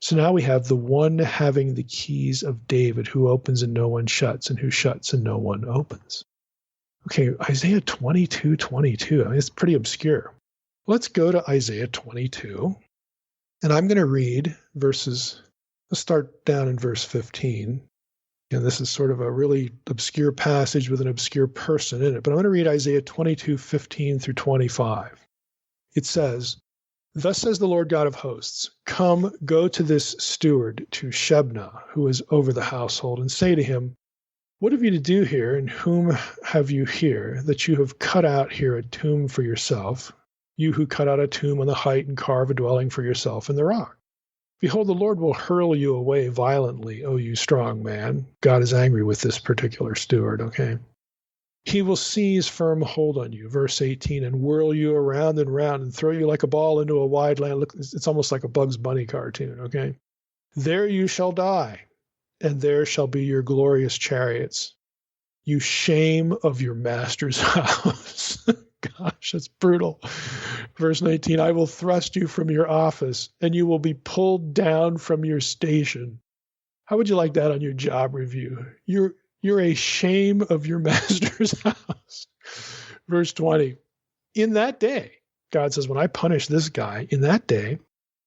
So now we have the one having the keys of David, who opens and no one shuts, and who shuts and no one opens. Okay, Isaiah 22:22. I mean, it's pretty obscure. Let's go to Isaiah 22, and I'm going to read verses. Let's start down in verse 15. And this is sort of a really obscure passage with an obscure person in it. But I'm going to read Isaiah 22:15 through 25. It says, Thus says the Lord God of hosts, Come, go to this steward, to Shebna, who is over the household, and say to him, What have you to do here, and whom have you here, that you have cut out here a tomb for yourself, you who cut out a tomb on the height and carve a dwelling for yourself in the rock? Behold, the Lord will hurl you away violently, O you strong man. God is angry with this particular steward, okay? He will seize firm hold on you, verse 18, and whirl you around and round and throw you like a ball into a wide land. Look, it's almost like a Bugs Bunny cartoon, okay? There you shall die, and there shall be your glorious chariots, you shame of your master's house. Gosh, that's brutal. Verse 19, I will thrust you from your office, and you will be pulled down from your station. How would you like that on your job review? You're a shame of your master's house. Verse 20, in that day, God says, when I punish this guy, in that day,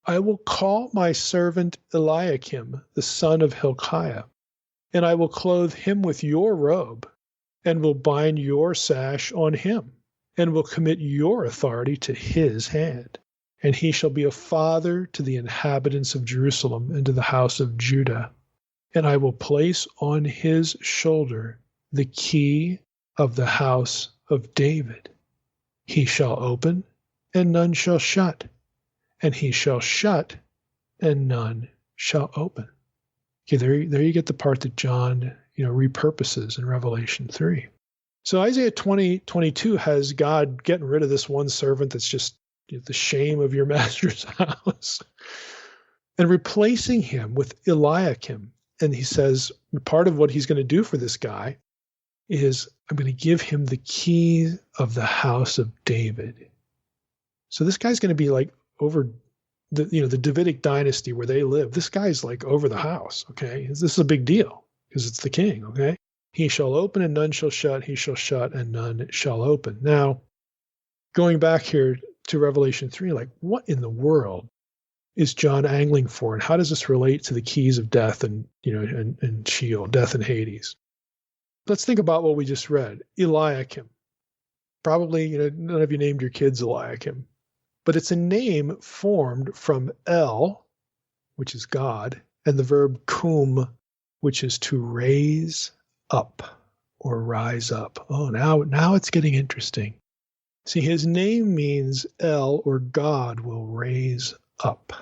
I will call my servant Eliakim, the son of Hilkiah, and I will clothe him with your robe, and will bind your sash on him, and will commit your authority to his hand. And he shall be a father to the inhabitants of Jerusalem and to the house of Judah. And I will place on his shoulder the key of the house of David. He shall open, and none shall shut, and he shall shut, and none shall open. Okay, there you get the part that John, repurposes in Revelation 3. So Isaiah 20:22 has God getting rid of this one servant that's just the shame of your master's house and replacing him with Eliakim. And he says part of what he's going to do for this guy is I'm going to give him the key of the house of David. So this guy's going to be like over the Davidic dynasty where they live. This guy's like over the house, okay? This is a big deal because it's the king, okay? He shall open and none shall shut. He shall shut and none shall open. Now, going back here to Revelation 3, like what in the world is John angling for? And how does this relate to the keys of death and Sheol, death and Hades? Let's think about what we just read. Eliakim. Probably, none of you named your kids Eliakim. But it's a name formed from El, which is God, and the verb kum, which is to raise up or rise up. Oh, now it's getting interesting. See, his name means El, or God will raise up.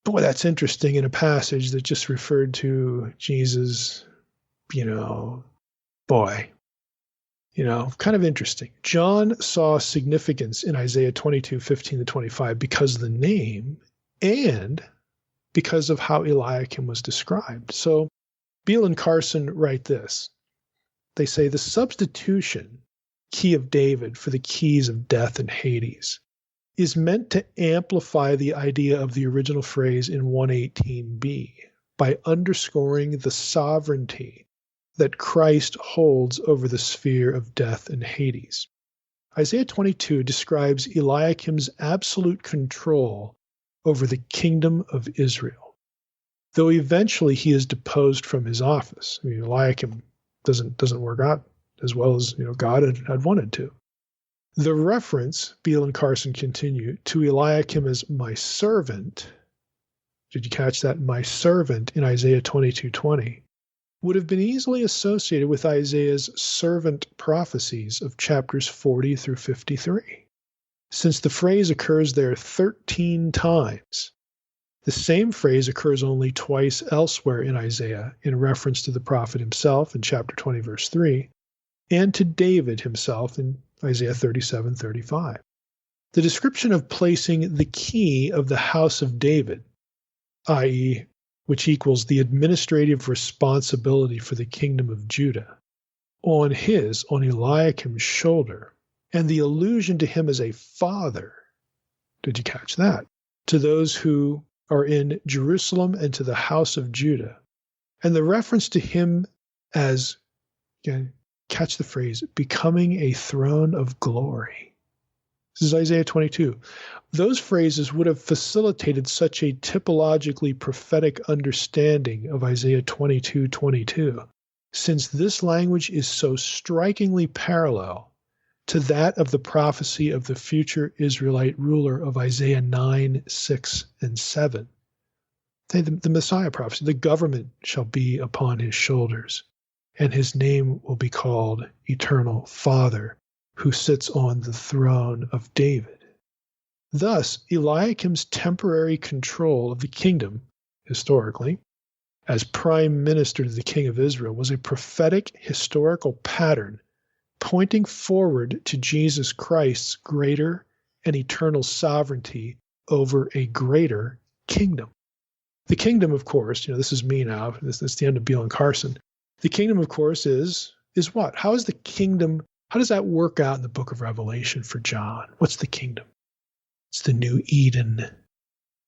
Boy, that's interesting in a passage that just referred to Jesus, kind of interesting. John saw significance in Isaiah 22:15-25 because of the name and because of how Eliakim was described. So Beale and Carson write this. They say the substitution, key of David, for the keys of death and Hades is meant to amplify the idea of the original phrase in 118b by underscoring the sovereignty that Christ holds over the sphere of death and Hades. Isaiah 22 describes Eliakim's absolute control over the kingdom of Israel, though eventually he is deposed from his office. I mean, Eliakim doesn't work out as well as God had wanted to. The reference, Beale and Carson continue, to Eliakim as my servant, did you catch that? My servant in Isaiah 22:20, would have been easily associated with Isaiah's servant prophecies of chapters 40 through 53. Since the phrase occurs there 13 times, the same phrase occurs only twice elsewhere in Isaiah in reference to the prophet himself in chapter 20, verse 3, and to David himself in Isaiah 37:35. The description of placing the key of the house of David, i.e., which equals the administrative responsibility for the kingdom of Judah, on Eliakim's shoulder, and the allusion to him as a father, did you catch that? To those who are in Jerusalem and to the house of Judah. And the reference to him as, again, catch the phrase, becoming a throne of glory. This is Isaiah 22. Those phrases would have facilitated such a typologically prophetic understanding of Isaiah 22:22, since this language is so strikingly parallel to that of the prophecy of the future Israelite ruler of Isaiah 9, 6, and 7. The Messiah prophecy, the government shall be upon his shoulders, and his name will be called Eternal Father, who sits on the throne of David. Thus, Eliakim's temporary control of the kingdom, historically, as prime minister to the king of Israel, was a prophetic historical pattern pointing forward to Jesus Christ's greater and eternal sovereignty over a greater kingdom. The kingdom, of course, this is me now, this is the end of Beale and Carson. The kingdom, of course, is what? How is the kingdom, how does that work out in the book of Revelation for John? What's the kingdom? It's the new Eden.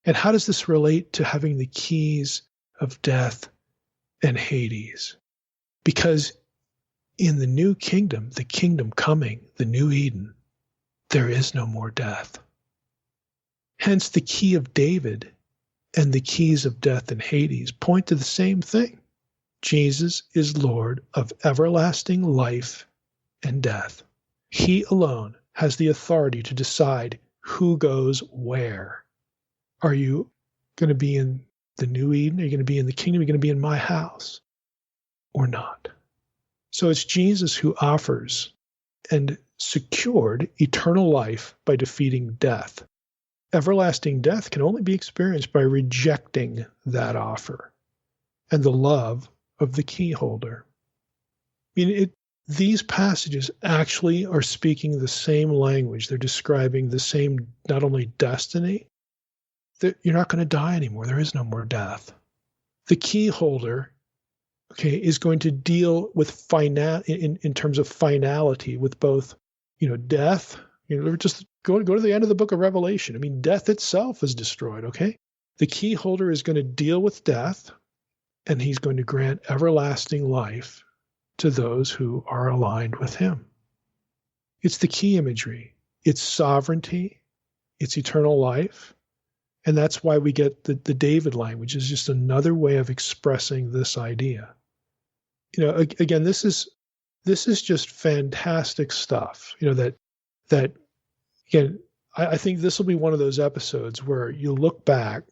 And how does this relate to having the keys of death and Hades? Because in the new kingdom, the kingdom coming, the new Eden, there is no more death. Hence, the key of David and the keys of death and Hades point to the same thing. Jesus is Lord of everlasting life and death. He alone has the authority to decide who goes where. Are you going to be in the new Eden? Are you going to be in the kingdom? Are you going to be in my house or not? So it's Jesus who offers and secured eternal life by defeating death. Everlasting death can only be experienced by rejecting that offer and the love of the key holder. These passages actually are speaking the same language. They're describing the same, not only destiny, that you're not going to die anymore. There is no more death. The key holder, is going to deal with in terms of finality with both, death. Just go to the end of the book of Revelation. Death itself is destroyed. The key holder is going to deal with death, and he's going to grant everlasting life to those who are aligned with him. It's the key imagery. It's sovereignty. It's eternal life. And that's why we get the David language is just another way of expressing this idea. Again, this is just fantastic stuff. That again, I think this will be one of those episodes where you look back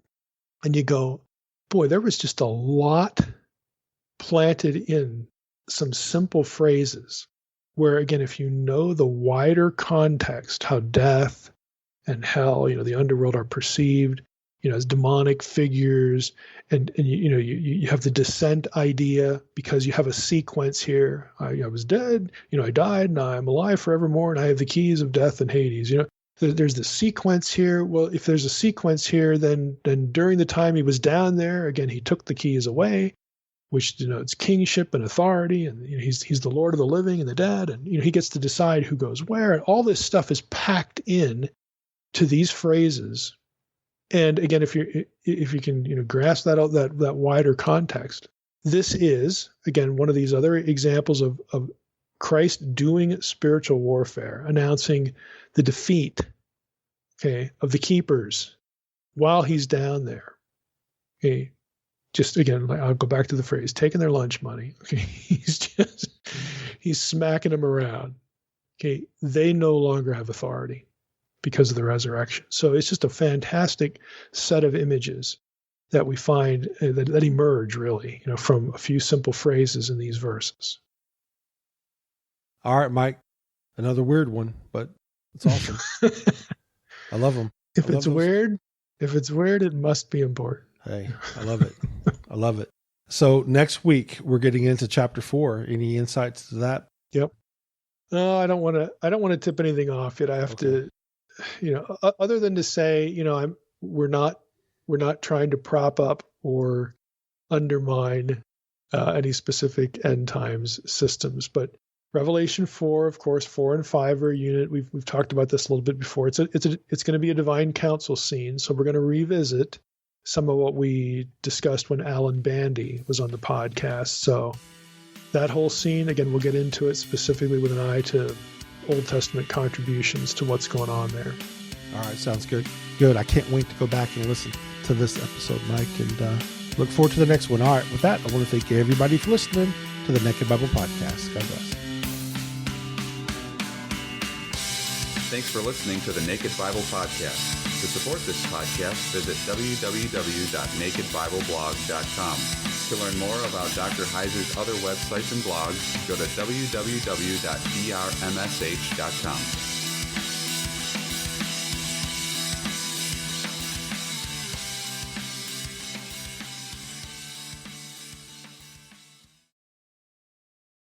and you go, boy, there was just a lot planted in some simple phrases where, again, if you know the wider context, how death and hell, the underworld are perceived, as demonic figures, and you have the descent idea because you have a sequence here. I was dead, I died, and I'm alive forevermore, and I have the keys of death and Hades. There's the sequence here. Well, if there's a sequence here, then during the time he was down there, again, he took the keys away, which denotes kingship and authority, and he's the Lord of the living and the dead, and he gets to decide who goes where, and all this stuff is packed in to these phrases. And again, if you can grasp that wider context, this is again one of these other examples of Christ doing spiritual warfare, announcing the defeat, of the keepers while he's down there. Just again, I'll go back to the phrase, taking their lunch money. He's smacking them around. okay, they no longer have authority because of the resurrection. So it's just a fantastic set of images that we find that emerge really, from a few simple phrases in these verses. All right, Mike. Another weird one, but it's awesome. I love them. If it's weird, it must be important. Hey, I love it. I love it. So next week we're getting into chapter 4. Any insights to that? Yep. No, I don't want to tip anything off yet. I have to, other than to say, we're not trying to prop up or undermine any specific end times systems, but Revelation 4, of course, 4 and 5 are a unit. We've talked about this a little bit before. It's going to be a divine council scene, so we're going to revisit some of what we discussed when Alan Bandy was on the podcast. So that whole scene, again, we'll get into it specifically with an eye to Old Testament contributions to what's going on there. All right, sounds good. Good. I can't wait to go back and listen to this episode, Mike, and look forward to the next one. All right, with that, I want to thank everybody for listening to the Naked Bible Podcast. God bless. Thanks for listening to the Naked Bible Podcast. To support this podcast, visit www.nakedbibleblog.com. To learn more about Dr. Heiser's other websites and blogs, go to www.drmsh.com.